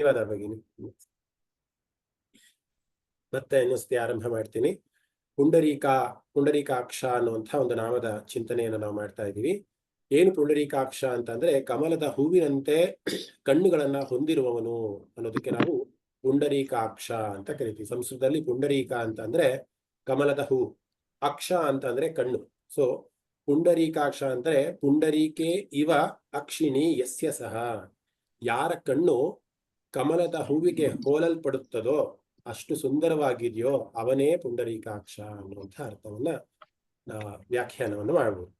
ಧನ್ಯವಾದ ಭಗಿನಿ. ಮತ್ತೆ ಇನ್ನೊಂದ್ಸತಿ ಆರಂಭ ಮಾಡ್ತೀನಿ. ಪುಂಡರೀಕಾಕ್ಷ ಅನ್ನುವಂಥ ಒಂದು ನಾಮದ ಚಿಂತನೆಯನ್ನು ನಾವು ಮಾಡ್ತಾ ಇದ್ದೀವಿ. ಏನು ಪುಂಡರೀಕಾಕ್ಷ ಅಂತಂದ್ರೆ ಕಮಲದ ಹೂವಿನಂತೆ ಕಣ್ಣುಗಳನ್ನ ಹೊಂದಿರುವವನು ಅನ್ನೋದಕ್ಕೆ ನಾವು ಪುಂಡರೀಕಾಕ್ಷ ಅಂತ ಕರಿತೀವಿ. ಸಂಸ್ಕೃತದಲ್ಲಿ ಪುಂಡರೀಕ ಅಂತಂದ್ರೆ ಕಮಲದ ಹೂ, ಅಕ್ಷ ಅಂತಂದ್ರೆ ಕಣ್ಣು. ಸೊ ಪುಂಡರೀಕಾಕ್ಷ ಅಂದ್ರೆ ಪುಂಡರೀಕೆ ಇವ ಅಕ್ಷಿಣಿ ಯಸ್ಯ ಸಹ, ಯಾರ ಕಣ್ಣು ಕಮಲದ ಹೂವಿಗೆ ಹೋಲಲ್ಪಡುತ್ತದೋ, ಅಷ್ಟು ಸುಂದರವಾಗಿದೆಯೋ ಅವನೇ ಪುಂಡರೀಕಾಕ್ಷ ಅನ್ನುವಂಥ ಅರ್ಥವನ್ನ ವ್ಯಾಖ್ಯಾನವನ್ನು ಮಾಡಬಹುದು.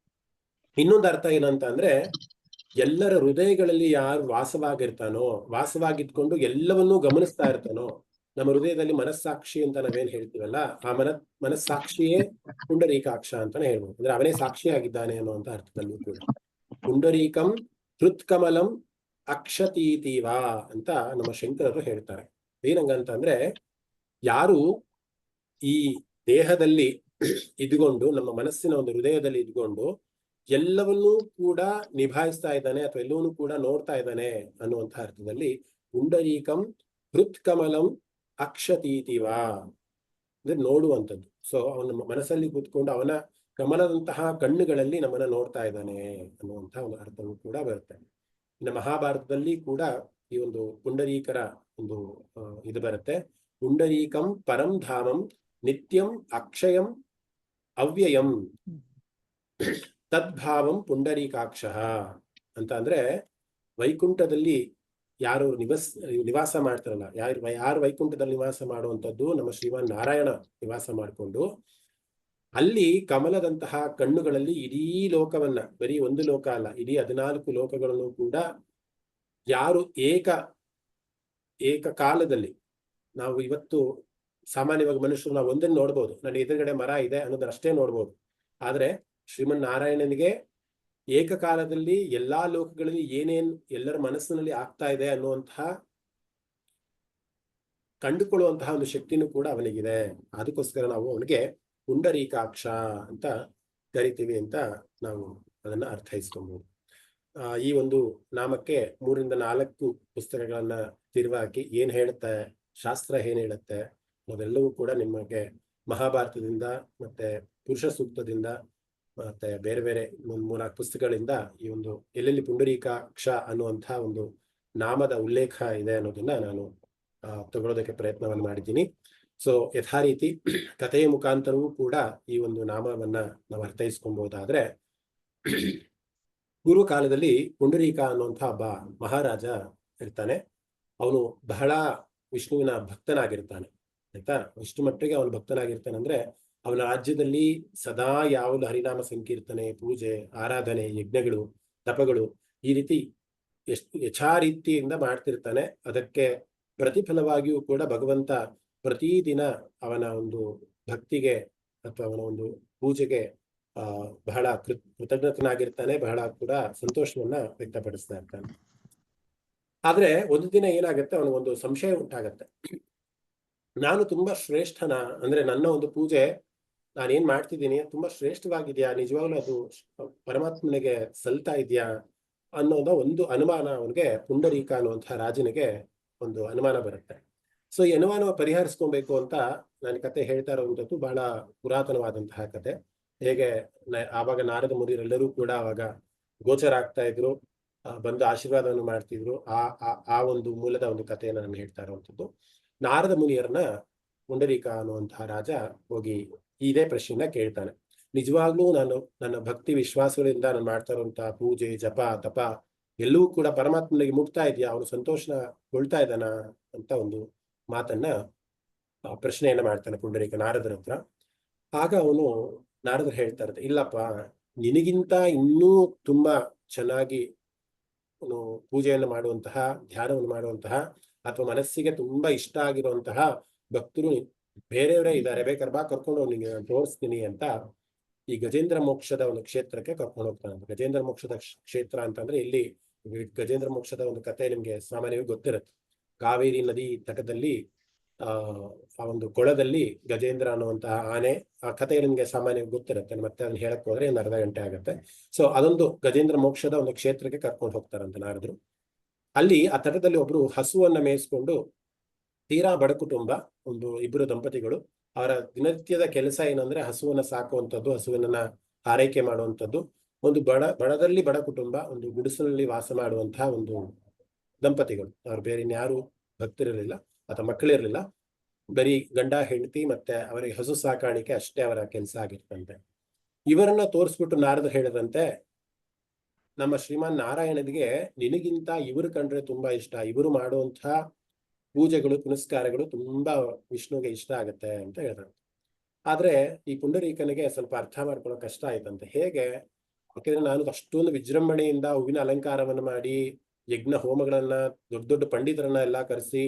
ಇನ್ನೊಂದು ಅರ್ಥ ಏನಂತ ಅಂದ್ರೆ, ಎಲ್ಲರ ಹೃದಯಗಳಲ್ಲಿ ಯಾರು ವಾಸವಾಗಿದ್ಕೊಂಡು ಎಲ್ಲವನ್ನೂ ಗಮನಿಸ್ತಾ ಇರ್ತಾನೋ, ನಮ್ಮ ಹೃದಯದಲ್ಲಿ ಮನಸ್ಸಾಕ್ಷಿ ಅಂತ ನಾವೇನ್ ಹೇಳ್ತೀವಲ್ಲ, ಆ ಮನಸ್ಸಾಕ್ಷಿಯೇ ಪುಂಡರೀಕಾಕ್ಷ ಅಂತಾನೆ ಹೇಳ್ಬೋದು. ಅಂದ್ರೆ ಅವನೇ ಸಾಕ್ಷಿಯಾಗಿದ್ದಾನೆ ಅನ್ನುವಂಥ ಅರ್ಥದಲ್ಲೂ ಕೂಡ ಪುಂಡರೀಕಂ ಹೃತ್ಕಮಲಂ ಅಕ್ಷತೀತೀವ ಅಂತ ನಮ್ಮ ಶಂಕರರು ಹೇಳ್ತಾರೆ. ಏನಂಗಂತಂದ್ರೆ, ಯಾರು ಈ ದೇಹದಲ್ಲಿ ಇದ್ಕೊಂಡು, ನಮ್ಮ ಮನಸ್ಸಿನ ಒಂದು ಹೃದಯದಲ್ಲಿ ಇದ್ಕೊಂಡು ಎಲ್ಲವನ್ನೂ ಕೂಡ ನಿಭಾಯಿಸ್ತಾ ಇದ್ದಾನೆ ಅಥವಾ ಎಲ್ಲವನ್ನೂ ಕೂಡ ನೋಡ್ತಾ ಇದ್ದಾನೆ ಅನ್ನುವಂಥ ಅರ್ಥದಲ್ಲಿ ಪುಂಡರೀಕಂ ಹೃತ್ಕಮಲಂ ಅಕ್ಷತೀತಿವ ಅಂದ್ರೆ ನೋಡುವಂಥದ್ದು. ಸೊ ಅವನ ಮನಸ್ಸಲ್ಲಿ ಕೂತ್ಕೊಂಡು ಅವನ ಕಮಲದಂತಹ ಕಣ್ಣುಗಳಲ್ಲಿ ನಮ್ಮನ್ನ ನೋಡ್ತಾ ಇದ್ದಾನೆ ಅನ್ನುವಂಥ ಒಂದು ಅರ್ಥವೂ ಕೂಡ ಬರುತ್ತೆ. ಇನ್ನು ಮಹಾಭಾರತದಲ್ಲಿ ಕೂಡ ಈ ಒಂದು ಪುಂಡರೀಕರ ಒಂದು ಇದು ಬರುತ್ತೆ. ಪುಂಡರೀಕಂ ಪರಂ ಧಾಮಂ ನಿತ್ಯಂ ಅಕ್ಷಯಂ ಅವ್ಯಯಂ ತದ್ಭಾವಂ ಪುಂಡರೀಕಾಕ್ಷ ಅಂತ. ಅಂದ್ರೆ ವೈಕುಂಠದಲ್ಲಿ ಯಾರು ನಿವಾಸ ಮಾಡ್ತಾರಲ್ಲ, ಯಾರು ವೈಕುಂಠದಲ್ಲಿ ನಿವಾಸ ಮಾಡುವಂಥದ್ದು ನಮ್ಮ ಶ್ರೀಮಾನ್ ನಾರಾಯಣ ನಿವಾಸ ಮಾಡಿಕೊಂಡು, ಅಲ್ಲಿ ಕಮಲದಂತಹ ಕಣ್ಣುಗಳಲ್ಲಿ ಇಡೀ ಲೋಕವನ್ನ, ಬರೀ ಒಂದು ಲೋಕ ಅಲ್ಲ, ಇಡೀ 14 ಲೋಕಗಳನ್ನು ಕೂಡ ಯಾರು ಏಕ ಕಾಲದಲ್ಲಿ, ನಾವು ಇವತ್ತು ಸಾಮಾನ್ಯವಾಗಿ ಮನುಷ್ಯರು ನಾವು ಒಂದನ್ನು ನೋಡ್ಬೋದು, ನನ್ನ ಎದುರುಗಡೆ ಮರ ಇದೆ ಅನ್ನೋದಷ್ಟೇ ನೋಡ್ಬೋದು. ಆದ್ರೆ ಶ್ರೀಮನ್ ನಾರಾಯಣನಿಗೆ ಏಕಕಾಲದಲ್ಲಿ ಎಲ್ಲಾ ಲೋಕಗಳಲ್ಲಿ ಏನೇನು ಎಲ್ಲರ ಮನಸ್ಸಿನಲ್ಲಿ ಆಗ್ತಾ ಇದೆ ಅನ್ನುವಂತಹ ಕಂಡುಕೊಳ್ಳುವಂತಹ ಒಂದು ಶಕ್ತಿನೂ ಕೂಡ ಅವನಿಗಿದೆ. ಅದಕ್ಕೋಸ್ಕರ ನಾವು ಅವನಿಗೆ ಪುಂಡರೀಕಾಕ್ಷ ಅಂತ ಕರಿತೀವಿ ಅಂತ ನಾವು ಅದನ್ನ ಅರ್ಥೈಸ್ಕೊಬಹುದು. ಈ ಒಂದು ನಾಮಕ್ಕೆ 3 ರಿಂದ 4 ಪುಸ್ತಕಗಳನ್ನ ತಿರುವಾಕಿ ಏನ್ ಹೇಳುತ್ತೆ, ಶಾಸ್ತ್ರ ಏನ್ ಹೇಳುತ್ತೆ ಅದೆಲ್ಲವೂ ಕೂಡ ನಿಮಗೆ ಮಹಾಭಾರತದಿಂದ ಮತ್ತೆ ಪುರುಷ ಸೂಕ್ತದಿಂದ ಮತ್ತೆ ಬೇರೆ ಬೇರೆ 3-4 ಪುಸ್ತಕಗಳಿಂದ ಈ ಒಂದು ಎಲ್ಲೆಲ್ಲಿ ಪುಂಡರೀಕಾಕ್ಷ ಅನ್ನುವಂತಹ ಒಂದು ನಾಮದ ಉಲ್ಲೇಖ ಇದೆ ಅನ್ನೋದನ್ನ ನಾನು ತಗೊಳ್ಳೋದಕ್ಕೆ ಪ್ರಯತ್ನವನ್ನು ಮಾಡಿದ್ದೀನಿ. ಸೊ ಯಥಾ ರೀತಿ ಕಥೆಯ ಮುಖಾಂತರವೂ ಕೂಡ ಈ ಒಂದು ನಾಮವನ್ನ ನಾವು ಅರ್ಥೈಸ್ಕೊಬಹುದಾದ್ರೆ, ಪೂರ್ವ ಕಾಲದಲ್ಲಿ ಪುಂಡರೀಕ ಅನ್ನುವಂಥ ಒಬ್ಬ ಮಹಾರಾಜ ಇರ್ತಾನೆ. ಅವನು ಬಹಳ ವಿಷ್ಣುವಿನ ಭಕ್ತನಾಗಿರ್ತಾನೆ. ಆಯ್ತಾ, ಇಷ್ಟು ಮಟ್ಟಿಗೆ ಅವನು ಭಕ್ತನಾಗಿರ್ತಾನೆ ಅಂದ್ರೆ ಅವನ ರಾಜ್ಯದಲ್ಲಿ ಸದಾ ಯಾವುದು ಹರಿನಾಮ ಸಂಕೀರ್ತನೆ, ಪೂಜೆ, ಆರಾಧನೆ, ಯಜ್ಞಗಳು, ತಪಗಳು ಈ ರೀತಿ ಎಷ್ಟು ಯಥಾರೀತಿಯಿಂದ ಮಾಡ್ತಿರ್ತಾನೆ. ಅದಕ್ಕೆ ಪ್ರತಿಫಲವಾಗಿಯೂ ಕೂಡ ಭಗವಂತ ಪ್ರತಿದಿನ ಅವನ ಒಂದು ಭಕ್ತಿಗೆ ಅಥವಾ ಅವನ ಒಂದು ಪೂಜೆಗೆ ಬಹಳ ಕೃತಜ್ಞತನಾಗಿರ್ತಾನೆ, ಬಹಳ ಕೂಡ ಸಂತೋಷವನ್ನ ವ್ಯಕ್ತಪಡಿಸ್ತಾ ಇರ್ತಾನೆ. ಆದ್ರೆ ಒಂದು ದಿನ ಏನಾಗುತ್ತೆ, ಅವನಿಗೊಂದು ಸಂಶಯ ಉಂಟಾಗತ್ತೆ. ನಾನು ತುಂಬಾ ಶ್ರೇಷ್ಠನ, ಅಂದ್ರೆ ನನ್ನ ಒಂದು ಪೂಜೆ ನಾನೇನ್ ಮಾಡ್ತಿದ್ದೀನಿ ತುಂಬಾ ಶ್ರೇಷ್ಠವಾಗಿದ್ಯಾ, ನಿಜವಾಗ್ಲೂ ಅದು ಪರಮಾತ್ಮನಿಗೆ ಸಲ್ತಾ ಇದೆಯಾ ಅನ್ನೋದ ಒಂದು ಅನುಮಾನ ಅವನಿಗೆ, ಪುಂಡರೀಕ ಅನ್ನುವಂತಹ ರಾಜನಿಗೆ ಒಂದು ಅನುಮಾನ ಬರುತ್ತೆ. ಸೊ ಈ ಅನುಮಾನ ಪರಿಹರಿಸ್ಕೊಬೇಕು ಅಂತ ನಾನು ಕತೆ ಹೇಳ್ತಾ ಇರುವಂಥದ್ದು ಬಹಳ ಪುರಾತನವಾದಂತಹ ಕತೆ. ಹೇಗೆ ಆವಾಗ ನಾರದ ಮುನಿಯರೆಲ್ಲರೂ ಕೂಡ ಆವಾಗ ಗೋಚರ ಆಗ್ತಾ ಇದ್ರು, ಬಂದು ಆಶೀರ್ವಾದವನ್ನು ಮಾಡ್ತಿದ್ರು. ಆ ಒಂದು ಮೂಲದ ಒಂದು ಕಥೆಯನ್ನು ನಾನು ಹೇಳ್ತಾ ಇರುವಂಥದ್ದು. ನಾರದ ಮುನಿಯರನ್ನ ಪುಂಡರೀಕ ಅನ್ನುವಂತಹ ರಾಜ ಹೋಗಿ ಇದೇ ಪ್ರಶ್ನೆಯನ್ನ ಕೇಳ್ತಾನೆ. ನಿಜವಾಗ್ಲೂ ನಾನು ನನ್ನ ಭಕ್ತಿ ವಿಶ್ವಾಸಗಳಿಂದ ನಾನು ಮಾಡ್ತಾ ಇರುವಂತಹ ಪೂಜೆ, ಜಪ, ತಪ ಎಲ್ಲವೂ ಕೂಡ ಪರಮಾತ್ಮನಿಗೆ ಮುಟ್ತಾ ಇದೆಯಾ, ಅವನು ಸಂತೋಷಗೊಳ್ತಾ ಇದ್ದಾನ ಅಂತ ಒಂದು ಮಾತನ್ನ ಪ್ರಶ್ನೆಯನ್ನ ಮಾಡ್ತಾನೆ ಪುಂಡರೀಕ ನಾರದರ ಹತ್ರ. ಆಗ ಅವನು ನಾರದರು ಹೇಳ್ತಾ ಇರ್ತಾರೆ, ಇಲ್ಲಪ್ಪ, ನಿನಗಿಂತ ಇನ್ನೂ ತುಂಬಾ ಚೆನ್ನಾಗಿ ಪೂಜೆಯನ್ನು ಮಾಡುವಂತಹ, ಧ್ಯಾನವನ್ನು ಮಾಡುವಂತಹ ಅಥವಾ ಮನಸ್ಸಿಗೆ ತುಂಬಾ ಇಷ್ಟ ಆಗಿರುವಂತಹ ಭಕ್ತರು ಬೇರೆಯವರೇ ಇದ್ದಾರೆ, ಬೇಕಾದ್ರೆ ಬಾ ಕರ್ಕೊಂಡು ನಿಮಗೆ ನಾನು ತೋರಿಸ್ತೀನಿ ಅಂತ ಈ ಗಜೇಂದ್ರ ಮೋಕ್ಷದ ಒಂದು ಕ್ಷೇತ್ರಕ್ಕೆ ಕರ್ಕೊಂಡು ಹೋಗ್ತಾನೆ. ಗಜೇಂದ್ರ ಮೋಕ್ಷದ ಕ್ಷೇತ್ರ ಅಂತಂದ್ರೆ ಇಲ್ಲಿ ಗಜೇಂದ್ರ ಮೋಕ್ಷದ ಒಂದು ಕತೆ ನಿಮ್ಗೆ ಸಾಮಾನ್ಯವಾಗಿ ಗೊತ್ತಿರುತ್ತೆ. ಕಾವೇರಿ ನದಿ ತಟದಲ್ಲಿ ಆ ಒಂದು ಕೊಳದಲ್ಲಿ ಗಜೇಂದ್ರ ಅನ್ನುವಂತಹ ಆನೆ, ಆ ಕಥೆ ನಿಮ್ಗೆ ಸಾಮಾನ್ಯವಾಗಿ ಗೊತ್ತಿರುತ್ತೆ. ಮತ್ತೆ ಅದನ್ನ ಹೇಳಕ್ ಹೋದ್ರೆ ಒಂದು ಅರ್ಧ ಗಂಟೆ ಆಗುತ್ತೆ. ಸೊ ಅದೊಂದು ಗಜೇಂದ್ರ ಮೋಕ್ಷದ ಒಂದು ಕ್ಷೇತ್ರಕ್ಕೆ ಕರ್ಕೊಂಡು ಹೋಗ್ತಾರಂತ ನಾರದ್ರು. ಅಲ್ಲಿ ಆ ತಟದಲ್ಲಿ ಒಬ್ರು ಹಸುವನ್ನ ಮೇಯಿಸ್ಕೊಂಡು, ತೀರಾ ಬಡ ಕುಟುಂಬ, ಒಂದು ಇಬ್ಬರು ದಂಪತಿಗಳು. ಅವರ ದಿನನಿತ್ಯದ ಕೆಲಸ ಏನಂದ್ರೆ ಹಸುವನ್ನ ಸಾಕುವಂಥದ್ದು, ಹಸುವನ್ನ ಆರೈಕೆ ಮಾಡುವಂಥದ್ದು. ಒಂದು ಬಡದಲ್ಲಿ ಬಡ ಕುಟುಂಬ, ಒಂದು ಗುಡಿಸಲಲ್ಲಿ ವಾಸ ಮಾಡುವಂತಹ ಒಂದು ದಂಪತಿಗಳು. ಅವ್ರು ಬೇರೆ ಇನ್ಯಾರು ಭಕ್ತರಿರಲಿಲ್ಲ ಅಥವಾ ಮಕ್ಕಳಿರಲಿಲ್ಲ. ಬರೀ ಗಂಡ ಹೆಂಡತಿ ಮತ್ತೆ ಅವರಿಗೆ ಹಸು ಸಾಕಾಣಿಕೆ ಅಷ್ಟೇ ಅವರ ಕೆಲಸ ಆಗಿರ್ತಂತೆ. ಇವರನ್ನ ತೋರಿಸ್ಬಿಟ್ಟು ನಾರದರು ಹೇಳಿದಂತೆ, ನಮ್ಮ ಶ್ರೀಮಾನ್ ನಾರಾಯಣನಿಗೆ ನಿನಗಿಂತ ಇವರು ಕಂಡ್ರೆ ತುಂಬಾ ಇಷ್ಟ, ಇವರು ಮಾಡುವಂತಹ ಪೂಜೆಗಳು ಪುನಸ್ಕಾರಗಳು ತುಂಬಾ ವಿಷ್ಣುವಿಗೆ ಇಷ್ಟ ಆಗತ್ತೆ ಅಂತ ಹೇಳಿದ್ರು. ಆದ್ರೆ ಈ ಪುಂಡರೀಕನಿಗೆ ಸ್ವಲ್ಪ ಅರ್ಥ ಮಾಡ್ಕೊಳ್ಳೋ ಕಷ್ಟ ಆಯ್ತಂತೆ. ಹೇಗೆ? ಯಾಕಂದ್ರೆ ನಾನು ಅಷ್ಟೊಂದು ವಿಜೃಂಭಣೆಯಿಂದ ಹೂವಿನ ಅಲಂಕಾರವನ್ನು ಮಾಡಿ, ಯಜ್ಞ ಹೋಮಗಳನ್ನ, ದೊಡ್ಡ ದೊಡ್ಡ ಪಂಡಿತರನ್ನ ಎಲ್ಲ ಕರೆಸಿ,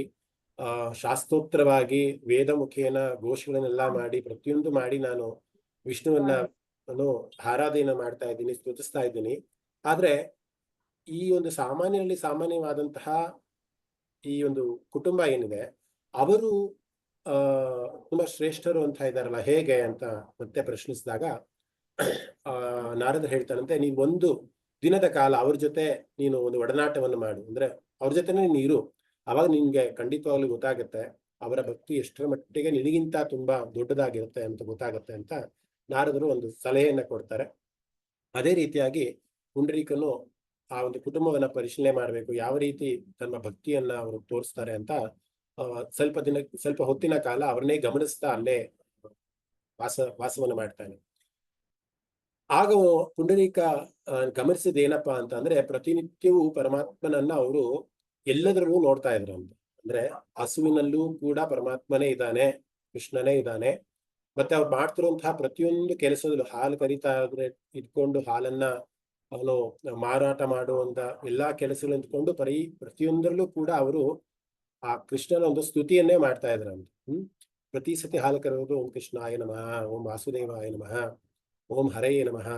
ಶಾಸ್ತ್ರೋಕ್ತವಾಗಿ ವೇದ ಮುಖೇನ ಘೋಷಗಳನ್ನೆಲ್ಲ ಮಾಡಿ, ಪ್ರತಿಯೊಂದು ಮಾಡಿ ನಾನು ವಿಷ್ಣುವನ್ನ ನಾನು ಆರಾಧನೆ ಮಾಡ್ತಾ ಇದ್ದೀನಿ, ಸ್ತುತಿಸ್ತಾ ಇದ್ದೀನಿ. ಆದ್ರೆ ಈ ಒಂದು ಸಾಮಾನ್ಯರಲ್ಲಿ ಸಾಮಾನ್ಯವಾದಂತಹ ಈ ಒಂದು ಕುಟುಂಬ ಏನಿದೆ, ಅವರು ತುಂಬಾ ಶ್ರೇಷ್ಠರು ಅಂತ ಇದ್ದಾರಲ್ಲ, ಹೇಗೆ ಅಂತ ಮತ್ತೆ ಪ್ರಶ್ನಿಸಿದಾಗ ನಾರದರು ಹೇಳ್ತಾರಂತೆ, ನೀನ್ ಒಂದು ದಿನದ ಕಾಲ ಅವ್ರ ಜೊತೆ ನೀನು ಒಂದು ಒಡನಾಟವನ್ನು ಮಾಡು, ಅಂದ್ರೆ ಅವ್ರ ಜೊತೆನೆ ನೀನು ಇರು, ಅವಾಗ ನಿನ್ಗೆ ಖಂಡಿತವಾಗ್ಲೂ ಗೊತ್ತಾಗುತ್ತೆ ಅವರ ಭಕ್ತಿ ಎಷ್ಟರ ಮಟ್ಟಿಗೆ ನಿನಗಿಂತ ತುಂಬಾ ದೊಡ್ಡದಾಗಿರುತ್ತೆ ಅಂತ ಗೊತ್ತಾಗುತ್ತೆ ಅಂತ ನಾರದರು ಒಂದು ಸಲಹೆಯನ್ನ ಕೊಡ್ತಾರೆ. ಅದೇ ರೀತಿಯಾಗಿ ಪುಂಡರೀಕನು ಆ ಒಂದು ಕುಟುಂಬವನ್ನ ಪರಿಶೀಲನೆ ಮಾಡಬೇಕು, ಯಾವ ರೀತಿ ತನ್ನ ಭಕ್ತಿಯನ್ನ ಅವರು ತೋರಿಸ್ತಾರೆ ಅಂತ ಸ್ವಲ್ಪ ಹೊತ್ತಿನ ಕಾಲ ಅವ್ರನ್ನೇ ಗಮನಿಸ್ತಾ ಅಲ್ಲೇ ವಾಸವನ್ನ ಮಾಡ್ತಾನೆ. ಆಗ ಪುಂಡರೀಕ ಗಮನಿಸಿದ ಏನಪ್ಪಾ ಅಂತ ಅಂದ್ರೆ, ಪ್ರತಿನಿತ್ಯವೂ ಪರಮಾತ್ಮನನ್ನ ಅವರು ಎಲ್ಲದರಲ್ಲೂ ನೋಡ್ತಾ ಇದ್ರು ಅಂತ. ಅಂದ್ರೆ ಹಸುವಿನಲ್ಲೂ ಕೂಡ ಪರಮಾತ್ಮನೇ ಇದ್ದಾನೆ, ಕೃಷ್ಣನೇ ಇದ್ದಾನೆ. ಮತ್ತೆ ಅವ್ರು ಮಾಡ್ತಿರುವಂತಹ ಪ್ರತಿಯೊಂದು ಕೆಲಸದಲ್ಲೂ, ಹಾಲು ಕರಿತಾ ಇದ್ರೆ ಇಟ್ಕೊಂಡು ಹಾಲನ್ನ ಅವನು ಮಾರಾಟ ಮಾಡುವಂತ ಎಲ್ಲಾ ಕೆಲಸಗಳು ಇಟ್ಕೊಂಡು ಪ್ರತಿಯೊಂದರಲ್ಲೂ ಕೂಡ ಅವರು ಆ ಕೃಷ್ಣನ ಒಂದು ಸ್ತುತಿಯನ್ನೇ ಮಾಡ್ತಾ ಇದ್ರಂತೆ. ಪ್ರತಿ ಸತಿ ಹಾಲು ಕರೆಯೋದು ಓಂ ಕೃಷ್ಣಾಯ ನಮಃ, ಓಂ ವಾಸುದೇವಾಯ ನಮಃ, ಓಂ ಹರಯೇ ನಮಃ,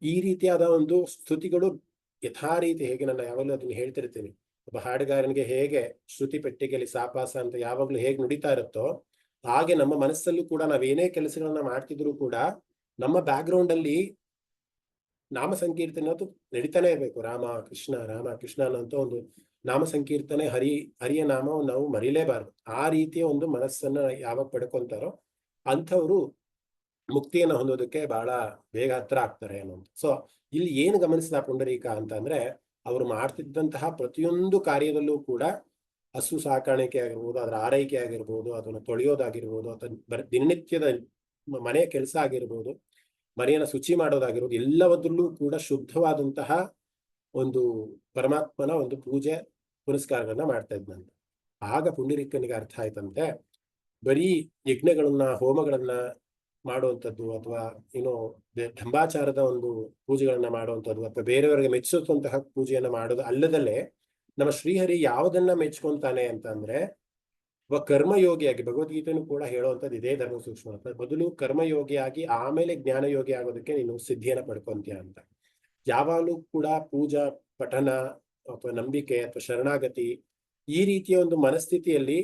ಈ ರೀತಿಯಾದ ಒಂದು ಸ್ತುತಿಗಳು ಯಥಾ ರೀತಿ, ಹೇಗೆ ನಾನು ಯಾವಾಗಲೂ ಅದನ್ನ ಹೇಳ್ತಿರ್ತೀನಿ, ಒಬ್ಬ ಹಾಡುಗಾರನಿಗೆ ಹೇಗೆ ಶ್ರುತಿ ಪೆಟ್ಟಿಗೆಯಲ್ಲಿ ಸಾಪಾಸ ಅಂತ ಯಾವಾಗ್ಲೂ ಹೇಗೆ ನುಡಿತಾ ಇರುತ್ತೋ, ಹಾಗೆ ನಮ್ಮ ಮನಸ್ಸಲ್ಲೂ ಕೂಡ ನಾವೇನೇ ಕೆಲಸಗಳನ್ನ ಮಾಡ್ತಿದ್ರು ಕೂಡ ನಮ್ಮ ಬ್ಯಾಕ್ ಗ್ರೌಂಡ್ ಅಲ್ಲಿ ನಾಮ ಸಂಕೀರ್ತನೆ ಅದು ನಡೀತಾನೆ ಇರ್ಬೇಕು. ರಾಮ ಕೃಷ್ಣ ಅನ್ನೋಂಥ ಒಂದು ನಾಮ ಸಂಕೀರ್ತನೆ, ಹರಿಯ ನಾಮ ನಾವು ಮರಿಲೇಬಾರದು. ಆ ರೀತಿಯ ಒಂದು ಮನಸ್ಸನ್ನ ಯಾವಾಗ ಪಡ್ಕೊಂತಾರೋ ಅಂಥವ್ರು ಮುಕ್ತಿಯನ್ನು ಹೊಂದೋದಕ್ಕೆ ಬಹಳ ಬೇಗ ಹತ್ರ ಆಗ್ತಾರೆ ಅನ್ನೋದು. ಸೊ ಇಲ್ಲಿ ಏನು ಗಮನಿಸಿದ ಪುಂಡರೀಕ ಅಂತ ಅಂದ್ರೆ, ಅವರು ಮಾಡ್ತಿದ್ದಂತಹ ಪ್ರತಿಯೊಂದು ಕಾರ್ಯದಲ್ಲೂ ಕೂಡ ಹಸು ಸಾಕಾಣಿಕೆ ಆಗಿರ್ಬೋದು, ಅದರ ಆರೈಕೆ ಆಗಿರ್ಬೋದು, ಅದನ್ನು ತೊಳೆಯೋದಾಗಿರ್ಬೋದು, ಅಥವಾ ದಿನನಿತ್ಯದ ಮನೆಯ ಕೆಲಸ ಆಗಿರ್ಬೋದು, ಮನೆಯನ್ನ ಶುಚಿ ಮಾಡೋದಾಗಿರ್ಬೋದು, ಎಲ್ಲವದ್ರಲ್ಲೂ ಕೂಡ ಶುದ್ಧವಾದಂತಹ ಒಂದು ಪರಮಾತ್ಮನ ಒಂದು ಪೂಜೆ ಪುನಸ್ಕಾರಗಳನ್ನ ಮಾಡ್ತಾ ಇದ್ದಂತೆ. ಆಗ ಪುಂಡರೀಕನಿಗೆ ಅರ್ಥ ಆಯ್ತಂತೆ, ಬರೀ ಯಜ್ಞಗಳನ್ನ ಹೋಮಗಳನ್ನ ಮಾಡುವಂಥದ್ದು, ಅಥವಾ ಏನೋ ಧಂಬಾಚಾರದ ಒಂದು ಪೂಜೆಗಳನ್ನ ಮಾಡುವಂಥದ್ದು, ಅಥವಾ ಬೇರೆಯವರಿಗೆ ಮೆಚ್ಚಿಸುವಂತಹ ಪೂಜೆಯನ್ನ ಮಾಡೋದು ಅಲ್ಲದಲ್ಲೇ ನಮ್ಮ ಶ್ರೀಹರಿ ಯಾವುದನ್ನ ಮೆಚ್ಕೊಂತಾನೆ ಅಂತ ಅಂದ್ರೆ, ಕರ್ಮಯೋಗಿಯಾಗಿ, ಭಗವದ್ಗೀತೆನೂ ಕೂಡ ಹೇಳುವಂಥದ್ದು ಇದೇ ಧರ್ಮ ಸೂಕ್ಷ್ಮ, ಮೊದಲು ಕರ್ಮಯೋಗಿಯಾಗಿ ಆಮೇಲೆ ಜ್ಞಾನಯೋಗಿ ಆಗೋದಕ್ಕೆ ನೀನು ಸಿದ್ಧಿಯನ್ನ ಪಡ್ಕೊಂತೀಯ ಅಂತ. ಯಾವಾಗಲೂ ಕೂಡ ಪೂಜಾ ಪಠನ ಅಥವಾ ನಂಬಿಕೆ ಅಥವಾ ಶರಣಾಗತಿ, ಈ ರೀತಿಯ ಒಂದು ಮನಸ್ಥಿತಿಯಲ್ಲಿ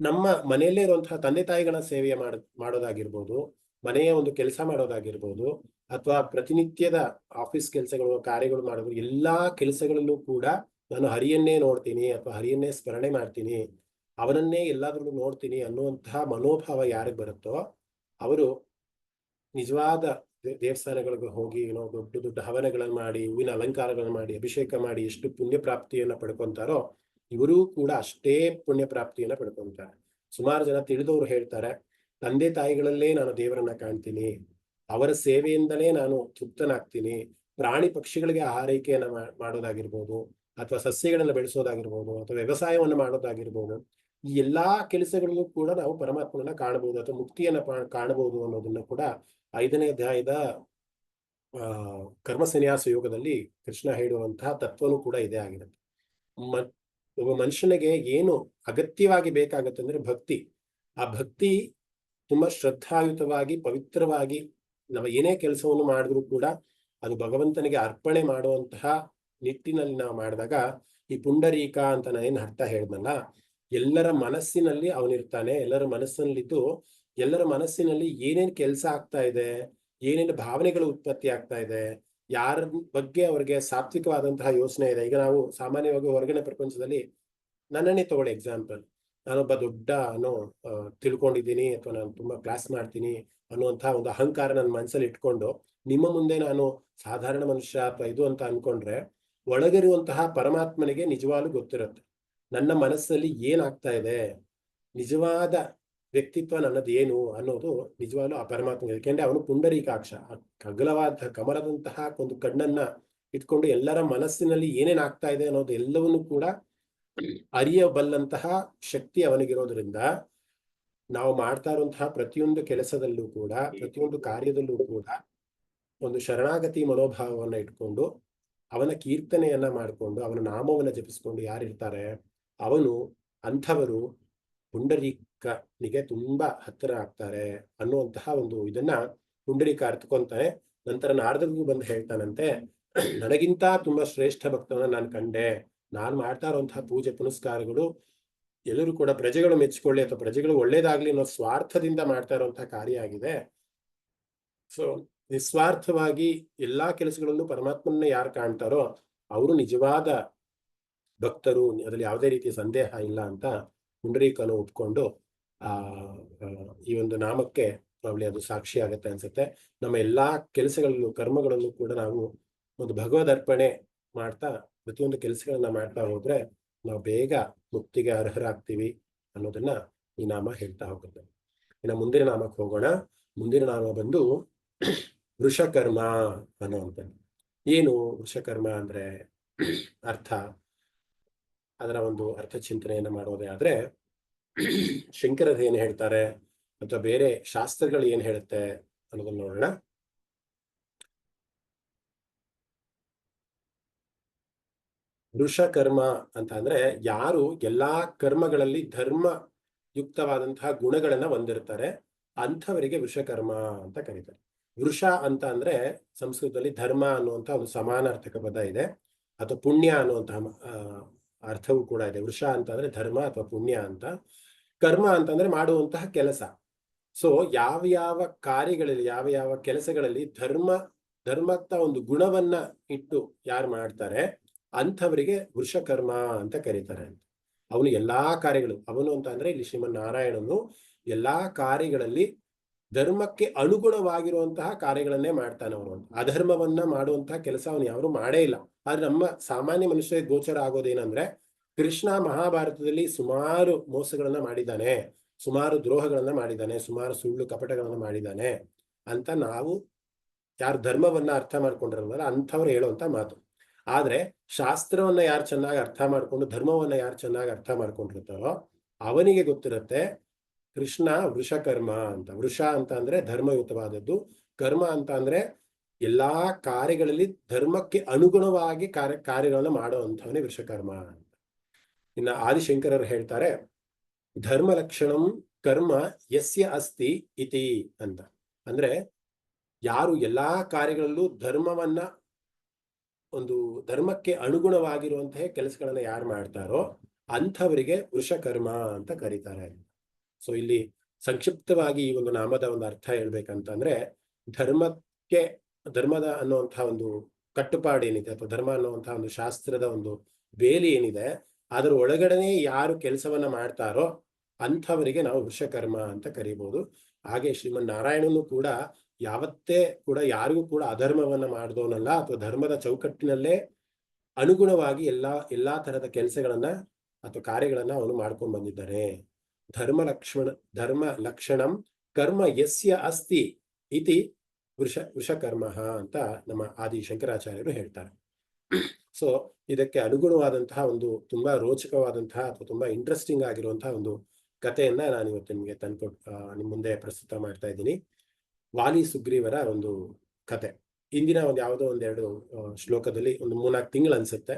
ನಮ್ಮ ಮನೆಯಲ್ಲೇ ಇರುವಂತಹ ತಂದೆ ತಾಯಿಗಳ ಸೇವೆಯ ಮಾಡೋದಾಗಿರ್ಬೋದು, ಮನೆಯ ಒಂದು ಕೆಲಸ ಮಾಡೋದಾಗಿರ್ಬೋದು, ಅಥವಾ ಪ್ರತಿನಿತ್ಯದ ಆಫೀಸ್ ಕೆಲಸಗಳು ಕಾರ್ಯಗಳು ಮಾಡೋದು, ಎಲ್ಲಾ ಕೆಲಸಗಳಲ್ಲೂ ಕೂಡ ನಾನು ಹರಿಯನ್ನೇ ನೋಡ್ತೀನಿ ಅಥವಾ ಹರಿಯನ್ನೇ ಸ್ಮರಣೆ ಮಾಡ್ತೀನಿ, ಅವನನ್ನೇ ಎಲ್ಲಾದ್ರಲ್ಲೂ ನೋಡ್ತೀನಿ ಅನ್ನುವಂತಹ ಮನೋಭಾವ ಯಾರಿಗೆ ಬರುತ್ತೋ ಅವರು ನಿಜವಾದ ದೇವಸ್ಥಾನಗಳಿಗೆ ಹೋಗಿ ದೊಡ್ಡ ದೊಡ್ಡ ಹವನಗಳನ್ನು ಮಾಡಿ, ಹೂವಿನ ಅಲಂಕಾರಗಳನ್ನು ಮಾಡಿ, ಅಭಿಷೇಕ ಮಾಡಿ ಎಷ್ಟು ಪುಣ್ಯ ಪ್ರಾಪ್ತಿಯನ್ನ ಪಡ್ಕೊಂತಾರೋ ಇವರೂ ಕೂಡ ಅಷ್ಟೇ ಪುಣ್ಯ ಪ್ರಾಪ್ತಿಯನ್ನ ಪಡ್ಕೊಂತಾರೆ. ಸುಮಾರು ಜನ ತಿಳಿದವರು ಹೇಳ್ತಾರೆ, ತಂದೆ ತಾಯಿಗಳಲ್ಲೇ ನಾನು ದೇವರನ್ನ ಕಾಣ್ತೀನಿ, ಅವರ ಸೇವೆಯಿಂದಲೇ ನಾನು ತೃಪ್ತನಾಗ್ತೀನಿ, ಪ್ರಾಣಿ ಪಕ್ಷಿಗಳಿಗೆ ಆರೈಕೆಯನ್ನ ಮಾಡೋದಾಗಿರ್ಬೋದು, ಅಥವಾ ಸಸ್ಯಗಳನ್ನ ಬೆಳೆಸೋದಾಗಿರ್ಬೋದು, ಅಥವಾ ವ್ಯವಸಾಯವನ್ನು ಮಾಡೋದಾಗಿರ್ಬೋದು, ಈ ಎಲ್ಲಾ ಕೆಲಸಗಳಿಗೂ ಕೂಡ ನಾವು ಪರಮಾತ್ಮನನ್ನ ಕಾಣಬಹುದು ಅಥವಾ ಮುಕ್ತಿಯನ್ನ ಕಾಣಬಹುದು ಅನ್ನೋದನ್ನ ಕೂಡ 5ನೇ ಅಧ್ಯಾಯದ ಕರ್ಮ ಸನ್ಯಾಸ ಯೋಗದಲ್ಲಿ ಕೃಷ್ಣ ಹೇಳುವಂತಹ ತತ್ವನೂ ಕೂಡ ಇದೇ ಆಗಿರುತ್ತೆ. ಒಬ್ಬ ಮನುಷ್ಯನಿಗೆ ಏನು ಅಗತ್ಯವಾಗಿ ಬೇಕಾಗತ್ತೆ ಅಂದ್ರೆ ಭಕ್ತಿ. ಆ ಭಕ್ತಿ ತುಂಬಾ ಶ್ರದ್ಧಾಯುತವಾಗಿ ಪವಿತ್ರವಾಗಿ ನಾವು ಏನೇ ಕೆಲಸವನ್ನು ಮಾಡಿದ್ರು ಕೂಡ ಅದು ಭಗವಂತನಿಗೆ ಅರ್ಪಣೆ ಮಾಡುವಂತಹ ನಿಟ್ಟಿನಲ್ಲಿ ನಾವು ಮಾಡಿದಾಗ, ಈ ಪುಂಡರೀಕ ಅಂತ ನಾನೇನು ಅರ್ಥ ಹೇಳಿದ್ನಲ್ಲ, ಎಲ್ಲರ ಮನಸ್ಸಿನಲ್ಲಿ ಅವನಿರ್ತಾನೆ. ಎಲ್ಲರ ಮನಸ್ಸಿನಲ್ಲಿದ್ದು ಎಲ್ಲರ ಮನಸ್ಸಿನಲ್ಲಿ ಏನೇನು ಕೆಲಸ ಆಗ್ತಾ ಇದೆ, ಏನೇನು ಭಾವನೆಗಳು ಉತ್ಪತ್ತಿ ಆಗ್ತಾ ಇದೆ, ಯಾರ ಬಗ್ಗೆ ಅವ್ರಿಗೆ ಸಾತ್ವಿಕವಾದಂತಹ ಯೋಚನೆ ಇದೆ. ಈಗ ನಾವು ಸಾಮಾನ್ಯವಾಗಿ ಹೊರಗಡೆ ಪ್ರಪಂಚದಲ್ಲಿ ನನ್ನನ್ನೇ ತಗೊಳ್ಳಿ ಎಕ್ಸಾಂಪಲ್. ನಾನೊಬ್ಬ ದೊಡ್ಡ ತಿಳ್ಕೊಂಡಿದ್ದೀನಿ ಅಥವಾ ನಾನು ತುಂಬಾ ಕ್ಲಾಸ್ ಮಾಡ್ತೀನಿ ಅನ್ನುವಂತಹ ಒಂದು ಅಹಂಕಾರ ನನ್ನ ಮನಸ್ಸಲ್ಲಿ ಇಟ್ಕೊಂಡು ನಿಮ್ಮ ಮುಂದೆ ನಾನು ಸಾಧಾರಣ ಮನುಷ್ಯ ಅಥವಾ ಇದು ಅಂತ ಅನ್ಕೊಂಡ್ರೆ, ಒಳಗಿರುವಂತಹ ಪರಮಾತ್ಮನಿಗೆ ನಿಜವಾಗ್ಲೂ ಗೊತ್ತಿರುತ್ತೆ ನನ್ನ ಮನಸ್ಸಲ್ಲಿ ಏನಾಗ್ತಾ ಇದೆ, ನಿಜವಾದ ವ್ಯಕ್ತಿತ್ವ ನನ್ನದು ಏನು ಅನ್ನೋದು ನಿಜವಾಗ್ಲೂ ಆ ಪರಮಾತ್ಮ. ಯಾಕೆಂದ್ರೆ ಅವನು ಪುಂಡರೀಕಾಕ್ಷ, ಅಗಲವಾದ ಕಮಲದಂತಹ ಒಂದು ಕಣ್ಣನ್ನ ಇಟ್ಕೊಂಡು ಎಲ್ಲರ ಮನಸ್ಸಿನಲ್ಲಿ ಏನೇನ್ ಆಗ್ತಾ ಇದೆ ಅನ್ನೋದು ಎಲ್ಲವನ್ನೂ ಕೂಡ ಅರಿಯಬಲ್ಲಂತಹ ಶಕ್ತಿ ಅವನಿಗಿರೋದ್ರಿಂದ ನಾವು ಮಾಡ್ತಾ ಇರುವಂತಹ ಪ್ರತಿಯೊಂದು ಕೆಲಸದಲ್ಲೂ ಕೂಡ, ಪ್ರತಿಯೊಂದು ಕಾರ್ಯದಲ್ಲೂ ಕೂಡ ಒಂದು ಶರಣಾಗತಿ ಮನೋಭಾವವನ್ನ ಇಟ್ಕೊಂಡು ಅವನ ಕೀರ್ತನೆಯನ್ನ ಮಾಡಿಕೊಂಡು ಅವನ ನಾಮವನ್ನ ಜಪಿಸ್ಕೊಂಡು ಯಾರಿರ್ತಾರೆ ಅವನು ಅಂಥವರು ಪುಂಡರೀಕನಿಗೆ ತುಂಬಾ ಹತ್ತಿರ ಆಗ್ತಾರೆ ಅನ್ನುವಂತಹ ಒಂದು ಇದನ್ನ ಪುಂಡರೀಕ ಅರ್ಥಕೊಂತಾನೆ. ನಂತರ ನಾರದರಿಗೂ ಬಂದು ಹೇಳ್ತಾನಂತೆ, ನನಗಿಂತ ತುಂಬಾ ಶ್ರೇಷ್ಠ ಭಕ್ತವನ್ನ ನಾನು ಕಂಡೆ. ನಾನು ಮಾಡ್ತಾ ಇರುವಂತಹ ಪೂಜೆ ಪುನಸ್ಕಾರಗಳು ಎಲ್ಲರೂ ಕೂಡ ಪ್ರಜೆಗಳು ಮೆಚ್ಚಿಕೊಳ್ಳಿ ಅಥವಾ ಪ್ರಜೆಗಳು ಒಳ್ಳೇದಾಗ್ಲಿ ಅನ್ನೋ ಸ್ವಾರ್ಥದಿಂದ ಮಾಡ್ತಾ ಇರುವಂತಹ ಕಾರ್ಯ ಆಗಿದೆ. ಸೊ ನಿಸ್ವಾರ್ಥವಾಗಿ ಎಲ್ಲಾ ಕೆಲಸಗಳಲ್ಲೂ ಪರಮಾತ್ಮನ ಯಾರು ಕಾಣ್ತಾರೋ ಅವರು ನಿಜವಾದ ಭಕ್ತರು, ಅದರಲ್ಲಿ ಯಾವುದೇ ರೀತಿಯ ಸಂದೇಹ ಇಲ್ಲ ಅಂತ ಪುಂಡರೀಕನು ಒಪ್ಕೊಂಡು ಈ ಒಂದು ನಾಮಕ್ಕೆ probably ಅದು ಸಾಕ್ಷಿ ಆಗತ್ತೆ ಅನ್ಸುತ್ತೆ. ನಮ್ಮ ಎಲ್ಲಾ ಕೆಲಸಗಳಲ್ಲೂ ಕರ್ಮಗಳಲ್ಲೂ ಕೂಡ ನಾವು ಒಂದು ಭಗವದ್ ಅರ್ಪಣೆ ಮಾಡ್ತಾ ಪ್ರತಿಯೊಂದು ಕೆಲಸಗಳನ್ನ ಮಾಡ್ತಾ ಹೋದ್ರೆ ನಾವು ಬೇಗ ಮುಕ್ತಿಗೆ ಅರ್ಹರಾಗ್ತೀವಿ ಅನ್ನೋದನ್ನ ಈ ನಾಮ ಹೇಳ್ತಾ ಹೋಗುತ್ತೆ. ಇನ್ನು ಮುಂದಿನ ನಾಮಕ್ಕೆ ಹೋಗೋಣ. ಮುಂದಿನ ನಾಮ ಬಂದು ವೃಷಕರ್ಮ ಅನ್ನುವಂಥದ್ದು. ಏನು ವೃಷಕರ್ಮ ಅಂದ್ರೆ ಅರ್ಥ, ಅದರ ಒಂದು ಅರ್ಥ ಚಿಂತನೆಯನ್ನು ಮಾಡೋದೇ ಆದ್ರೆ ಶಂಕರರು ಏನ್ ಹೇಳ್ತಾರೆ ಅಥವಾ ಬೇರೆ ಶಾಸ್ತ್ರಗಳು ಏನ್ ಹೇಳುತ್ತೆ ಅನ್ನೋದನ್ನ ನೋಡೋಣ. ವೃಷಕರ್ಮ ಅಂತ ಅಂದ್ರೆ ಯಾರು ಎಲ್ಲಾ ಕರ್ಮಗಳಲ್ಲಿ ಧರ್ಮ ಯುಕ್ತವಾದಂತಹ ಗುಣಗಳನ್ನ ಹೊಂದಿರ್ತಾರೆ ಅಂಥವರಿಗೆ ವೃಷಕರ್ಮ ಅಂತ ಕರೀತಾರೆ. ವೃಷ ಅಂತ ಅಂದ್ರೆ ಸಂಸ್ಕೃತದಲ್ಲಿ ಧರ್ಮ ಅನ್ನುವಂಥ ಒಂದು ಸಮಾನಾರ್ಥಕ ಪದ ಇದೆ, ಅಥವಾ ಪುಣ್ಯ ಅನ್ನುವಂತಹ ಅರ್ಥವೂ ಕೂಡ ಇದೆ. ವೃಷ ಅಂತ ಅಂದ್ರೆ ಧರ್ಮ ಅಥವಾ ಪುಣ್ಯ ಅಂತ. ಕರ್ಮ ಅಂತಂದ್ರೆ ಮಾಡುವಂತಹ ಕೆಲಸ. ಸೊ ಯಾವ ಯಾವ ಕಾರ್ಯಗಳಲ್ಲಿ ಯಾವ ಯಾವ ಕೆಲಸಗಳಲ್ಲಿ ಧರ್ಮತ್ತ ಒಂದು ಗುಣವನ್ನ ಇಟ್ಟು ಯಾರು ಮಾಡ್ತಾರೆ ಅಂಥವರಿಗೆ ವೃಷಕರ್ಮ ಅಂತ ಕರೀತಾರೆ. ಅವನು ಎಲ್ಲಾ ಕಾರ್ಯಗಳು, ಅವನು ಅಂತ ಅಂದ್ರೆ ಇಲ್ಲಿ ಶ್ರೀಮನ್ನಾರಾಯಣನು ಎಲ್ಲಾ ಕಾರ್ಯಗಳಲ್ಲಿ ಧರ್ಮಕ್ಕೆ ಅನುಗುಣವಾಗಿರುವಂತಹ ಕಾರ್ಯಗಳನ್ನೇ ಮಾಡ್ತಾನೆ. ಅವನು ಅಧರ್ಮವನ್ನ ಮಾಡುವಂತಹ ಕೆಲಸ ಅವನು ಯಾರು ಮಾಡೇ ಇಲ್ಲ. ಆದ್ರೆ ನಮ್ಮ ಸಾಮಾನ್ಯ ಮನುಷ್ಯರಿಗೆ ಗೋಚರ ಆಗೋದೇನಂದ್ರೆ ಕೃಷ್ಣ ಮಹಾಭಾರತದಲ್ಲಿ ಸುಮಾರು ಮೋಸಗಳನ್ನ ಮಾಡಿದ್ದಾನೆ, ಸುಮಾರು ದ್ರೋಹಗಳನ್ನ ಮಾಡಿದ್ದಾನೆ, ಸುಮಾರು ಸುಳ್ಳು ಕಪಟಗಳನ್ನ ಮಾಡಿದ್ದಾನೆ ಅಂತ ನಾವು ಯಾರು ಧರ್ಮವನ್ನ ಅರ್ಥ ಮಾಡ್ಕೊಂಡಿರಲ್ಲ ಅಂಥವ್ರು ಹೇಳುವಂತ ಮಾತು. ಆದ್ರೆ ಶಾಸ್ತ್ರವನ್ನ ಯಾರು ಚೆನ್ನಾಗಿ ಅರ್ಥ ಮಾಡ್ಕೊಂಡು ಧರ್ಮವನ್ನ ಯಾರು ಚೆನ್ನಾಗಿ ಅರ್ಥ ಮಾಡ್ಕೊಂಡಿರ್ತಾರೋ ಅವನಿಗೆ ಗೊತ್ತಿರುತ್ತೆ ಕೃಷ್ಣ ವೃಷಕರ್ಮ ಅಂತ. ವೃಷ ಅಂತ ಅಂದ್ರೆ ಧರ್ಮಯುತವಾದದ್ದು, ಕರ್ಮ ಅಂತ ಅಂದ್ರೆ ಎಲ್ಲಾ ಕಾರ್ಯಗಳಲ್ಲಿ ಧರ್ಮಕ್ಕೆ ಅನುಗುಣವಾಗಿ ಕಾರ್ಯಗಳನ್ನ ಮಾಡುವಂಥವನೇ ವೃಷಕರ್ಮ ಅಂತ. ಇನ್ನು ಆದಿಶಂಕರರು ಹೇಳ್ತಾರೆ, ಧರ್ಮ ಲಕ್ಷಣಂ ಕರ್ಮ ಯಸ್ಯ ಅಸ್ತಿ ಇತಿ ಅಂತ. ಅಂದ್ರೆ ಯಾರು ಎಲ್ಲಾ ಕಾರ್ಯಗಳಲ್ಲೂ ಒಂದು ಧರ್ಮಕ್ಕೆ ಅನುಗುಣವಾಗಿರುವಂತಹ ಕೆಲಸಗಳನ್ನ ಯಾರು ಮಾಡ್ತಾರೋ ಅಂಥವರಿಗೆ ವೃಷಕರ್ಮ ಅಂತ ಕರೀತಾರೆ. ಸೊ ಇಲ್ಲಿ ಸಂಕ್ಷಿಪ್ತವಾಗಿ ಈ ಒಂದು ನಾಮದ ಒಂದು ಅರ್ಥ ಹೇಳ್ಬೇಕಂತಂದ್ರೆ ಧರ್ಮದ ಅನ್ನುವಂತಹ ಒಂದು ಕಟ್ಟುಪಾಡು ಏನಿದೆ ಅಥವಾ ಧರ್ಮ ಅನ್ನುವಂತಹ ಒಂದು ಶಾಸ್ತ್ರದ ಒಂದು ಬೇಲಿ ಏನಿದೆ ಅದರ ಒಳಗಡೆನೆ ಯಾರು ಕೆಲಸವನ್ನ ಮಾಡ್ತಾರೋ ಅಂಥವರಿಗೆ ನಾವು ವೃಷಕರ್ಮ ಅಂತ ಕರಿಬಹುದು. ಹಾಗೆ ಶ್ರೀಮನ್ನಾರಾಯಣನು ಕೂಡ ಯಾವತ್ತೇ ಕೂಡ ಯಾರಿಗೂ ಕೂಡ ಅಧರ್ಮವನ್ನ ಮಾಡಿದವನಲ್ಲ, ಅಥವಾ ಧರ್ಮದ ಚೌಕಟ್ಟಿನಲ್ಲೇ ಅನುಗುಣವಾಗಿ ಎಲ್ಲಾ ತರದ ಕೆಲಸಗಳನ್ನ ಅಥವಾ ಕಾರ್ಯಗಳನ್ನ ಅವನು ಮಾಡ್ಕೊಂಡು ಬಂದಿದ್ದಾನೆ. ಧರ್ಮ ಲಕ್ಷಣಂ ಕರ್ಮ ಯಸ್ಯ ಅಸ್ತಿ ಇತಿ ವೃಷಕರ್ಮ ಅಂತ ನಮ್ಮ ಆದಿ ಶಂಕರಾಚಾರ್ಯರು ಹೇಳ್ತಾರೆ. ಸೊ ಇದಕ್ಕೆ ಅನುಗುಣವಾದಂತಹ ಒಂದು ತುಂಬಾ ರೋಚಕವಾದಂತಹ ಅಥವಾ ತುಂಬಾ ಇಂಟ್ರೆಸ್ಟಿಂಗ್ ಆಗಿರುವಂತಹ ಒಂದು ಕಥೆಯನ್ನ ನಾನು ಇವತ್ತು ನಿಮಗೆ ನಿಮ್ಮ ಮುಂದೆ ಪ್ರಸ್ತುತ ಮಾಡ್ತಾ ಇದ್ದೀನಿ. ವಾಲಿ ಸುಗ್ರೀವರ ಒಂದು ಕತೆ. ಇಂದಿನ ಒಂದು ಯಾವುದೋ ಒಂದೆರಡು ಶ್ಲೋಕದಲ್ಲಿ ಒಂದು 3-4 ತಿಂಗಳು ಅನ್ಸುತ್ತೆ.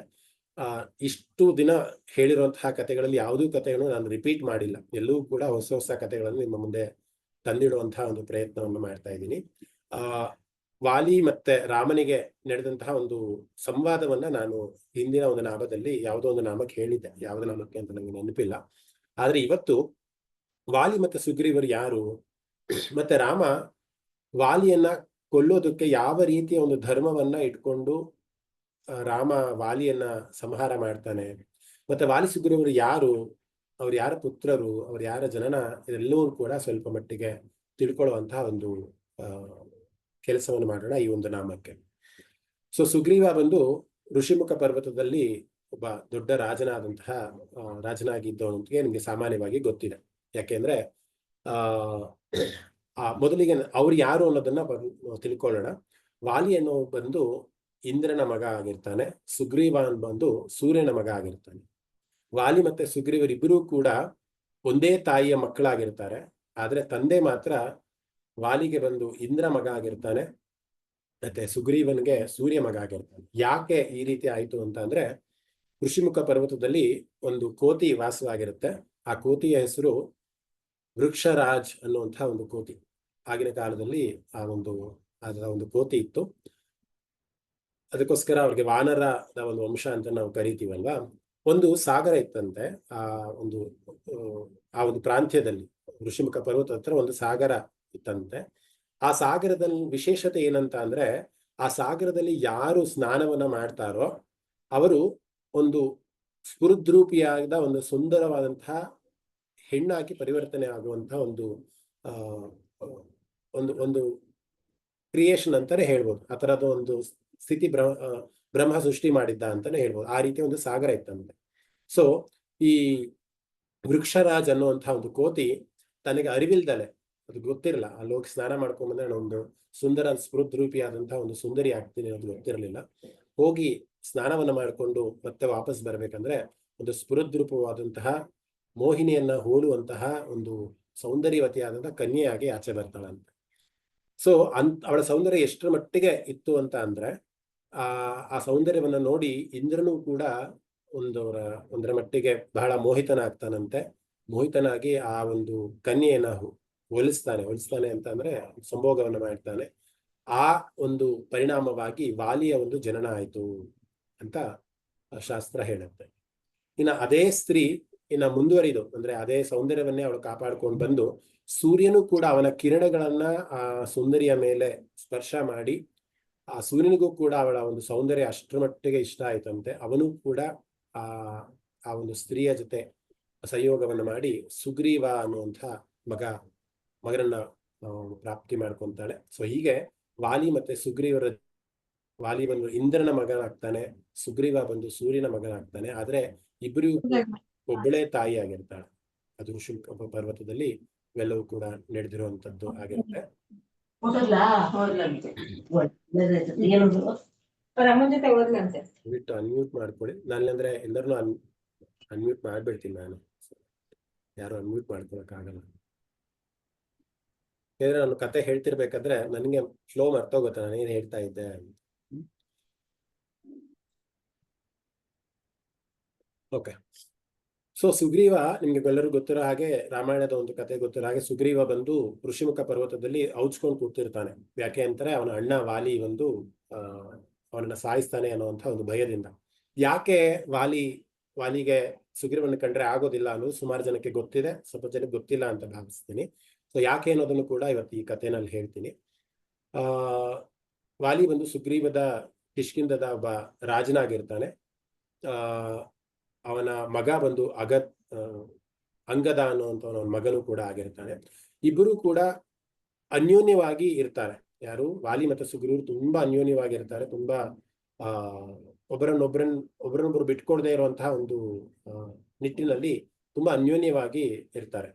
ಇಷ್ಟು ದಿನ ಹೇಳಿರುವಂತಹ ಕಥೆಗಳಲ್ಲಿ ಯಾವುದೂ ಕಥೆಯನ್ನು ನಾನು ರಿಪೀಟ್ ಮಾಡಿಲ್ಲ. ಎಲ್ಲವೂ ಕೂಡ ಹೊಸ ಹೊಸ ಕಥೆಗಳನ್ನು ನಿಮ್ಮ ಮುಂದೆ ತಂದಿಡುವಂತಹ ಒಂದು ಪ್ರಯತ್ನವನ್ನು ಮಾಡ್ತಾ ಇದ್ದೀನಿ. ವಾಲಿ ಮತ್ತೆ ರಾಮನಿಗೆ ನಡೆದಂತಹ ಒಂದು ಸಂವಾದವನ್ನ ನಾನು ಹಿಂದಿನ ಒಂದು ನಾಮದಲ್ಲಿ ಯಾವುದೋ ಒಂದು ನಾಮಕ್ಕೆ ಹೇಳಿದ್ದೆ, ಯಾವುದೋ ನಾಮಕ್ಕೆ ಅಂತ ನನಗೆ ನೆನಪಿಲ್ಲ. ಆದ್ರೆ ಇವತ್ತು ವಾಲಿ ಮತ್ತೆ ಸುಗ್ರೀವರು ಯಾರು, ಮತ್ತೆ ರಾಮ ವಾಲಿಯನ್ನ ಕೊಲ್ಲೋದಕ್ಕೆ ಯಾವ ರೀತಿಯ ಒಂದು ಧರ್ಮವನ್ನ ಇಟ್ಕೊಂಡು ರಾಮ ವಾಲಿಯನ್ನ ಸಂಹಾರ ಮಾಡ್ತಾನೆ, ಮತ್ತೆ ವಾಲಿ ಸುಗ್ರೀವರು ಯಾರು, ಅವ್ರು ಯಾರ ಪುತ್ರರು, ಅವ್ರು ಯಾರ ಜನನ, ಇದೆಲ್ಲವೂ ಕೂಡ ಸ್ವಲ್ಪ ಮಟ್ಟಿಗೆ ತಿಳ್ಕೊಳ್ಳುವಂತಹ ಒಂದು ಕೆಲಸವನ್ನು ಮಾಡೋಣ ಈ ಒಂದು ನಾಮಕ್ಕೆ. ಸೊ ಸುಗ್ರೀವ ಬಂದು ಋಷಿಮುಖ ಪರ್ವತದಲ್ಲಿ ಒಬ್ಬ ದೊಡ್ಡ ರಾಜನಾಗಿದ್ದವನಿಗೆ ನಿಮಗೆ ಸಾಮಾನ್ಯವಾಗಿ ಗೊತ್ತಿದೆ. ಯಾಕೆಂದ್ರೆ ಮೊದಲಿಗೆ ಅವ್ರು ಯಾರು ಅನ್ನೋದನ್ನ ತಿಳ್ಕೊಳ್ಳೋಣ. ವಾಲಿ ಅನ್ನೋ ಬಂದು ಇಂದ್ರನ ಮಗ ಆಗಿರ್ತಾನೆ, ಸುಗ್ರೀವ ಬಂದು ಸೂರ್ಯನ ಮಗ ಆಗಿರ್ತಾನೆ. ವಾಲಿ ಮತ್ತೆ ಸುಗ್ರೀವರಿಬ್ಬರೂ ಕೂಡ ಒಂದೇ ತಾಯಿಯ ಮಕ್ಕಳಾಗಿರ್ತಾರೆ. ಆದ್ರೆ ತಂದೆ ಮಾತ್ರ ವಾಲಿಗೆ ಬಂದು ಇಂದ್ರ ಮಗ ಆಗಿರ್ತಾನೆ, ಮತ್ತೆ ಸುಗ್ರೀವನ್ಗೆ ಸೂರ್ಯ ಮಗ ಆಗಿರ್ತಾನೆ. ಯಾಕೆ ಈ ರೀತಿ ಆಯ್ತು ಅಂತ ಅಂದ್ರೆ, ಋಷಿಮುಖ ಪರ್ವತದಲ್ಲಿ ಒಂದು ಕೋತಿ ವಾಸವಾಗಿರುತ್ತೆ. ಆ ಕೋತಿಯ ಹೆಸರು ವೃಕ್ಷರಾಜ್ ಅನ್ನುವಂತಹ ಒಂದು ಕೋತಿ. ಆಗಿನ ಕಾಲದಲ್ಲಿ ಅದರ ಒಂದು ಕೋತಿ ಇತ್ತು. ಅದಕ್ಕೋಸ್ಕರ ಅವ್ರಿಗೆ ವಾನರದ ಒಂದು ವಂಶ ಅಂತ ನಾವು ಕರಿತೀವಲ್ವಾ. ಒಂದು ಸಾಗರ ಇತ್ತಂತೆ ಆ ಒಂದು ಪ್ರಾಂತ್ಯದಲ್ಲಿ, ಋಷಿಮುಖ ಪರ್ವತ ಹತ್ರ ಒಂದು ಸಾಗರ ಇತ್ತಂತೆ. ಆ ಸಾಗರದಲ್ಲಿ ವಿಶೇಷತೆ ಏನಂತ ಅಂದ್ರೆ, ಆ ಸಾಗರದಲ್ಲಿ ಯಾರು ಸ್ನಾನವನ್ನ ಮಾಡ್ತಾರೋ ಅವರು ಒಂದು ಸ್ಫುರದ್ರೂಪಿಯಾದ ಒಂದು ಸುಂದರವಾದಂತಹ ಹೆಣ್ಣಾಗಿ ಪರಿವರ್ತನೆ ಆಗುವಂತಹ ಒಂದು ಕ್ರಿಯೇಷನ್ ಅಂತಾನೆ ಹೇಳ್ಬೋದು. ಆ ತರದ ಒಂದು ಸ್ಥಿತಿ ಬ್ರಹ್ಮ ಸೃಷ್ಟಿ ಮಾಡಿದ್ದ ಅಂತಾನೆ ಹೇಳ್ಬೋದು. ಆ ರೀತಿಯ ಒಂದು ಸಾಗರ ಇತ್ತಂತೆ. ಸೊ ಈ ವೃಕ್ಷರಾಜ್ ಅನ್ನುವಂತಹ ಒಂದು ಕೋತಿ ತನಗೆ ಅರಿವಿಲ್ದಲೆ, ಅದು ಗೊತ್ತಿರಲ್ಲ, ಅಲ್ಲಿ ಹೋಗಿ ಸ್ನಾನ ಮಾಡ್ಕೊಂಡ್ಬಂದ್ರೆ ನಾನು ಒಂದು ಸುಂದರ ಸ್ಫುರದ್ರೂಪಿಯಾದಂತಹ ಒಂದು ಸುಂದರಿ ಆಗ್ತೀನಿ ಅದು ಗೊತ್ತಿರಲಿಲ್ಲ. ಹೋಗಿ ಸ್ನಾನವನ್ನ ಮಾಡಿಕೊಂಡು ಮತ್ತೆ ವಾಪಸ್ ಬರ್ಬೇಕಂದ್ರೆ ಒಂದು ಸ್ಫುರದ್ರೂಪವಾದಂತಹ ಮೋಹಿನಿಯನ್ನ ಹೋಲುವಂತಹ ಒಂದು ಸೌಂದರ್ಯವತಿಯಾದಂತಹ ಕನ್ಯೆಯಾಗಿ ಆಚೆ ಬರ್ತಾಳಂತೆ. ಸೊ ಅವಳ ಸೌಂದರ್ಯ ಎಷ್ಟರ ಮಟ್ಟಿಗೆ ಇತ್ತು ಅಂತ ಅಂದ್ರೆ, ಆ ಸೌಂದರ್ಯವನ್ನ ನೋಡಿ ಇಂದ್ರನು ಕೂಡ ಒಂದರ ಮಟ್ಟಿಗೆ ಬಹಳ ಮೋಹಿತನಾಗ್ತಾನಂತೆ. ಮೋಹಿತನಾಗಿ ಆ ಒಂದು ಕನ್ಯೆಯನ್ನ ಹೋಲಿಸ್ತಾನೆ ಅಂತ ಅಂದ್ರೆ ಸಂಭೋಗವನ್ನ ಮಾಡ್ತಾನೆ. ಆ ಒಂದು ಪರಿಣಾಮವಾಗಿ ವಾಲಿಯ ಒಂದು ಜನನ ಆಯ್ತು ಅಂತ ಶಾಸ್ತ್ರ ಹೇಳುತ್ತೆ. ಇನ್ನು ಅದೇ ಸ್ತ್ರೀ ಮುಂದುವರಿದು ಅಂದ್ರೆ ಅದೇ ಸೌಂದರ್ಯವನ್ನೇ ಅವಳು ಕಾಪಾಡ್ಕೊಂಡು ಬಂದು, ಸೂರ್ಯನು ಕೂಡ ಅವನ ಕಿರಣಗಳನ್ನ ಆ ಸುಂದರಿಯ ಮೇಲೆ ಸ್ಪರ್ಶ ಮಾಡಿ, ಆ ಸೂರ್ಯನಿಗೂ ಕೂಡ ಅವಳ ಒಂದು ಸೌಂದರ್ಯ ಅಷ್ಟರ ಮಟ್ಟಿಗೆ ಇಷ್ಟ ಆಯ್ತಂತೆ. ಅವನು ಕೂಡ ಆ ಒಂದು ಸ್ತ್ರೀಯ ಜೊತೆ ಸಂಯೋಗವನ್ನು ಮಾಡಿ ಸುಗ್ರೀವ ಅನ್ನುವಂಥ ಮಗನನ್ನ ಪ್ರಾಪ್ತಿ ಮಾಡ್ಕೊಂತಾಳೆ. ಸೊ ಹೀಗೆ ವಾಲಿ ಮತ್ತೆ ವಾಲಿ ಬಂದು ಇಂದ್ರನ ಮಗನಾಗ್ತಾನೆ, ಸುಗ್ರೀವ ಬಂದು ಸೂರ್ಯನ ಮಗನಾಗ್ತಾನೆ. ಆದ್ರೆ ಇಬ್ಬರಿಗೂ ಒಬ್ಬಳೇ ತಾಯಿ ಆಗಿರ್ತಾಳೆ. ಅದು ಋಷಿಮುಖ ಪರ್ವತದಲ್ಲಿ ಇವೆಲ್ಲವೂ ಕೂಡ ನಡೆದಿರುವಂತದ್ದು ಆಗಿರುತ್ತೆ. ಬಿಟ್ಟು ಅನ್ಮ್ಯೂಟ್ ಮಾಡ್ಕೊಳ್ಳಿ. ನಾನಂದ್ರೆ ಎಲ್ಲರನ್ನೂ ಅನ್ಮ್ಯೂಟ್ ಮಾಡ್ಬಿಡ್ತೀನಿ. ನಾನು ಯಾರು ಅನ್ಮ್ಯೂಟ್ ಮಾಡ್ಕೊಳಕ್ ಆಗಲ್ಲ. ಯಾಕಂದ್ರೆ ನಾನು ಕತೆ ಹೇಳ್ತಿರ್ಬೇಕಾದ್ರೆ ನನಗೆ ಫ್ಲೋ ಮರ್ತೋಗುತ್ತೆ ನಾನು ಏನ್ ಹೇಳ್ತಾ ಇದ್ದೆ. ಓಕೆ. ಸೊ ಸುಗ್ರೀವ, ನಿಮ್ಗೆ ಎಲ್ಲರೂ ಗೊತ್ತಿರೋ ಹಾಗೆ, ರಾಮಾಯಣದ ಒಂದು ಕತೆ ಗೊತ್ತಿರೋ ಹಾಗೆ, ಸುಗ್ರೀವ ಬಂದು ಋಷಿಮುಖ ಪರ್ವತದಲ್ಲಿ ಔಚ್ಕೊಂಡು ಕೂತಿರ್ತಾನೆ. ಯಾಕೆ ಅಂತಾರೆ, ಅವನ ಅಣ್ಣ ವಾಲಿ ಅವನನ್ನ ಸಾಯಿಸ್ತಾನೆ ಅನ್ನುವಂಥ ಒಂದು ಭಯದಿಂದ. ಯಾಕೆ ವಾಲಿಗೆ ಸುಗ್ರೀವನ್ನ ಕಂಡ್ರೆ ಆಗೋದಿಲ್ಲ ಅನ್ನೋದು ಸುಮಾರು ಜನಕ್ಕೆ ಗೊತ್ತಿದೆ, ಸ್ವಲ್ಪ ಜನಕ್ಕೆ ಗೊತ್ತಿಲ್ಲ ಅಂತ ಭಾವಿಸ್ತೀನಿ. ಸೊ ಯಾಕೆ ಅನ್ನೋದನ್ನು ಕೂಡ ಇವತ್ತು ಈ ಕಥೆನಲ್ಲಿ ಹೇಳ್ತೀನಿ. ವಾಲಿ ಬಂದು ಸುಗ್ರೀವದ ಕಿಷ್ಕಿಂಧದ ಒಬ್ಬ ರಾಜನಾಗಿರ್ತಾನೆ. ಅವನ ಮಗ ಬಂದು ಅಂಗದ ಅನ್ನುವಂಥ ಮಗನೂ ಕೂಡ ಆಗಿರ್ತಾನೆ. ಇಬ್ಬರು ಕೂಡ ಅನ್ಯೋನ್ಯವಾಗಿ ಇರ್ತಾರೆ. ವಾಲಿ ಮತ್ತೆ ಸುಗ್ರೀವರು ತುಂಬಾ ಅನ್ಯೋನ್ಯವಾಗಿರ್ತಾರೆ. ತುಂಬಾ ಒಬ್ಬರನ್ನೊಬ್ಬರು ಬಿಟ್ಕೊಡದೆ ಇರುವಂತಹ ಒಂದು ನಿಟ್ಟಿನಲ್ಲಿ ತುಂಬಾ ಅನ್ಯೋನ್ಯವಾಗಿ ಇರ್ತಾರೆ.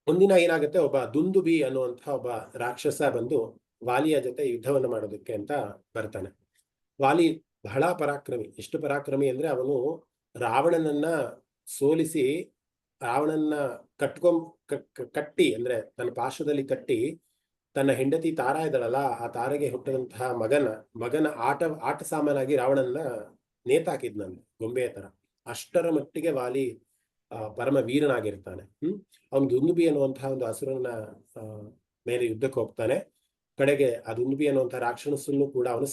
ಒಂದಿನ ಏನಾಗುತ್ತೆ, ಒಬ್ಬ ದುಂದುಬಿ ಅನ್ನುವಂತಹ ಒಬ್ಬ ರಾಕ್ಷಸ ಬಂದು ವಾಲಿಯ ಜೊತೆ ಯುದ್ಧವನ್ನು ಮಾಡೋದಕ್ಕೆ ಅಂತ ಬರ್ತಾನೆ. ವಾಲಿ ಬಹಳ ಪರಾಕ್ರಮಿ. ಎಷ್ಟು ಪರಾಕ್ರಮಿ ಅಂದ್ರೆ, ಅವನು ರಾವಣನನ್ನ ಸೋಲಿಸಿ, ರಾವಣನ ಕಟ್ಟಿ ಅಂದ್ರೆ ತನ್ನ ಪಾರ್ಶ್ವದಲ್ಲಿ ಕಟ್ಟಿ, ತನ್ನ ಹೆಂಡತಿ ತಾರ ಇದ್ದಳಲ್ಲ, ಆ ತಾರೆಗೆ ಹುಟ್ಟಿದಂತಹ ಮಗನ ಆಟ ಸಾಮಾನಾಗಿ ರಾವಣನ ನೇತಾಕಿದ್ನಂತೆ, ಗೊಂಬೆಯ ತರ. ಅಷ್ಟರ ಮಟ್ಟಿಗೆ ವಾಲಿ ಪರಮ ವೀರನಾಗಿರ್ತಾನೆ. ಅವನು ದುಂದುಬಿ ಅನ್ನುವಂತಹ ಒಂದು ಅಸುರನ ಮೇಲೆ ಯುದ್ಧಕ್ಕೆ ಹೋಗ್ತಾನೆ. ಕಡೆಗೆ ಆ ದುಂದುಬಿ ಅನ್ನುವಂತಹ ರಾಕ್ಷಸನ್ನು ಕೂಡ ಅವನು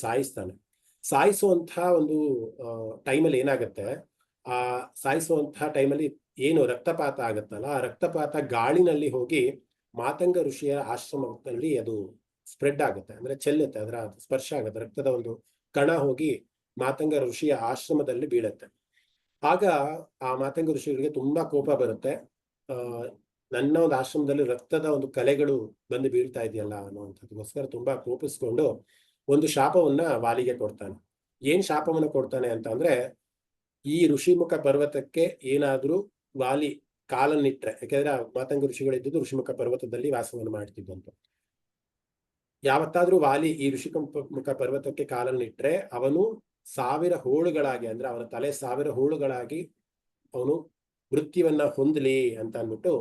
ಸಾಯಿಸುವಂತಹ ಒಂದು ಟೈಮಲ್ಲಿ ಏನಾಗುತ್ತೆ, ಆ ಸಾಯಿಸುವಂತಹ ಟೈಮಲ್ಲಿ ಏನು ರಕ್ತಪಾತ ಆಗತ್ತಲ್ಲ, ಆ ರಕ್ತಪಾತ ಗಾಳಿನಲ್ಲಿ ಹೋಗಿ ಮಾತಂಗ ಋಷಿಯ ಆಶ್ರಮದಲ್ಲಿ ಅದು ಸ್ಪ್ರೆಡ್ ಆಗುತ್ತೆ, ಅಂದ್ರೆ ಚೆಲ್ಲುತ್ತೆ, ಅದರ ಸ್ಪರ್ಶ ಆಗುತ್ತೆ, ರಕ್ತದ ಒಂದು ಕಣ ಹೋಗಿ ಮಾತಂಗ ಋಷಿಯ ಆಶ್ರಮದಲ್ಲಿ ಬೀಳುತ್ತೆ. ಆಗ ಆ ಮಾತಂಗ ಋಷಿಗಳಿಗೆ ತುಂಬಾ ಕೋಪ ಬರುತ್ತೆ. ಆ ನನ್ನ ಒಂದು ಆಶ್ರಮದಲ್ಲಿ ರಕ್ತದ ಒಂದು ಕಲೆಗಳು ಬಂದು ಬೀಳ್ತಾ ಇದೆಯಲ್ಲ ಅನ್ನುವಂಥದ್ದಕ್ಕೋಸ್ಕರ ತುಂಬಾ ಕೋಪಿಸ್ಕೊಂಡು ಒಂದು ಶಾಪವನ್ನ ವಾಲಿಗೆ ಕೊಡ್ತಾನೆ. ಏನ್ ಶಾಪವನ್ನ ಕೊಡ್ತಾನೆ ಅಂತ ಅಂದ್ರೆ, ಈ ಋಷಿಮುಖ ಪರ್ವತಕ್ಕೆ ಏನಾದ್ರೂ ವಾಲಿ ಕಾಲನ್ನಿಟ್ರೆ, ಯಾಕೆಂದ್ರೆ ಆ ಮಾತಂಗ ಋಷಿಗಳಿದ್ದು ಋಷಿಮುಖ ಪರ್ವತದಲ್ಲಿ ವಾಸವನ್ನು ಮಾಡ್ತಿದ್ದಂತ, ಯಾವತ್ತಾದ್ರೂ ವಾಲಿ ಈ ಋಷಿಮುಖ ಪರ್ವತಕ್ಕೆ ಕಾಲನ್ನಿಟ್ರೆ ಅವನು 1000 ಹೋಳುಗಳಾಗಿ, ಅಂದ್ರೆ ಅವನ ತಲೆ 1000 ಹೋಳುಗಳಾಗಿ ಅವನು ಮೃತ್ಯುವನ್ನ ಹೊಂದಲಿ ಅಂತ ಅಂದ್ಬಿಟ್ಟು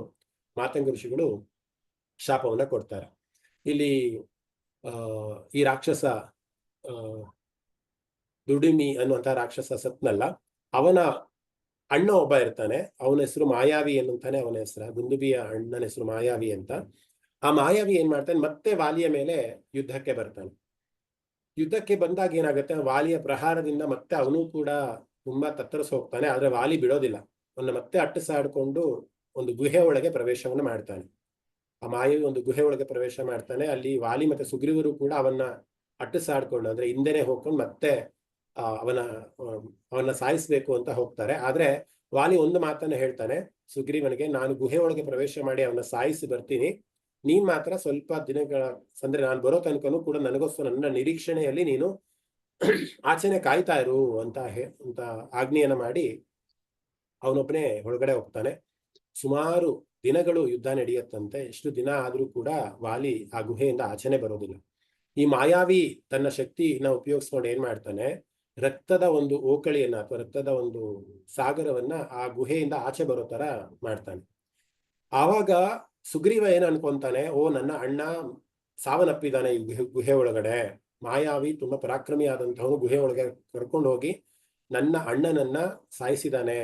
ಮಾತಂಗ ಋಷಿಗಳು ಶಾಪವನ್ನ ಕೊಡ್ತಾರೆ. ಇಲ್ಲಿ ಈ ರಾಕ್ಷಸ ದುಡಿಮಿ ಅನ್ನುವಂತಹ ರಾಕ್ಷಸ ಸತ್ನಲ್ಲ, ಅವನ ಅಣ್ಣ ಒಬ್ಬ ಇರ್ತಾನೆ, ಅವನ ಹೆಸರು ಮಾಯಾವಿ ಅನ್ನುವಂತಾನೆ ಅವನ ಹೆಸರು. ದುಂದುಬಿಯ ಅಣ್ಣನ ಹೆಸರು ಮಾಯಾವಿ ಅಂತ. ಆ ಮಾಯಾವಿ ಏನ್ ಮಾಡ್ತಾನೆ, ಮತ್ತೆ ವಾಲಿಯ ಮೇಲೆ ಯುದ್ಧಕ್ಕೆ ಬರ್ತಾನೆ. ಯುದ್ಧಕ್ಕೆ ಬಂದಾಗ ಏನಾಗುತ್ತೆ, ವಾಲಿಯ ಪ್ರಹಾರದಿಂದ ಮತ್ತೆ ಅವನು ಕೂಡ ತುಂಬಾ ತತ್ತರಿಸಿ ಹೋಗ್ತಾನೆ. ಆದ್ರೆ ವಾಲಿ ಬಿಡೋದಿಲ್ಲ, ಅವನ್ನ ಮತ್ತೆ ಅಟ್ಟಿಸಾಡ್ಕೊಂಡು ಒಂದು ಗುಹೆ ಒಳಗೆ ಪ್ರವೇಶವನ್ನು ಮಾಡ್ತಾನೆ. ಆ ಮಾಯಾವಿ ಒಂದು ಗುಹೆ ಒಳಗೆ ಪ್ರವೇಶ ಮಾಡ್ತಾನೆ. ಅಲ್ಲಿ ವಾಲಿ ಮತ್ತೆ ಸುಗ್ರೀವರು ಕೂಡ ಅವನ್ನ ಅಟ್ಟಿಸಾಡ್ಕೊಂಡು, ಅಂದ್ರೆ ಹಿಂದೆನೆ ಹೋಗ್ಕೊಂಡು ಮತ್ತೆ ಅವನ್ನ ಸಾಯಿಸ್ಬೇಕು ಅಂತ ಹೋಗ್ತಾರೆ. ಆದ್ರೆ ವಾಲಿ ಒಂದು ಮಾತನ್ನ ಹೇಳ್ತಾನೆ ಸುಗ್ರೀವನಿಗೆ, ನಾನು ಗುಹೆ ಒಳಗೆ ಪ್ರವೇಶ ಮಾಡಿ ಅವನ್ನ ಸಾಯಿಸಿ ಬರ್ತೀನಿ, ನೀನ್ ಮಾತ್ರ ಸ್ವಲ್ಪ ದಿನಗಳ, ಅಂದ್ರೆ ನಾನು ಬರೋ ತನಕನೂ ಕೂಡ ನನಗೋಸ್ಕರ ನನ್ನ ನಿರೀಕ್ಷಣೆಯಲ್ಲಿ ನೀನು ಆಚೆನೆ ಕಾಯ್ತಾ ಇರು ಅಂತ ಆಜ್ಞೆಯನ್ನ ಮಾಡಿ ಅವನೊಬ್ಬನೇ ಒಳಗಡೆ ಹೋಗ್ತಾನೆ. ಸುಮಾರು ದಿನಗಳು ಯುದ್ಧ ನಡೆಯುತ್ತಂತೆ. ಎಷ್ಟು ದಿನ ಆದ್ರೂ ಕೂಡ ವಾಲಿ ಆ ಗುಹೆಯಿಂದ ಆಚೆನೆ ಬರೋದಿಲ್ಲ. ಈ ಮಾಯಾವಿ ತನ್ನ ಶಕ್ತಿನ ಉಪಯೋಗಿಸ್ಕೊಂಡು ಏನ್ ಮಾಡ್ತಾನೆ, ರಕ್ತದ ಒಂದು ಓಕಳಿಯನ್ನ ಅಥವಾ ರಕ್ತದ ಒಂದು ಸಾಗರವನ್ನ ಆ ಗುಹೆಯಿಂದ ಆಚೆ ಬರೋ ತರ ಮಾಡ್ತಾನೆ. ಆವಾಗ ಸುಗ್ರೀವ ಏನ್ ಅನ್ಕೊಂತಾನೆ, ಓ ನನ್ನ ಅಣ್ಣ ಸಾವನ್ನಪ್ಪಿದ್ದಾನೆ ಈ ಗುಹೆ ಒಳಗಡೆ, ಮಾಯಾವಿ ತುಂಬಾ ಪರಾಕ್ರಮಿ ಆದಂತವನು ಗುಹೆ ಒಳಗೆ ಕರ್ಕೊಂಡು ಹೋಗಿ ನನ್ನ ಅಣ್ಣನನ್ನ ಸಾಯಿಸಿದಾನೆ,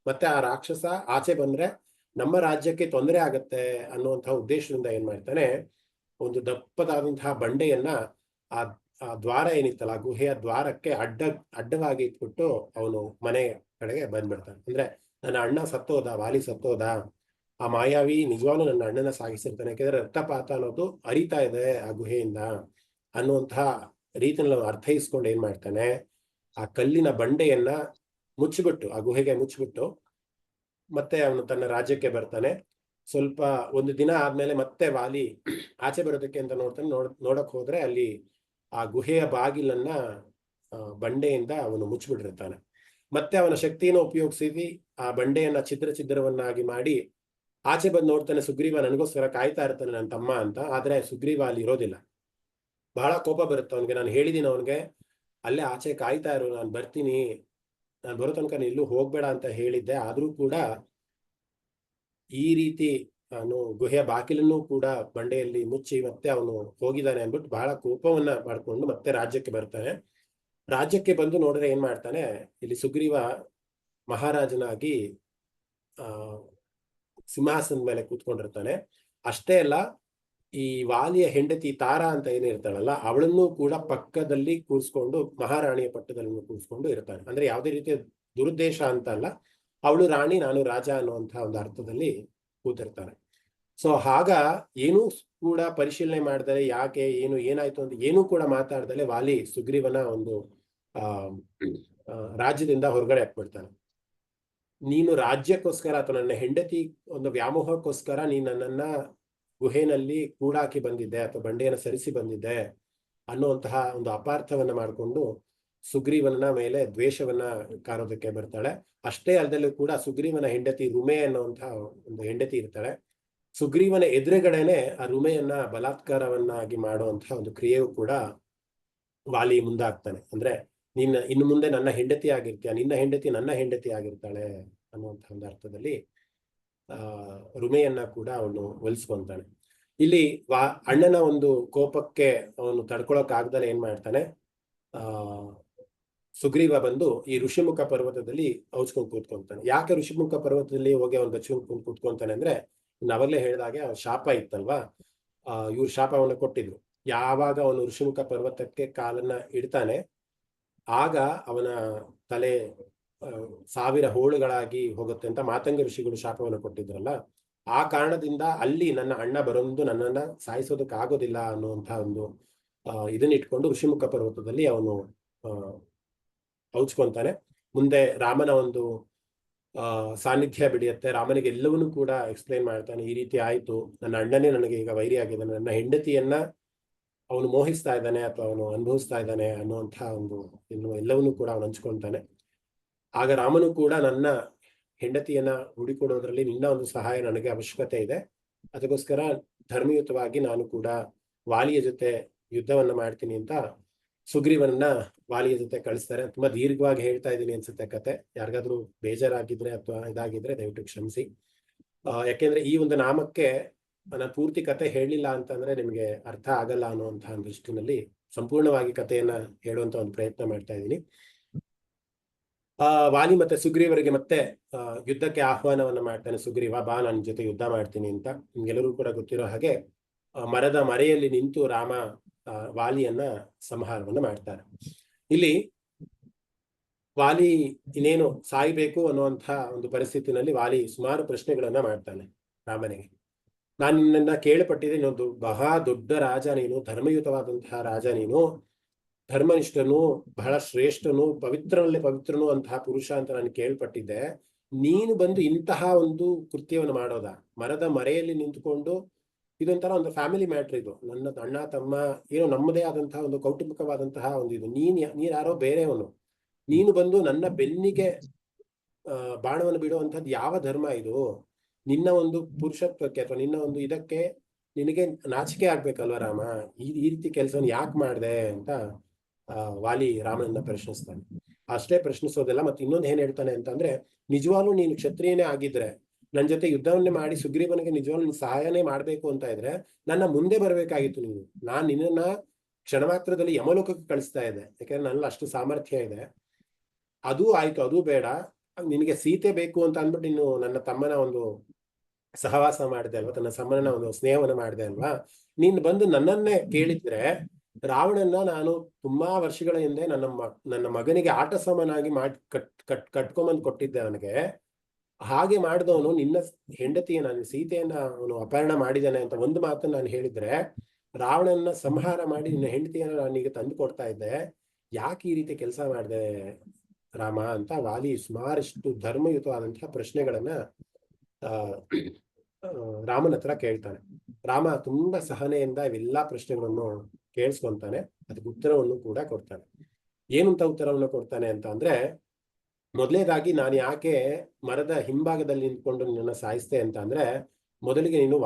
ಮತ್ತೆ ಆ ರಾಕ್ಷಸ ಆಚೆ ಬಂದ್ರೆ ನಮ್ಮ ರಾಜ್ಯಕ್ಕೆ ತೊಂದರೆ ಆಗತ್ತೆ ಅನ್ನುವಂತಹ ಉದ್ದೇಶದಿಂದ ಏನ್ ಮಾಡ್ತಾನೆ, ಒಂದು ದಪ್ಪದಾದಂತಹ ಬಂಡೆಯನ್ನ ಆ ದ್ವಾರ ಏನಿತ್ತಲ್ಲ, ಆ ಗುಹೆಯ ದ್ವಾರಕ್ಕೆ ಅಡ್ಡವಾಗಿ ಇಟ್ಬಿಟ್ಟು ಅವನು ಮನೆ ಕಡೆಗೆ ಬಂದ್ಬಿಡ್ತಾನೆ. ಅಂದ್ರೆ ನನ್ನ ಅಣ್ಣ ಸತ್ತೋದ, ವಾಲಿ ಸತ್ತೋದ, ಆ ಮಾಯಾವಿ ನಿಜವಾಗ್ಲೂ ನನ್ನ ಅಣ್ಣನ ಸಾಗಿಸಿರ್ತಾನೆ, ಯಾಕೆಂದ್ರೆ ರಕ್ತಪಾತ ಅನ್ನೋದು ಹರಿತಾ ಇದೆ ಆ ಗುಹೆಯಿಂದ ಅನ್ನುವಂತಹ ರೀತಿಯಲ್ಲಿ ಅರ್ಥೈಸ್ಕೊಂಡು ಏನ್ ಮಾಡ್ತಾನೆ, ಆ ಕಲ್ಲಿನ ಬಂಡೆಯನ್ನ ಮುಚ್ಚಿಬಿಟ್ಟು, ಆ ಗುಹೆಗೆ ಮುಚ್ಚಿಬಿಟ್ಟು ಮತ್ತೆ ಅವನು ತನ್ನ ರಾಜ್ಯಕ್ಕೆ ಬರ್ತಾನೆ. ಸ್ವಲ್ಪ ಒಂದು ದಿನ ಆದ್ಮೇಲೆ ಮತ್ತೆ ವಾಲಿ ಆಚೆ ಬರೋದಕ್ಕೆ ಅಂತ ನೋಡ್ತಾನೆ. ನೋಡಕ್ ಹೋದ್ರೆ ಅಲ್ಲಿ ಆ ಗುಹೆಯ ಬಾಗಿಲನ್ನ ಬಂಡೆಯಿಂದ ಅವನು ಮುಚ್ಚಿಬಿಟ್ಟಿರ್ತಾನೆ. ಮತ್ತೆ ಅವನ ಶಕ್ತಿಯನ್ನು ಉಪಯೋಗಿಸಿ ಆ ಬಂಡೆಯನ್ನ ಛಿದ್ರವನ್ನಾಗಿ ಮಾಡಿ ಆಚೆ ಬಂದು ನೋಡ್ತಾನೆ, ಸುಗ್ರೀವ ನನಗೋಸ್ಕರ ಕಾಯ್ತಾ ಇರ್ತಾನೆ ನನ್ನ ತಮ್ಮ ಅಂತ. ಆದ್ರೆ ಸುಗ್ರೀವ ಅಲ್ಲಿ ಇರೋದಿಲ್ಲ. ಬಹಳ ಕೋಪ ಬರುತ್ತೆ ಅವನಿಗೆ. ನಾನು ಹೇಳಿದೀನಿ ಅವನಿಗೆ, ಅಲ್ಲೇ ಆಚೆ ಕಾಯ್ತಾ ಇರು, ನಾನು ಬರ್ತೀನಿ, ನಾನು ಬರೋ ತನಕ ಎಲ್ಲೂ ಹೋಗ್ಬೇಡ ಅಂತ ಹೇಳಿದ್ದೆ, ಆದ್ರೂ ಕೂಡ ಈ ರೀತಿ ಅವನು ಗುಹೆಯ ಬಾಗಿಲನ್ನು ಕೂಡ ಬಂಡೆಯಲ್ಲಿ ಮುಚ್ಚಿ ಮತ್ತೆ ಅವನು ಹೋಗಿದ್ದಾನೆ ಅಂದ್ಬಿಟ್ಟು ಬಹಳ ಕೋಪವನ್ನ ಮಾಡ್ಕೊಂಡು ಮತ್ತೆ ರಾಜ್ಯಕ್ಕೆ ಬರ್ತಾನೆ. ರಾಜ್ಯಕ್ಕೆ ಬಂದು ನೋಡಿದ್ರೆ ಏನ್ ಮಾಡ್ತಾನೆ, ಇಲ್ಲಿ ಸುಗ್ರೀವ ಮಹಾರಾಜನಾಗಿ ಸಿಂಹಾಸನದ ಮೇಲೆ ಕೂತ್ಕೊಂಡಿರ್ತಾನೆ. ಅಷ್ಟೇ ಅಲ್ಲ, ಈ ವಾಲಿಯ ಹೆಂಡತಿ ತಾರಾ ಅಂತ ಏನಿರ್ತಾಳಲ್ಲ, ಅವಳನ್ನು ಕೂಡ ಪಕ್ಕದಲ್ಲಿ ಕೂರಿಸ್ಕೊಂಡು ಮಹಾರಾಣಿಯ ಪಟ್ಟದಲ್ಲಿ ಕೂರಿಸ್ಕೊಂಡು ಇರ್ತಾನೆ. ಅಂದ್ರೆ ಯಾವುದೇ ರೀತಿಯ ದುರುದ್ದೇಶ ಅಂತ ಅಲ್ಲ, ಅವಳು ರಾಣಿ ನಾನು ರಾಜ ಅನ್ನುವಂತಹ ಒಂದು ಅರ್ಥದಲ್ಲಿ ಕೂತಿರ್ತಾನೆ. ಸೊ ಆಗ ಏನೂ ಕೂಡ ಪರಿಶೀಲನೆ ಮಾಡಿದರೆ ಯಾಕೆ ಏನಾಯ್ತು ಅಂತ ಏನೂ ಕೂಡ ಮಾತಾಡ್ದಲೆ ವಾಲಿ ಸುಗ್ರೀವನ ಒಂದು ರಾಜ್ಯದಿಂದ ಹೊರಗಡೆ ಹಾಕ್ಬಿಡ್ತಾನೆ. ನೀನು ರಾಜ್ಯಕ್ಕೋಸ್ಕರ ಅಥವಾ ನನ್ನ ಹೆಂಡತಿ ಒಂದು ವ್ಯಾಮೋಹಕ್ಕೋಸ್ಕರ ನೀನು ನನ್ನನ್ನ ಗುಹೆನಲ್ಲಿ ಕೂಡಾಕಿ ಬಂದಿದ್ದೆ ಅಥವಾ ಬಂಡೆಯನ್ನು ಸರಿಸಿ ಬಂದಿದ್ದೆ ಅನ್ನುವಂತಹ ಒಂದು ಅಪಾರ್ಥವನ್ನ ಮಾಡಿಕೊಂಡು ಸುಗ್ರೀವನ ಮೇಲೆ ದ್ವೇಷವನ್ನ ಕಾರೋದಕ್ಕೆ ಬರ್ತಾಳೆ. ಅಷ್ಟೇ ಅಲ್ಲದಲ್ಲೂ ಕೂಡ ಸುಗ್ರೀವನ ಹೆಂಡತಿ ರುಮೆ ಅನ್ನುವಂತಹ ಒಂದು ಹೆಂಡತಿ ಇರ್ತಾಳೆ. ಸುಗ್ರೀವನ ಎದುರುಗಡೆನೆ ಆ ರುಮೆಯನ್ನ ಬಲಾತ್ಕಾರವನ್ನಾಗಿ ಮಾಡುವಂತಹ ಒಂದು ಕ್ರಿಯೆಯೂ ಕೂಡ ವಾಲಿ ಮುಂದಾಗ್ತಾನೆ. ಅಂದ್ರೆ ಇನ್ನು ಮುಂದೆ ನನ್ನ ಹೆಂಡತಿ ಆಗಿರ್ತೀಯ, ನಿನ್ನ ಹೆಂಡತಿ ನನ್ನ ಹೆಂಡತಿ ಆಗಿರ್ತಾಳೆ ಅನ್ನುವಂತಹ ಒಂದು ಅರ್ಥದಲ್ಲಿ ರುಮೆಯನ್ನ ಕೂಡ ಅವನು ಒಲಿಸ್ಕೊಂತಾನೆ. ಇಲ್ಲಿ ಅಣ್ಣನ ಒಂದು ಕೋಪಕ್ಕೆ ಅವನು ತಡ್ಕೊಳಕ್ ಆಗ್ದಲೆ ಏನ್ ಮಾಡ್ತಾನೆ, ಸುಗ್ರೀವ ಬಂದು ಈ ಋಷಿಮುಖ ಪರ್ವತದಲ್ಲಿ ಔಚ್ಕೊಂಡು ಕೂತ್ಕೊಂತಾನೆ. ಯಾಕೆ ಋಷಿಮುಖ ಪರ್ವತದಲ್ಲಿ ಹೋಗಿ ಅವನು ಬಚ್ಕೊಂಡು ಕೂತ್ಕೊಂತಾನೆ ಅಂದ್ರೆ, ನಾವಾಗಲೇ ಹೇಳಿದಾಗೆ ಶಾಪ ಇತ್ತಲ್ವಾ, ಇವ್ರು ಶಾಪವನ್ನು ಕೊಟ್ಟಿದ್ರು. ಯಾವಾಗ ಅವನು ಋಷಿಮುಖ ಪರ್ವತಕ್ಕೆ ಕಾಲನ್ನ ಇಡ್ತಾನೆ, ಆಗ ಅವನ ತಲೆ 1000 ಹೋಳುಗಳಾಗಿ ಹೋಗುತ್ತೆ ಅಂತ ಮಾತಂಗ ಋಷಿಗಳು ಶಾಪವನ್ನು ಕೊಟ್ಟಿದ್ರಲ್ಲ. ಆ ಕಾರಣದಿಂದ ಅಲ್ಲಿ ನನ್ನ ಅಣ್ಣ ಬರೋದು ನನ್ನನ್ನ ಸಾಯಿಸೋದಕ್ಕಾಗೋದಿಲ್ಲ ಅನ್ನುವಂಥ ಒಂದು ಇದನ್ನ ಇಟ್ಕೊಂಡು ಋಷಿಮುಖ ಪರ್ವತದಲ್ಲಿ ಅವನು ಔಚ್ಕೊಂತಾನೆ. ಮುಂದೆ ರಾಮನ ಒಂದು ಸಾನ್ನಿಧ್ಯ ಬೆಳೆಯುತ್ತೆ. ರಾಮನಿಗೆ ಎಲ್ಲವನ್ನೂ ಕೂಡ ಎಕ್ಸ್ಪ್ಲೈನ್ ಮಾಡ್ತಾನೆ. ಈ ರೀತಿ ಆಯ್ತು, ನನ್ನ ಅಣ್ಣನೇ ನನಗೆ ಈಗ ವೈರಿ ಆಗಿದ್ದಾನೆ, ನನ್ನ ಹೆಂಡತಿಯನ್ನ ಅವನು ಮೋಹಿಸ್ತಾ ಇದ್ದಾನೆ ಅಥವಾ ಅವನು ಅನುಭವಿಸ್ತಾ ಇದ್ದಾನೆ ಅನ್ನುವಂಥ ಒಂದು ಎಲ್ಲವನ್ನೂ ಕೂಡ ಅವನು ಹಂಚ್ಕೊಳ್ತಾನೆ. ಆಗ ರಾಮನು ಕೂಡ ನನ್ನ ಹೆಂಡತಿಯನ್ನ ಹುಡಿಕೊಡೋದ್ರಲ್ಲಿ ನಿನ್ನ ಒಂದು ಸಹಾಯ ನನಗೆ ಅವಶ್ಯಕತೆ ಇದೆ, ಅದಕ್ಕೋಸ್ಕರ ಧರ್ಮಯುತವಾಗಿ ನಾನು ಕೂಡ ವಾಲಿಯ ಜೊತೆ ಯುದ್ಧವನ್ನ ಮಾಡ್ತೀನಿ ಅಂತ ಸುಗ್ರೀವನನ್ನ ವಾಲಿಯ ಜೊತೆ ಕಳಿಸ್ತಾರೆ. ತುಂಬಾ ದೀರ್ಘವಾಗಿ ಹೇಳ್ತಾ ಇದ್ದೀನಿ ಅನ್ಸುತ್ತೆ ಕತೆ. ಯಾರಿಗಾದ್ರೂ ಬೇಜಾರಾಗಿದ್ರೆ ಅಥವಾ ಇದಾಗಿದ್ರೆ ದಯವಿಟ್ಟು ಕ್ಷಮಿಸಿ. ಯಾಕೆಂದ್ರೆ ಈ ಒಂದು ನಾಮಕ್ಕೆ ನಾನು ಪೂರ್ತಿ ಕತೆ ಹೇಳಿಲ್ಲ ಅಂತಂದ್ರೆ ನಿಮ್ಗೆ ಅರ್ಥ ಆಗಲ್ಲ ಅನ್ನುವಂತಹ ದೃಷ್ಟಿನಲ್ಲಿ ಸಂಪೂರ್ಣವಾಗಿ ಕಥೆಯನ್ನ ಹೇಳುವಂತ ಒಂದು ಪ್ರಯತ್ನ ಮಾಡ್ತಾ ಇದ್ದೀನಿ. ವಾಲಿ ಮತ್ತೆ ಸುಗ್ರೀವರಿಗೆ ಮತ್ತೆ ಯುದ್ಧಕ್ಕೆ ಆಹ್ವಾನವನ್ನ ಮಾಡ್ತಾನೆ ಸುಗ್ರೀವ, ಬಾ ನನ್ನ ಜೊತೆ ಯುದ್ಧ ಮಾಡ್ತೀನಿ ಅಂತ. ನಿಮ್ಗೆಲ್ಲರೂ ಕೂಡ ಗೊತ್ತಿರೋ ಹಾಗೆ ಮರದ ಮರೆಯಲ್ಲಿ ನಿಂತು ರಾಮ ವಾಲಿಯನ್ನ ಸಂಹಾರವನ್ನ ಮಾಡ್ತಾರೆ. ಇಲ್ಲಿ ವಾಲಿ ಇನ್ನೇನು ಸಾಯ್ಬೇಕು ಅನ್ನುವಂಥ ಒಂದು ಪರಿಸ್ಥಿತಿನಲ್ಲಿ ವಾಲಿ ಸುಮಾರು ಪ್ರಶ್ನೆಗಳನ್ನ ಮಾಡ್ತಾನೆ ರಾಮನಿಗೆ. ನಾನು ನಿನ್ನ ಕೇಳಪಟ್ಟಿದ್ದೆ, ಇನ್ನೊಂದು ಬಹಳ ದೊಡ್ಡ ರಾಜ ನೀನು, ಧರ್ಮಯುತವಾದಂತಹ ರಾಜ ನೀನು, ಧರ್ಮನಿಷ್ಠನು, ಬಹಳ ಶ್ರೇಷ್ಠನು, ಪವಿತ್ರನಲ್ಲಿ ಪವಿತ್ರನು ಅಂತಹ ಪುರುಷ ಅಂತ ನಾನು ಕೇಳ್ಪಟ್ಟಿದ್ದೆ. ನೀನು ಬಂದು ಇಂತಹ ಒಂದು ಕೃತ್ಯವನ್ನು ಮಾಡೋದ? ಮರದ ಮರೆಯಲ್ಲಿ ನಿಂತುಕೊಂಡು, ಇದೊಂಥರ ಒಂದು ಫ್ಯಾಮಿಲಿ ಮ್ಯಾಟ್ರ್ ಇದು. ನನ್ನ ಅಣ್ಣ ತಮ್ಮ ಏನೋ ನಮ್ಮದೇ ಆದಂತಹ ಒಂದು ಕೌಟುಂಬಿಕವಾದಂತಹ ಒಂದು ಇದು. ನೀನ್ ಯಾರೋ ಬೇರೆಯವನು, ನೀನು ಬಂದು ನನ್ನ ಬೆನ್ನಿಗೆ ಬಾಣವನ್ನು ಬಿಡುವಂಥದ್ದು ಯಾವ ಧರ್ಮ ಇದು? ನಿನ್ನ ಒಂದು ಪುರುಷತ್ವಕ್ಕೆ ಅಥವಾ ನಿನ್ನ ಒಂದು ಇದಕ್ಕೆ ನಿನಗೆ ನಾಚಿಕೆ ಆಗ್ಬೇಕಲ್ವ ರಾಮ? ಈ ರೀತಿ ಕೆಲಸವನ್ನು ಯಾಕೆ ಮಾಡಿದೆ ಅಂತ ವಾಲಿ ರಾಮನನ್ನ ಪ್ರಶ್ನಿಸ್ತಾನೆ. ಅಷ್ಟೇ ಪ್ರಶ್ನಿಸೋದಲ್ಲ, ಮತ್ತೆ ಇನ್ನೊಂದು ಏನ್ ಹೇಳ್ತಾನೆ ಅಂತಂದ್ರೆ, ನಿಜವಾಗ್ಲೂ ನೀನು ಕ್ಷತ್ರಿಯನೇ ಆಗಿದ್ರೆ, ನನ್ನ ಜೊತೆ ಯುದ್ಧವನ್ನೇ ಮಾಡಿ ಸುಗ್ರೀವನಿಗೆ ನಿಜವಾಗ್ಲೂ ಸಹಾಯನೇ ಮಾಡ್ಬೇಕು ಅಂತ ಇದ್ರೆ ನನ್ನ ಮುಂದೆ ಬರ್ಬೇಕಾಗಿತ್ತು ನೀನು. ನಾನ್ ನಿನ್ನನ್ನ ಕ್ಷಣ ಮಾತ್ರದಲ್ಲಿ ಯಮಲೋಕಕ್ಕೆ ಕಳಿಸ್ತಾ ಇದ್ದೆ, ಯಾಕಂದ್ರೆ ನನ್ನಲ್ಲಿ ಅಷ್ಟು ಸಾಮರ್ಥ್ಯ ಇದೆ. ಅದು ಆಯ್ತು, ಅದು ಬೇಡ, ನಿನಗೆ ಸೀತೆ ಬೇಕು ಅಂತ ಅಂದ್ಬಿಟ್ಟು ನೀನು ನನ್ನ ತಮ್ಮನ ಒಂದು ಸಹವಾಸ ಮಾಡಿದೆ ಅಲ್ವಾ, ತನ್ನ ತಮ್ಮನ ಒಂದು ಸ್ನೇಹವನ್ನ ಮಾಡಿದೆ ಅಲ್ವಾ. ನೀನ್ ಬಂದು ನನ್ನನ್ನೇ ಕೇಳಿದ್ರೆ, ರಾವಣನ್ನ ನಾನು ತುಂಬಾ ವರ್ಷಗಳ ಹಿಂದೆ ನನ್ನ ಮಗನಿಗೆ ಆಟ ಸಾಮಾನಾಗಿ ಮಾಡಿ ಕಟ್ಕೊಂಬಂದು ಕೊಟ್ಟಿದ್ದೆ ಅವನಿಗೆ. ಹಾಗೆ ಮಾಡಿದವನು ನಿನ್ನ ಹೆಂಡತಿಯ, ನಾನು ಸೀತೆಯನ್ನ ಅವನು ಅಪಹರಣ ಮಾಡಿದ್ದಾನೆ ಅಂತ ಒಂದು ಮಾತನ್ನ ನಾನು ಹೇಳಿದ್ರೆ, ರಾವಣನ್ನ ಸಂಹಾರ ಮಾಡಿ ನಿನ್ನ ಹೆಂಡತಿಯನ್ನ ನಾನೀಗ ತಂದು ಕೊಡ್ತಾ ಇದ್ದೆ. ಯಾಕೆ ಈ ರೀತಿ ಕೆಲಸ ಮಾಡಿದೆ ರಾಮ ಅಂತ ವಾಲಿ ಸುಮಾರಷ್ಟು ಧರ್ಮಯುತವಾದಂತಹ ಪ್ರಶ್ನೆಗಳನ್ನ ರಾಮನ ಹತ್ರ ಕೇಳ್ತಾನೆ. ರಾಮ ತುಂಬಾ ಸಹನೆಯಿಂದ ಇವೆಲ್ಲಾ ಪ್ರಶ್ನೆಗಳನ್ನು ಕೇಳಿಸ್ಕೊಂತಾನೆ, ಅದಕ್ಕೆ ಉತ್ತರವನ್ನು ಕೂಡ ಕೊಡ್ತಾನೆ. ಏನಂತ ಉತ್ತರವನ್ನು ಕೊಡ್ತಾನೆ ಅಂತ ಅಂದ್ರೆ, ಮೊದಲನೇದಾಗಿ ನಾನು ಯಾಕೆ ಮರದ ಹಿಂಭಾಗದಲ್ಲಿ ನಿಂತ್ಕೊಂಡು ನಿನ್ನ ಸಾಯಿಸ್ತೆ ಅಂತ ಅಂದ್ರೆ, ಮೊದಲಿಗೆ ನೀನು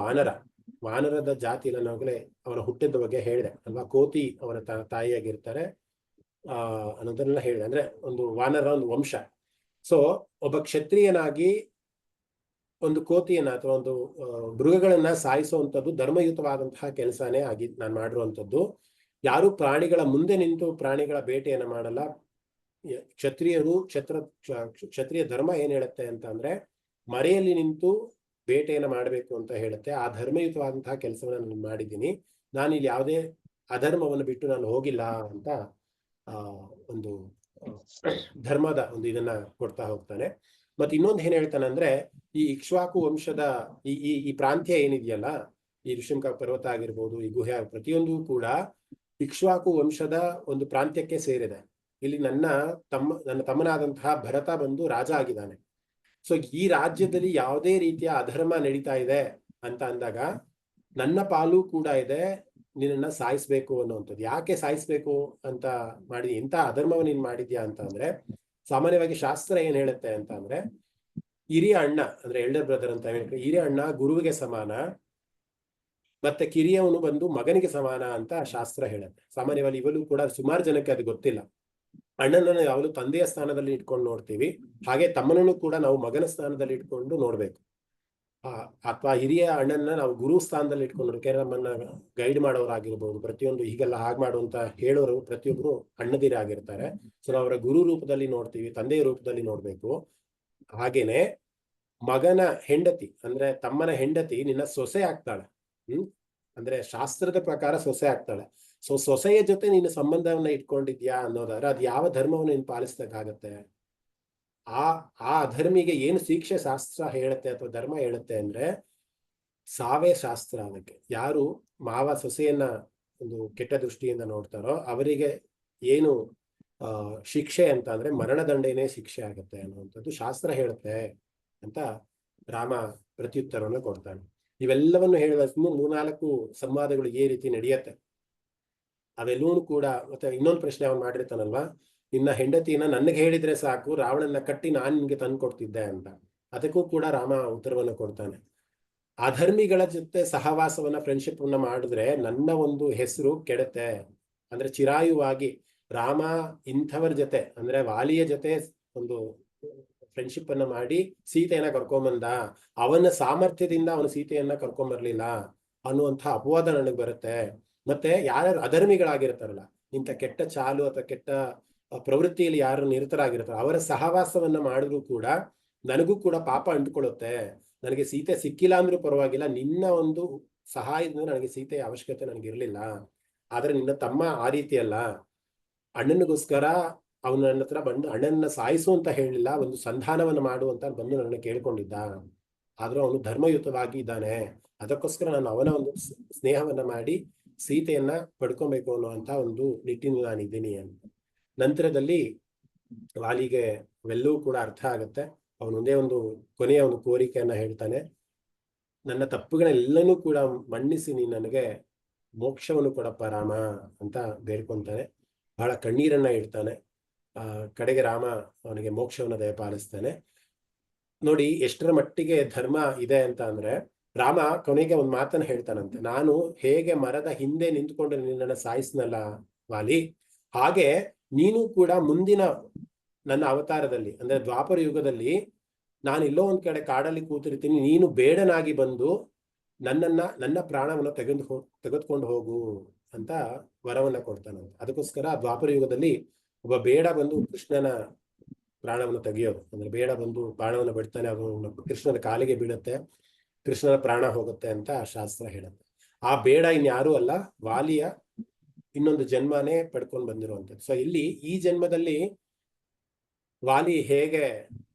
ವಾನರದ ಜಾತಿ, ನಾವಾಗಲೇ ಅವರ ಹುಟ್ಟಿದ ಬಗ್ಗೆ ಹೇಳಿದೆ ಅಲ್ವಾ. ಕೋತಿ ಅವರ ತಾಯಿಯಾಗಿರ್ತಾರೆ ಅನ್ನೋದನ್ನೆಲ್ಲ ಹೇಳಿದೆ. ಅಂದ್ರೆ ಒಂದು ವಾನರ ಒಂದು ವಂಶ. ಸೊ ಒಬ್ಬ ಕ್ಷತ್ರಿಯನಾಗಿ ಒಂದು ಕೋತಿಯನ್ನ ಅಥವಾ ಒಂದು ಮೃಗಗಳನ್ನ ಸಾಯಿಸುವಂಥದ್ದು ಧರ್ಮಯುತವಾದಂತಹ ಕೆಲಸನೇ ಆಗಿ ನಾನು ಮಾಡಿರುವಂಥದ್ದು. ಯಾರು ಪ್ರಾಣಿಗಳ ಮುಂದೆ ನಿಂತು ಪ್ರಾಣಿಗಳ ಬೇಟೆಯನ್ನ ಮಾಡಲ್ಲ. ಕ್ಷತ್ರಿಯ ಧರ್ಮ ಏನ್ ಹೇಳುತ್ತೆ ಅಂತ ಅಂದ್ರೆ, ಮರೆಯಲ್ಲಿ ನಿಂತು ಬೇಟೆಯನ್ನ ಮಾಡಬೇಕು ಅಂತ ಹೇಳುತ್ತೆ. ಆ ಧರ್ಮಯುತವಾದಂತಹ ಕೆಲಸವನ್ನ ನಾನು ಮಾಡಿದ್ದೀನಿ. ನಾನು ಇಲ್ಲಿ ಯಾವುದೇ ಅಧರ್ಮವನ್ನು ಬಿಟ್ಟು ನಾನು ಹೋಗಿಲ್ಲ ಅಂತ ಒಂದು ಧರ್ಮದ ಒಂದು ಇದನ್ನ ಕೊಡ್ತಾ ಹೋಗ್ತಾನೆ. ಮತ್ತೆ ಇನ್ನೊಂದು ಏನ್ ಹೇಳ್ತಾನೆ ಅಂದ್ರೆ, ಈ ಇಕ್ಷ್ವಾಕು ವಂಶದ ಈ ಪ್ರಾಂತ್ಯ ಏನಿದೆಯಲ್ಲ, ಈ ಋಷಿಮುಖ ಪರ್ವತ ಆಗಿರ್ಬೋದು, ಈ ಗುಹೆ, ಪ್ರತಿಯೊಂದು ಕೂಡ ಇಕ್ಷ್ವಾಕು ವಂಶದ ಒಂದು ಪ್ರಾಂತ್ಯಕ್ಕೆ ಸೇರಿದೆ. ಇಲ್ಲಿ ನನ್ನ ತಮ್ಮನಾದಂತಹ ಭರತ ಬಂದು ರಾಜ ಆಗಿದ್ದಾನೆ. ಸೊ ಈ ರಾಜ್ಯದಲ್ಲಿ ಯಾವುದೇ ರೀತಿಯ ಅಧರ್ಮ ನಡೀತಾ ಇದೆ ಅಂತ ಅಂದಾಗ ನನ್ನ ಪಾಲು ಕೂಡ ಇದೆ, ನಿನ್ನನ್ನ ಸಾಯಿಸ್ಬೇಕು ಅನ್ನುವಂಥದ್ದು. ಯಾಕೆ ಸಾಯಿಸ್ಬೇಕು ಅಂತ ಮಾಡಿ, ಎಂತ ಅಧರ್ಮವ ನೀನ್ ಮಾಡಿದ್ಯಾ ಅಂತ ಅಂದ್ರೆ, ಸಾಮಾನ್ಯವಾಗಿ ಶಾಸ್ತ್ರ ಏನ್ ಹೇಳುತ್ತೆ ಅಂತ ಅಂದ್ರೆ, ಹಿರಿಯ ಅಣ್ಣ ಅಂದ್ರೆ ಎಲ್ಡರ್ ಬ್ರದರ್ ಅಂತ ಹೇಳಿ, ಹಿರಿಯ ಅಣ್ಣ ಗುರುವಿಗೆ ಸಮಾನ, ಮತ್ತೆ ಕಿರಿಯವನು ಬಂದು ಮಗನಿಗೆ ಸಮಾನ ಅಂತ ಶಾಸ್ತ್ರ ಹೇಳುತ್ತೆ. ಸಾಮಾನ್ಯವಾಗಿ ಇವಳು ಕೂಡ ಸುಮಾರು ಜನಕ್ಕೆ ಅದು ಗೊತ್ತಿಲ್ಲ. ಅಣ್ಣನನ್ನು ಯಾವಾಗಲೂ ತಂದೆಯ ಸ್ಥಾನದಲ್ಲಿ ಇಟ್ಕೊಂಡು ನೋಡ್ತೀವಿ, ಹಾಗೆ ತಮ್ಮನನ್ನು ಕೂಡ ನಾವು ಮಗನ ಸ್ಥಾನದಲ್ಲಿ ಇಟ್ಕೊಂಡು ನೋಡ್ಬೇಕು. ಅಥವಾ ಹಿರಿಯ ಅಣ್ಣನ ನಾವು ಗುರು ಸ್ಥಾನದಲ್ಲಿ ಇಟ್ಕೊಂಡು ನೋಡ್ಬೇಕು. ನಮ್ಮನ್ನ ಗೈಡ್ ಮಾಡೋರಾಗಿರ್ಬೋದು, ಪ್ರತಿಯೊಂದು ಹೀಗೆಲ್ಲ ಹಾಗೆ ಮಾಡುವಂತ ಹೇಳೋರು ಪ್ರತಿಯೊಬ್ರು ಅಣ್ಣದಿರೇ ಆಗಿರ್ತಾರೆ. ಸೊ ನಾವು ಅವರ ಗುರು ರೂಪದಲ್ಲಿ ನೋಡ್ತೀವಿ, ತಂದೆಯ ರೂಪದಲ್ಲಿ ನೋಡ್ಬೇಕು. ಹಾಗೇನೆ ಮಗನ ಹೆಂಡತಿ ಅಂದ್ರೆ ತಮ್ಮನ ಹೆಂಡತಿ ನಿನ್ನ ಸೊಸೆ ಆಗ್ತಾಳೆ. ಅಂದ್ರೆ ಶಾಸ್ತ್ರದ ಪ್ರಕಾರ ಸೊಸೆ ಆಗ್ತಾಳೆ. ಸೊ ಸೊಸೆಯ ಜೊತೆ ನೀನು ಸಂಬಂಧವನ್ನ ಇಟ್ಕೊಂಡಿದ್ಯಾ ಅನ್ನೋದಾದ್ರೆ ಅದು ಯಾವ ಧರ್ಮವನ್ನು ನೀನು ಪಾಲಿಸ್ಬೇಕಾಗತ್ತೆ? ಆ ಅಧರ್ಮಿಗೆ ಏನು ಶಿಕ್ಷೆ ಶಾಸ್ತ್ರ ಹೇಳುತ್ತೆ ಅಥವಾ ಧರ್ಮ ಹೇಳುತ್ತೆ ಅಂದ್ರೆ, ಸಾವೇ ಶಾಸ್ತ್ರ. ಅದಕ್ಕೆ ಯಾರು ಮಾವ ಸೊಸೆಯನ್ನ ಒಂದು ಕೆಟ್ಟ ದೃಷ್ಟಿಯಿಂದ ನೋಡ್ತಾರೋ ಅವರಿಗೆ ಏನು ಶಿಕ್ಷೆ ಅಂತ ಅಂದ್ರೆ ಮರಣದಂಡನೆ ಶಿಕ್ಷೆ ಆಗುತ್ತೆ ಅನ್ನುವಂಥದ್ದು ಶಾಸ್ತ್ರ ಹೇಳುತ್ತೆ ಅಂತ ರಾಮ ಪ್ರತ್ಯುತ್ತರವನ್ನು ಕೊಡ್ತಾನೆ. ಇವೆಲ್ಲವನ್ನು ಹೇಳಿದ 3-4 ಸಂವಾದಗಳು ಈ ರೀತಿ ನಡೆಯುತ್ತೆ. ಅವೆಲ್ಲವೂ ಕೂಡ ಮತ್ತೆ ಇನ್ನೊಂದು ಪ್ರಶ್ನೆ ಅವನು ಮಾಡಿರ್ತಾನಲ್ವಾ, ನಿನ್ನ ಹೆಂಡತಿನ ನನಗೆ ಹೇಳಿದ್ರೆ ಸಾಕು, ರಾವಣನ್ನ ಕಟ್ಟಿ ನಾನು ನಿನ್ಗೆ ತಂದು ಕೊಡ್ತಿದ್ದೆ ಅಂತ. ಅದಕ್ಕೂ ಕೂಡ ರಾಮ ಉತ್ತರವನ್ನು ಕೊಡ್ತಾನೆ. ಅಧರ್ಮಿಗಳ ಜೊತೆ ಸಹವಾಸವನ್ನ ಫ್ರೆಂಡ್ಶಿಪ್ ಅನ್ನ ಮಾಡಿದ್ರೆ ನನ್ನ ಒಂದು ಹೆಸರು ಕೆಡುತ್ತೆ. ಅಂದ್ರೆ ಚಿರಾಯುವಾಗಿ ರಾಮ ಇಂಥವರ ಜೊತೆ ಅಂದ್ರೆ ವಾಲಿಯ ಜೊತೆ ಒಂದು ಫ್ರೆಂಡ್ಶಿಪ್ ಅನ್ನ ಮಾಡಿ ಸೀತೆಯನ್ನ ಕರ್ಕೊಂಬಂದ, ಅವನ ಸಾಮರ್ಥ್ಯದಿಂದ ಅವನು ಸೀತೆಯನ್ನ ಕರ್ಕೊಂಬರ್ಲಿಲ್ಲ ಅನ್ನುವಂಥ ಅಪವಾದ ನನಗೆ ಬರುತ್ತೆ. ಮತ್ತೆ ಯಾರ್ಯಾರು ಅಧರ್ಮಿಗಳಾಗಿರ್ತಾರಲ್ಲ, ಇಂಥ ಕೆಟ್ಟ ಚಾಲು ಅಥವಾ ಕೆಟ್ಟ ಪ್ರವೃತ್ತಿಯಲ್ಲಿ ಯಾರು ನಿರತರಾಗಿರ್ತಾರೋ ಅವರ ಸಹವಾಸವನ್ನ ಮಾಡಿದ್ರು ಕೂಡ ನನಗೂ ಕೂಡ ಪಾಪ ಅಂಟ್ಕೊಳ್ಳುತ್ತೆ. ನನಗೆ ಸೀತೆ ಸಿಕ್ಕಿಲ್ಲ ಅಂದ್ರೂ ಪರವಾಗಿಲ್ಲ, ನಿನ್ನ ಒಂದು ಸಹಾಯದಿಂದ ನನಗೆ ಸೀತೆಯ ಅವಶ್ಯಕತೆ ನನಗಿರ್ಲಿಲ್ಲ. ಆದ್ರೆ ನಿನ್ನ ತಮ್ಮ ಆ ರೀತಿ ಅಲ್ಲ, ಅಣ್ಣನಿಗೋಸ್ಕರ ಅವನು ನನ್ನ ಹತ್ರ ಬಂದು ಅಣ್ಣನ ಸಾಯಿಸು ಅಂತ ಹೇಳಿಲ್ಲ, ಒಂದು ಸಂಧಾನವನ್ನು ಮಾಡು ಅಂತ ಬಂದು ನನ್ನ ಕೇಳ್ಕೊಂಡಿದ್ದ. ಆದ್ರೂ ಅವನು ಧರ್ಮಯುತವಾಗಿ ಇದ್ದಾನೆ, ಅದಕ್ಕೋಸ್ಕರ ನಾನು ಅವನ ಒಂದು ಸ್ನೇಹವನ್ನ ಮಾಡಿ ಸೀತೆಯನ್ನ ಪಡ್ಕೊಬೇಕು ಅನ್ನುವಂತ ಒಂದು ನಿಟ್ಟಿನಲ್ಲಿ ನಾನಿದ್ದೀನಿ ಅಂತ. ನಂತರದಲ್ಲಿ ವಾಲಿಗೆ ಅವೆಲ್ಲವೂ ಕೂಡ ಅರ್ಥ ಆಗುತ್ತೆ. ಅವನೊಂದೇ ಒಂದು ಕೊನೆಯ ಒಂದು ಕೋರಿಕೆಯನ್ನ ಹೇಳ್ತಾನೆ, ನನ್ನ ತಪ್ಪುಗಳೆಲ್ಲನೂ ಕೂಡ ಮನ್ನಿಸಿ ನೀನು ನನಗೆ ಮೋಕ್ಷವನ್ನು ಕೊಡಪ್ಪ ರಾಮ ಅಂತ ಬೇಡ್ಕೊಂತಾನೆ. ಬಹಳ ಕಣ್ಣೀರನ್ನ ಇಡ್ತಾನೆ. ಕಡೆಗೆ ರಾಮ ಅವನಿಗೆ ಮೋಕ್ಷವನ್ನು ದಯಪಾಲಿಸ್ತಾನೆ. ನೋಡಿ ಎಷ್ಟರ ಮಟ್ಟಿಗೆ ಧರ್ಮ ಇದೆ ಅಂತ ಅಂದ್ರೆ, ರಾಮ ಕೊನೆಗೆ ಒಂದು ಮಾತನ್ನ ಹೇಳ್ತಾನಂತೆ, ನಾನು ಹೇಗೆ ಮರದ ಹಿಂದೆ ನಿಂತ್ಕೊಂಡು ನಿನ್ನನ್ನು ಸಾಯಿಸ್ನಲ್ಲ ವಾಲಿ, ಹಾಗೆ ನೀನು ಕೂಡ ಮುಂದಿನ ನನ್ನ ಅವತಾರದಲ್ಲಿ ಅಂದ್ರೆ ದ್ವಾಪರ ಯುಗದಲ್ಲಿ ನಾನು ಎಲ್ಲೋ ಒಂದ್ ಕಡೆ ಕಾಡಲ್ಲಿ ಕೂತಿರ್ತೀನಿ, ನೀನು ಬೇಡನಾಗಿ ಬಂದು ನನ್ನ ಪ್ರಾಣವನ್ನು ತೆಗೆದುಕೊಂಡು ಹೋಗು ಅಂತ ವರವನ್ನ ಕೊಡ್ತಾನಂತೆ. ಅದಕ್ಕೋಸ್ಕರ ದ್ವಾಪರ ಯುಗದಲ್ಲಿ ಒಬ್ಬ ಬೇಡ ಬಂದು ಕೃಷ್ಣನ ಪ್ರಾಣವನ್ನು ತೆಗೆಯೋದು, ಅಂದ್ರೆ ಬೇಡ ಬಂದು ಬಾಣವನ್ನು ಬಿಡ್ತಾನೆ, ಅವನು ಕೃಷ್ಣನ ಕಾಲಿಗೆ ಬೀಳುತ್ತೆ, ಕೃಷ್ಣನ ಪ್ರಾಣ ಹೋಗುತ್ತೆ ಅಂತ ಶಾಸ್ತ್ರ ಹೇಳುತ್ತೆ. ಆ ಬೇಡ ಇನ್ಯಾರೂ ಅಲ್ಲ, ವಾಲಿಯ ಇನ್ನೊಂದು ಜನ್ಮನೇ ಪಡ್ಕೊಂಡು ಬಂದಿರುವಂಥದ್ದು. ಸೊ ಇಲ್ಲಿ ಈ ಜನ್ಮದಲ್ಲಿ ವಾಲಿ ಹೇಗೆ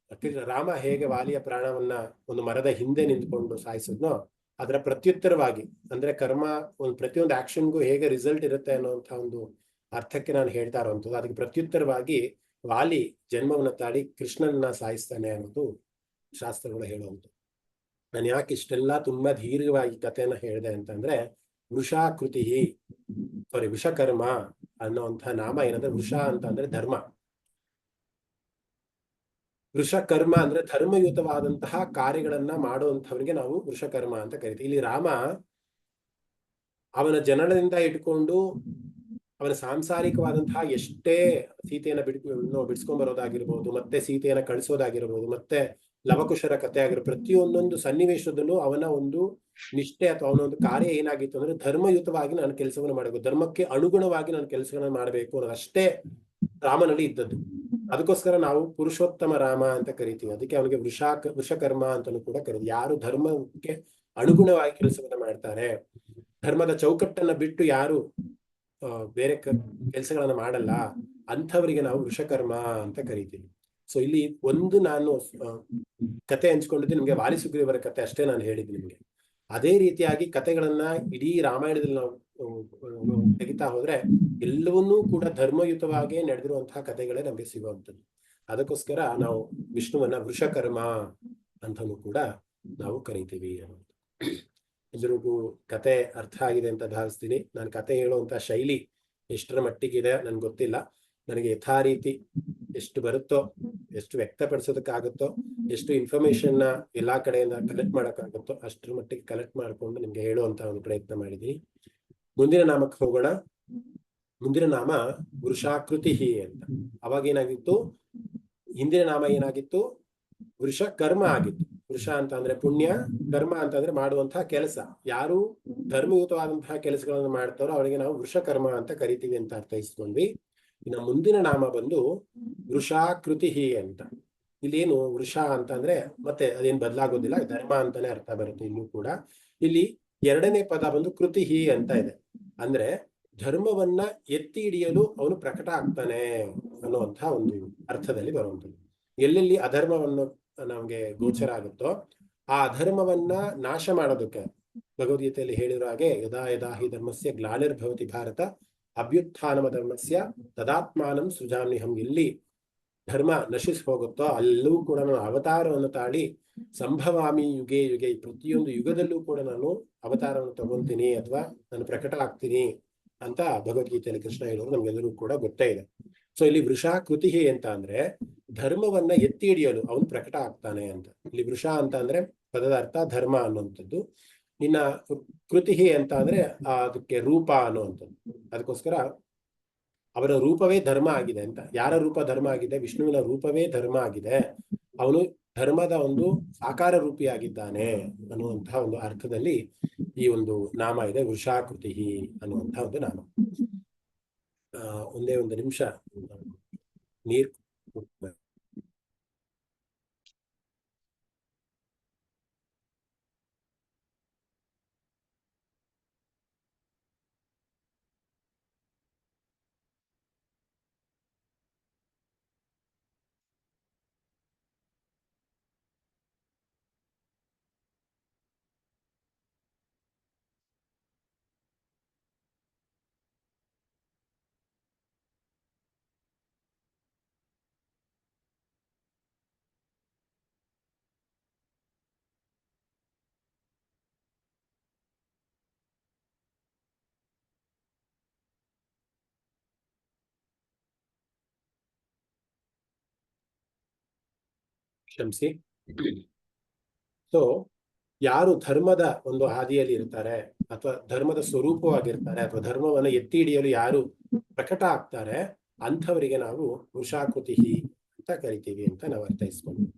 ರಾಮ ಹೇಗೆ ವಾಲಿಯ ಪ್ರಾಣವನ್ನ ಒಂದು ಮರದ ಹಿಂದೆ ನಿಂತ್ಕೊಂಡು ಸಾಯಿಸಿದ್ನೋ ಅದರ ಪ್ರತ್ಯುತ್ತರವಾಗಿ ಅಂದ್ರೆ ಕರ್ಮ ಒಂದು ಪ್ರತಿಯೊಂದು ಆಕ್ಷನ್ಗೂ ಹೇಗೆ ರಿಸಲ್ಟ್ ಇರುತ್ತೆ ಅನ್ನುವಂಥ ಒಂದು ಅರ್ಥಕ್ಕೆ ನಾನು ಹೇಳ್ತಾ ಇರುವಂಥದ್ದು. ಅದಕ್ಕೆ ಪ್ರತ್ಯುತ್ತರವಾಗಿ ವಾಲಿ ಜನ್ಮವನ್ನ ತಾಳಿ ಕೃಷ್ಣನನ್ನ ಸಾಯಿಸ್ತಾನೆ ಅನ್ನೋದು ಶಾಸ್ತ್ರಗಳು ಹೇಳುವಂಥದ್ದು. ನಾನು ಯಾಕೆ ಇಷ್ಟೆಲ್ಲ ತುಂಬಾ ದೀರ್ಘವಾಗಿ ಕಥೆಯನ್ನ ಹೇಳಿದೆ ಅಂತಂದ್ರೆ, ವೃಷಾಕೃತಿ ವಿಷಕರ್ಮ ಅನ್ನೋಂಥ ನಾಮ ಏನಂದ್ರೆ, ವೃಷ ಅಂತ ಅಂದ್ರೆ ಧರ್ಮ, ವೃಷಕರ್ಮ ಅಂದ್ರೆ ಧರ್ಮಯುತವಾದಂತಹ ಕಾರ್ಯಗಳನ್ನ ಮಾಡುವಂಥವ್ರಿಗೆ ನಾವು ವೃಷಕರ್ಮ ಅಂತ ಕರಿತೀವಿ. ಇಲ್ಲಿ ರಾಮ ಅವನ ಜನನದಿಂದ ಇಟ್ಕೊಂಡು ಅವನ ಸಾಂಸಾರಿಕವಾದಂತಹ ಎಷ್ಟೇ ಸೀತೆಯನ್ನ ಬಿಡಿಸ್ಕೊಂಡ್ ಬರೋದಾಗಿರ್ಬೋದು, ಮತ್ತೆ ಸೀತೆಯನ್ನ ಕಳಿಸೋದಾಗಿರ್ಬೋದು, ಮತ್ತೆ ಲವಕುಶರ ಕಥೆ ಆಗಿರ್ಬೋದು, ಪ್ರತಿಯೊಂದೊಂದು ಸನ್ನಿವೇಶದಲ್ಲೂ ಅವನ ಒಂದು ನಿಷ್ಠೆ ಅಥವಾ ಅವನ ಒಂದು ಕಾರ್ಯ ಏನಾಗಿತ್ತು ಅಂದ್ರೆ ಧರ್ಮಯುತವಾಗಿ ನಾನು ಕೆಲಸವನ್ನು ಮಾಡಬೇಕು, ಧರ್ಮಕ್ಕೆ ಅನುಗುಣವಾಗಿ ನಾನು ಕೆಲಸವನ್ನು ಮಾಡಬೇಕು ಅನ್ನೋದಷ್ಟೇ ರಾಮನಲ್ಲಿ ಇದ್ದದ್ದು. ಅದಕ್ಕೋಸ್ಕರ ನಾವು ಪುರುಷೋತ್ತಮ ರಾಮ ಅಂತ ಕರಿತೀವಿ. ಅದಕ್ಕೆ ಅವನಿಗೆ ವೃಷಕರ್ಮ ಅಂತಲೂ ಕೂಡ ಕರೀತೀವಿ. ಯಾರು ಧರ್ಮಕ್ಕೆ ಅನುಗುಣವಾಗಿ ಕೆಲಸವನ್ನ ಮಾಡ್ತಾರೆ, ಧರ್ಮದ ಚೌಕಟ್ಟನ್ನ ಬಿಟ್ಟು ಯಾರು ಬೇರೆ ಕೆಲಸಗಳನ್ನ ಮಾಡಲ್ಲ, ಅಂಥವರಿಗೆ ನಾವು ವೃಷಕರ್ಮ ಅಂತ ಕರಿತೀವಿ. ಸೊ ಇಲ್ಲಿ ಒಂದು ನಾನು ಕತೆ ಹಂಚ್ಕೊಂಡಿದ್ದು ನಿಮ್ಗೆ ವಾಲಿ ಸುಗ್ರೀವರ ಕತೆ ಅಷ್ಟೇ ನಾನು ಹೇಳಿದ್ದು ನಿಮ್ಗೆ. ಅದೇ ರೀತಿಯಾಗಿ ಕತೆಗಳನ್ನ ಇಡೀ ರಾಮಾಯಣದಲ್ಲಿ ನಾವು ತೆಗಿತಾ ಹೋದ್ರೆ ಎಲ್ಲವನ್ನೂ ಕೂಡ ಧರ್ಮಯುತವಾಗಿ ನಡೆದಿರುವಂತಹ ಕಥೆಗಳೇ ನಮ್ಗೆ ಸಿಗುವಂಥದ್ದು. ಅದಕ್ಕೋಸ್ಕರ ನಾವು ವಿಷ್ಣುವನ್ನ ವೃಷಕರ್ಮ ಅಂತಲೂ ಕೂಡ ನಾವು ಕರಿತೀವಿ ಅನ್ನೋದು. ಎಲ್ರಿಗೂ ಕತೆ ಅರ್ಥ ಆಗಿದೆ ಅಂತ ಭಾವಿಸ್ತೀನಿ. ನಾನು ಕತೆ ಹೇಳುವಂತ ಶೈಲಿ ಎಷ್ಟರ ಮಟ್ಟಿಗಿದೆ ನನ್ಗೆ ಗೊತ್ತಿಲ್ಲ. ನನಗೆ ಯಥಾ ರೀತಿ ಎಷ್ಟು ಬರುತ್ತೋ, ಎಷ್ಟು ವ್ಯಕ್ತಪಡಿಸೋದಕ್ಕಾಗುತ್ತೋ, ಎಷ್ಟು ಇನ್ಫಾರ್ಮೇಶನ್ ಎಲ್ಲಾ ಕಡೆಯಿಂದ ಕಲೆಕ್ಟ್ ಮಾಡೋಕ್ಕಾಗುತ್ತೋ ಅಷ್ಟರ ಮಟ್ಟಿಗೆ ಕಲೆಕ್ಟ್ ಮಾಡಿಕೊಂಡು ನಿಮ್ಗೆ ಹೇಳುವಂತ ಒಂದು ಪ್ರಯತ್ನ ಮಾಡಿದೀನಿ. ಮುಂದಿನ ನಾಮಕ್ಕೆ ಹೋಗೋಣ. ಮುಂದಿನ ನಾಮ ವೃಷಾಕೃತಿ ಅಂತ. ಅವಾಗ ಏನಾಗಿತ್ತು, ಹಿಂದಿನ ನಾಮ ಏನಾಗಿತ್ತು, ವೃಷಕರ್ಮ ಆಗಿತ್ತು. ವೃಷ ಅಂತ ಅಂದ್ರೆ ಪುಣ್ಯ, ಕರ್ಮ ಅಂತಂದ್ರೆ ಮಾಡುವಂತಹ ಕೆಲಸ. ಯಾರು ಧರ್ಮಯುತವಾದಂತಹ ಕೆಲಸಗಳನ್ನು ಮಾಡ್ತಾರೋ ಅವರಿಗೆ ನಾವು ವೃಷಕರ್ಮ ಅಂತ ಕರಿತೀವಿ ಅಂತ ಅರ್ಥೈಸ್ಕೊಂಡ್ವಿ. ಇನ್ನು ಮುಂದಿನ ನಾಮ ಬಂದು ವೃಷಾಕೃತಿ ಅಂತ. ಇಲ್ಲೇನು ವೃಷ ಅಂತ ಅಂದ್ರೆ ಮತ್ತೆ ಅದೇನು ಬದಲಾಗೋದಿಲ್ಲ, ಧರ್ಮ ಅಂತಾನೆ ಅರ್ಥ ಬರುತ್ತೆ ಇಲ್ಲೂ ಕೂಡ. ಇಲ್ಲಿ ಎರಡನೇ ಪದ ಬಂದು ಕೃತಿ ಅಂತ ಇದೆ. ಅಂದ್ರೆ ಧರ್ಮವನ್ನ ಎತ್ತಿ ಹಿಡಿಯಲು ಅವನು ಪ್ರಕಟ ಆಗ್ತಾನೆ ಅನ್ನುವಂಥ ಒಂದು ಅರ್ಥದಲ್ಲಿ ಬರುವಂಥದ್ದು. ಎಲ್ಲೆಲ್ಲಿ ಅಧರ್ಮವನ್ನು ನಮ್ಗೆ ಗೋಚರ ಆಗುತ್ತೋ ಆ ಅಧರ್ಮವನ್ನ ನಾಶ ಮಾಡೋದಕ್ಕೆ ಭಗವದ್ಗೀತೆಯಲ್ಲಿ ಹೇಳಿರೋ ಹಾಗೆ ಯದಾ ಯದಾ ಹಿ ಧರ್ಮಸ್ಯ ಗ್ಲಾನಿರ್ಭವತಿ ಭಾರತ ಅಭ್ಯುತ್ಥಾನಮ ಧರ್ಮಸ್ಯ ತದಾತ್ಮಾನಂ ಸೃಜಾಮ್ಯಹಂ. ಎಲ್ಲಿ ಧರ್ಮ ನಶಿಸಿ ಹೋಗುತ್ತೋ ಅಲ್ಲೂ ಕೂಡ ನಾನು ಅವತಾರವನ್ನು ತಾಳಿ ಸಂಭವಾಮಿ ಯುಗೆ ಯುಗೆ, ಪ್ರತಿಯೊಂದು ಯುಗದಲ್ಲೂ ಕೂಡ ನಾನು ಅವತಾರವನ್ನು ತಗೊಂತೀನಿ ಅಥವಾ ನಾನು ಪ್ರಕಟ ಆಗ್ತೀನಿ ಅಂತ ಭಗವದ್ಗೀತೆಯಲ್ಲಿ ಕೃಷ್ಣ ಹೇಳೋದು ನಮ್ಗೆಲ್ಲರೂ ಕೂಡ ಗೊತ್ತೇ ಇದೆ. ಸೊ ಇಲ್ಲಿ ವೃಷಾ ಕೃತಿ ಅಂತ ಅಂದ್ರೆ ಧರ್ಮವನ್ನ ಎತ್ತಿ ಹಿಡಿಯಲು ಅವನು ಪ್ರಕಟ ಆಗ್ತಾನೆ ಅಂತ. ಇಲ್ಲಿ ವೃಷ ಅಂತ ಅಂದ್ರೆ ಪದದ ಅರ್ಥ ಧರ್ಮ ಅನ್ನುವಂಥದ್ದು. ಇನ್ನ ಕೃತಿ ಅಂತ ಅಂದ್ರೆ ಅದಕ್ಕೆ ರೂಪ ಅನ್ನುವಂಥದ್ದು. ಅದಕ್ಕೋಸ್ಕರ ಅವರ ರೂಪವೇ ಧರ್ಮ ಆಗಿದೆ ಅಂತ. ಯಾರ ರೂಪ ಧರ್ಮ ಆಗಿದೆ? ವಿಷ್ಣುವಿನ ರೂಪವೇ ಧರ್ಮ ಆಗಿದೆ. ಅವನು ಧರ್ಮದ ಒಂದು ಸಾಕಾರ ರೂಪಿಯಾಗಿದ್ದಾನೆ ಅನ್ನುವಂತಹ ಒಂದು ಅರ್ಥದಲ್ಲಿ ಈ ಒಂದು ನಾಮ ಇದೆ, ವೃಷಾಕೃತಿ ಅನ್ನುವಂತಹ ಒಂದು ನಾಮ. ಒಂದೇ ಒಂದು ನಿಮಿಷ ನೀರು. ಕ್ಷಮಿಸಿ. ಸೊ ಯಾರು ಧರ್ಮದ ಒಂದು ಹಾದಿಯಲ್ಲಿ ಇರ್ತಾರೆ ಅಥವಾ ಧರ್ಮದ ಸ್ವರೂಪವಾಗಿರ್ತಾರೆ ಅಥವಾ ಧರ್ಮವನ್ನು ಎತ್ತಿ ಹಿಡಿಯಲು ಯಾರು ಪ್ರಕಟ ಆಗ್ತಾರೆ ಅಂಥವರಿಗೆ ನಾವು ವೃಷಾಕೃತಿ ಅಂತ ಕರಿತೀವಿ ಅಂತ ನಾವು ಅರ್ಥೈಸ್ಕೊಂಡು,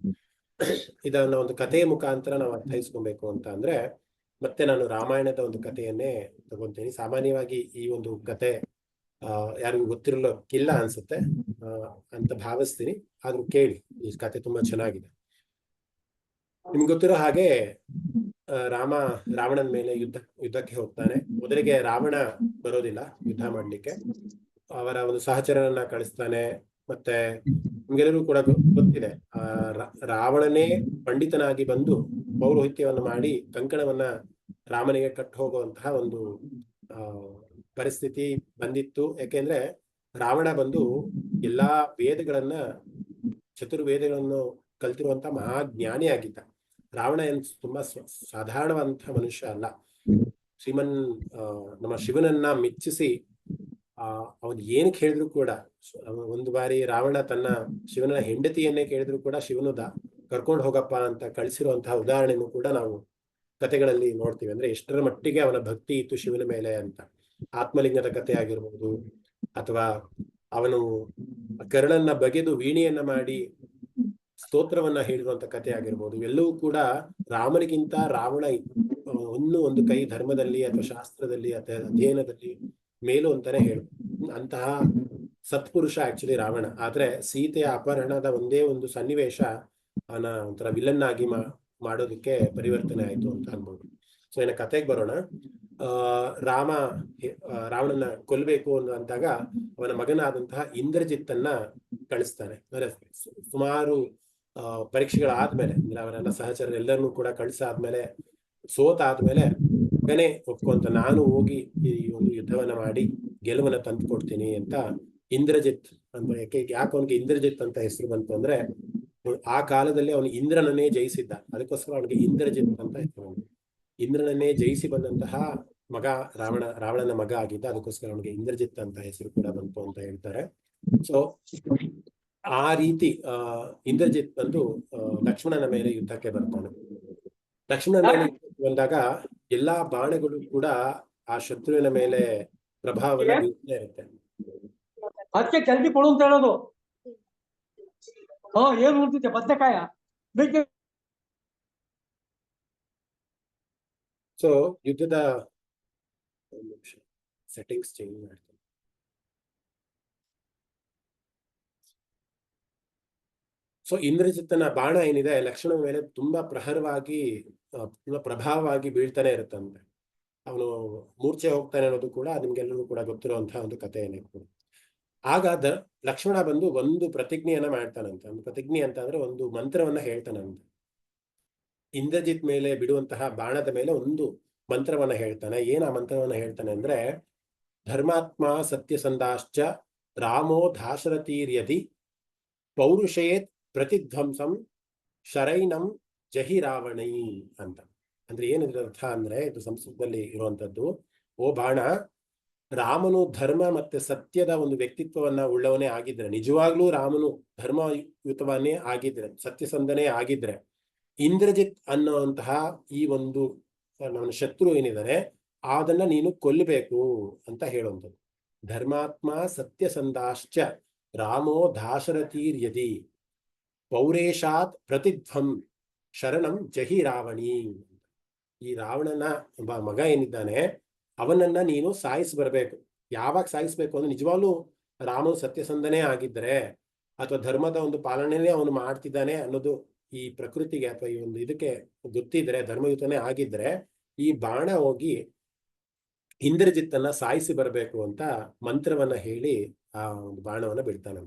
ಇದನ್ನ ಒಂದು ಕಥೆಯ ಮುಖಾಂತರ ನಾವು ಅರ್ಥೈಸ್ಕೊಬೇಕು ಅಂತ ಅಂದ್ರೆ ಮತ್ತೆ ನಾನು ರಾಮಾಯಣದ ಒಂದು ಕಥೆಯನ್ನೇ ತಗೊಂತೀನಿ. ಸಾಮಾನ್ಯವಾಗಿ ಈ ಒಂದು ಕತೆ ಯಾರಿಗೂ ಗೊತ್ತಿರಲಿಕ್ಕಿಲ್ಲ ಅನ್ಸುತ್ತೆ ಅಂತ ಭಾವಿಸ್ತೀನಿ, ಆದ್ರೂ ಕೇಳಿ, ಈ ಕತೆ ತುಂಬಾ ಚೆನ್ನಾಗಿದೆ. ನಿಮ್ಗೆ ಗೊತ್ತಿರೋ ಹಾಗೆ ರಾವಣನ ಮೇಲೆ ಯುದ್ಧಕ್ಕೆ ಹೋಗ್ತಾನೆ. ಮೊದಲಿಗೆ ರಾವಣ ಬರೋದಿಲ್ಲ ಯುದ್ಧ ಮಾಡ್ಲಿಕ್ಕೆ, ಅವರ ಒಂದು ಸಹಚರನನ್ನ ಕಳಿಸ್ತಾನೆ. ಮತ್ತೆ ನಿಮ್ಗೆಲ್ಲರೂ ಕೂಡ ಗೊತ್ತಿದೆ, ರಾವಣನೇ ಪಂಡಿತನಾಗಿ ಬಂದು ಪೌರೋಹಿತ್ಯವನ್ನು ಮಾಡಿ ಕಂಕಣವನ್ನ ರಾಮನಿಗೆ ಕಟ್ಟು ಹೋಗುವಂತಹ ಒಂದು ಪರಿಸ್ಥಿತಿ ಬಂದಿತ್ತು. ಯಾಕೆಂದ್ರೆ ರಾವಣ ಬಂದು ಎಲ್ಲಾ ವೇದಗಳನ್ನ, ಚತುರ್ವೇದಗಳನ್ನು ಕಲ್ತಿರುವಂತ ಮಹಾಜ್ಞಾನಿ ಆಗಿದ್ದ. ರಾವಣ ಏನು ತುಂಬಾ ಸಾಧಾರಣವಂತಹ ಮನುಷ್ಯ ಅಲ್ಲ. ನಮ್ಮ ಶಿವನನ್ನ ಮೆಚ್ಚಿಸಿ ಅವನ್ ಏನ್ ಕೇಳಿದ್ರು ಕೂಡ, ಒಂದು ಬಾರಿ ರಾವಣ ತನ್ನ ಶಿವನ ಹೆಂಡತಿಯನ್ನೇ ಕೇಳಿದ್ರು ಕೂಡ ಶಿವನು ಕರ್ಕೊಂಡು ಹೋಗಪ್ಪ ಅಂತ ಕಳಿಸಿರುವಂತಹ ಉದಾಹರಣೆಯನ್ನು ಕೂಡ ನಾವು ಕಥೆಗಳಲ್ಲಿ ನೋಡ್ತೀವಿ. ಅಂದ್ರೆ ಎಷ್ಟರ ಮಟ್ಟಿಗೆ ಅವನ ಭಕ್ತಿ ಇತ್ತು ಶಿವನ ಮೇಲೆ ಅಂತ. ಆತ್ಮಲಿಂಗದ ಕಥೆ ಆಗಿರ್ಬೋದು, ಅಥವಾ ಅವನು ಕರ್ಣನ್ನ ಬಗೆದು ವೀಣೆಯನ್ನ ಮಾಡಿ ಸ್ತೋತ್ರವನ್ನ ಹೇಳಿರುವಂತ ಕಥೆ ಆಗಿರ್ಬೋದು. ಎಲ್ಲವೂ ಕೂಡ ರಾಮನಿಗಿಂತ ರಾವಣ ಒಂದು ಕೈ ಧರ್ಮದಲ್ಲಿ ಅಥವಾ ಶಾಸ್ತ್ರದಲ್ಲಿ ಅಥವಾ ಅಧ್ಯಯನದಲ್ಲಿ ಮೇಲು ಅಂತಾನೆ ಹೇಳು. ಅಂತಹ ಸತ್ಪುರುಷ ಆಕ್ಚುಲಿ ರಾವಣ. ಆದ್ರೆ ಸೀತೆಯ ಅಪಹರಣದ ಒಂದೇ ಒಂದು ಸನ್ನಿವೇಶ ಅವನ ಒಂಥರ ವಿಲನ್ ಆಗಿ ಮಾಡೋದಕ್ಕೆ ಪರಿವರ್ತನೆ ಆಯ್ತು ಅಂತ ಅನ್ಬೋದು. ಸೊ ಇನ್ನ ಕತೆಗೆ ಬರೋಣ. ರಾವಣನ ಕೊಲ್ಬೇಕು ಅಂದಾಗ ಅವನ ಮಗನಾದಂತಹ ಇಂದ್ರಜಿತ್ತನ್ನ ಕಳಿಸ್ತಾನೆ. ಅಂದ್ರೆ ಸುಮಾರು ಪರೀಕ್ಷೆಗಳಾದ್ಮೇಲೆ, ಅಂದ್ರೆ ಅವರೆಲ್ಲ ಸಹಚರರೆಲ್ಲರನ್ನೂ ಕೂಡ ಕಳಿಸಾದ್ಮೇಲೆ, ಸೋತಾದ್ಮೇಲೆ ಮಗನೇ ಒಪ್ಕೊಂತ ನಾನು ಹೋಗಿ ಈ ಒಂದು ಯುದ್ಧವನ್ನ ಮಾಡಿ ಗೆಲುವನ್ನ ತಂದು ಕೊಡ್ತೀನಿ ಅಂತ ಇಂದ್ರಜಿತ್ ಅಂತ. ಯಾಕೆ ಅವನಿಗೆ ಇಂದ್ರಜಿತ್ ಅಂತ ಹೆಸರು ಬಂತು ಅಂದ್ರೆ ಆ ಕಾಲದಲ್ಲಿ ಅವನು ಇಂದ್ರನನ್ನೇ ಜಯಿಸಿದ್ದ, ಅದಕ್ಕೋಸ್ಕರ ಅವನಿಗೆ ಇಂದ್ರಜಿತ್ ಅಂತ ಹೆಸರು. ಇಂದ್ರನನ್ನೇ ಜಯಿಸಿ ಬಂದಂತಹ ಮಗ ರಾವಣನ ಮಗ ಆಗಿದ್ದ, ಅದಕ್ಕೋಸ್ಕರ ಅವನಿಗೆ ಇಂದ್ರಜಿತ್ ಅಂತ ಹೆಸರು ಕೂಡ ಬಂತು ಅಂತ ಹೇಳ್ತಾರೆ. ಸೊ ಆ ರೀತಿ ಇಂದ್ರಜಿತ್ ಬಂದು ಲಕ್ಷ್ಮಣನ ಮೇಲೆ ಯುದ್ಧಕ್ಕೆ ಬರ್ತಾನೆ. ಲಕ್ಷ್ಮಣನ ಮೇಲೆ ಬಂದಾಗ ಎಲ್ಲಾ ಬಾಣಗಳು ಕೂಡ ಆ ಶತ್ರುವಿನ ಮೇಲೆ ಪ್ರಭಾವವನ್ನು ಬೀರ್ತಾ ಇರುತ್ತೆ. ಅದಕ್ಕೆ ಜಲ್ದಿ ಕೊಡು ಅಂತ ಹೇಳೋದು. ಏನ್ ನೋಡ್ತಿದ್ದೆ ಬದನೆಕಾಯ. ಸೊ ಯುದ್ಧದ ಸೆಟ್ಟಿಂಗ್ಸ್ ಚೇಂಜ್ ಮಾಡ್ತೀನಿ. ಸೊ ಇಂದ್ರಜಿತ್ತನ ಬಾಣ ಏನಿದೆ ಲಕ್ಷ್ಮಣನ ಮೇಲೆ ತುಂಬಾ ತುಂಬಾ ಪ್ರಭಾವವಾಗಿ ಬೀಳ್ತಾನೆ ಇರುತ್ತಂತೆ. ಅವನು ಮೂರ್ಛೆ ಹೋಗ್ತಾನೆ ಅನ್ನೋದು ಕೂಡ ನಿಮ್ಗೆಲ್ಲರೂ ಕೂಡ ಗೊತ್ತಿರುವಂತಹ ಒಂದು ಕಥೆ ಏನಿತ್ತು. ಆಗ ಲಕ್ಷ್ಮಣ ಬಂದು ಒಂದು ಪ್ರತಿಜ್ಞೆಯನ್ನ ಮಾಡ್ತಾನಂತೆ. ಒಂದು ಪ್ರತಿಜ್ಞೆ ಅಂತ ಅಂದ್ರೆ ಒಂದು ಮಂತ್ರವನ್ನ ಹೇಳ್ತಾನಂತೆ. ಇಂದ್ರಜಿತ್ ಮೇಲೆ ಬಿಡುವಂತಹ ಬಾಣದ ಮೇಲೆ ಒಂದು ಮಂತ್ರವನ್ನ ಹೇಳ್ತಾನೆ. ಏನ್ ಆ ಮಂತ್ರವನ್ನ ಹೇಳ್ತಾನೆ ಅಂದ್ರೆ, ಧರ್ಮಾತ್ಮ ಸತ್ಯಸಂಧಾಶ್ಚ ರಾಮೋ ಧಾಶರಥೀರ್ಯದಿ ಪೌರುಷೇತ್ ಪ್ರತಿಧ್ವಂಸಂ ಶರೈನಂ ಜಹಿ ರಾವಣೈ ಅಂತ. ಅಂದ್ರೆ ಏನಿದ್ರ ಅರ್ಥ ಅಂದ್ರೆ, ಇದು ಸಂಸ್ಕೃತದಲ್ಲಿ ಇರುವಂತದ್ದು. ಓ ಬಾಣ, ರಾಮನು ಧರ್ಮ ಮತ್ತೆ ಸತ್ಯದ ಒಂದು ವ್ಯಕ್ತಿತ್ವವನ್ನ ಉಳ್ಳವನೇ ಆಗಿದ್ರೆ, ನಿಜವಾಗ್ಲೂ ರಾಮನು ಧರ್ಮಯುತವನ್ನೇ ಆಗಿದ್ರೆ, ಸತ್ಯಸಂಧನೇ ಆಗಿದ್ರೆ, ಇಂದ್ರಜಿತ್ ಅನ್ನುವಂತಹ ಈ ಒಂದು ನನ್ನ ಶತ್ರು ಏನಿದ್ದಾನೆ ಅದನ್ನ ನೀನು ಕೊಲ್ಲಬೇಕು ಅಂತ ಹೇಳುವಂಥದ್ದು. ಧರ್ಮಾತ್ಮ ಸತ್ಯಸಂಧಾಶ್ಚ ರಾಮೋ ದಾಶರಥೀರ್ಯದಿ ಪೌರೇಶಾತ್ ಪ್ರತಿಧ್ವಂ ಶರಣಂ ಜಹಿ ರಾವಣಿ. ಈ ರಾವಣನ ಮಗ ಏನಿದ್ದಾನೆ ಅವನನ್ನ ನೀನು ಸಾಯಿಸಿ ಬರಬೇಕು. ಯಾವಾಗ ಸಾಯಿಸ್ಬೇಕು ಅಂದ್ರೆ, ನಿಜವಾಗ್ಲೂ ರಾಮನು ಸತ್ಯಸಂಧನೇ ಆಗಿದ್ರೆ ಅಥವಾ ಧರ್ಮದ ಒಂದು ಪಾಲನೆನೇ ಅವನು ಮಾಡ್ತಿದ್ದಾನೆ ಅನ್ನೋದು ಈ ಪ್ರಕೃತಿಗೆ ಅಥವಾ ಈ ಒಂದು ಇದಕ್ಕೆ ಗೊತ್ತಿದ್ರೆ, ಧರ್ಮಯುತನೇ ಆಗಿದ್ರೆ, ಈ ಬಾಣ ಹೋಗಿ ಇಂದ್ರಜಿತ್ತನ್ನ ಸಾಯಿಸಿ ಬರಬೇಕು ಅಂತ ಮಂತ್ರವನ್ನ ಹೇಳಿ ಆ ಒಂದು ಬಾಣವನ್ನ ಬಿಡ್ತಾನೆ.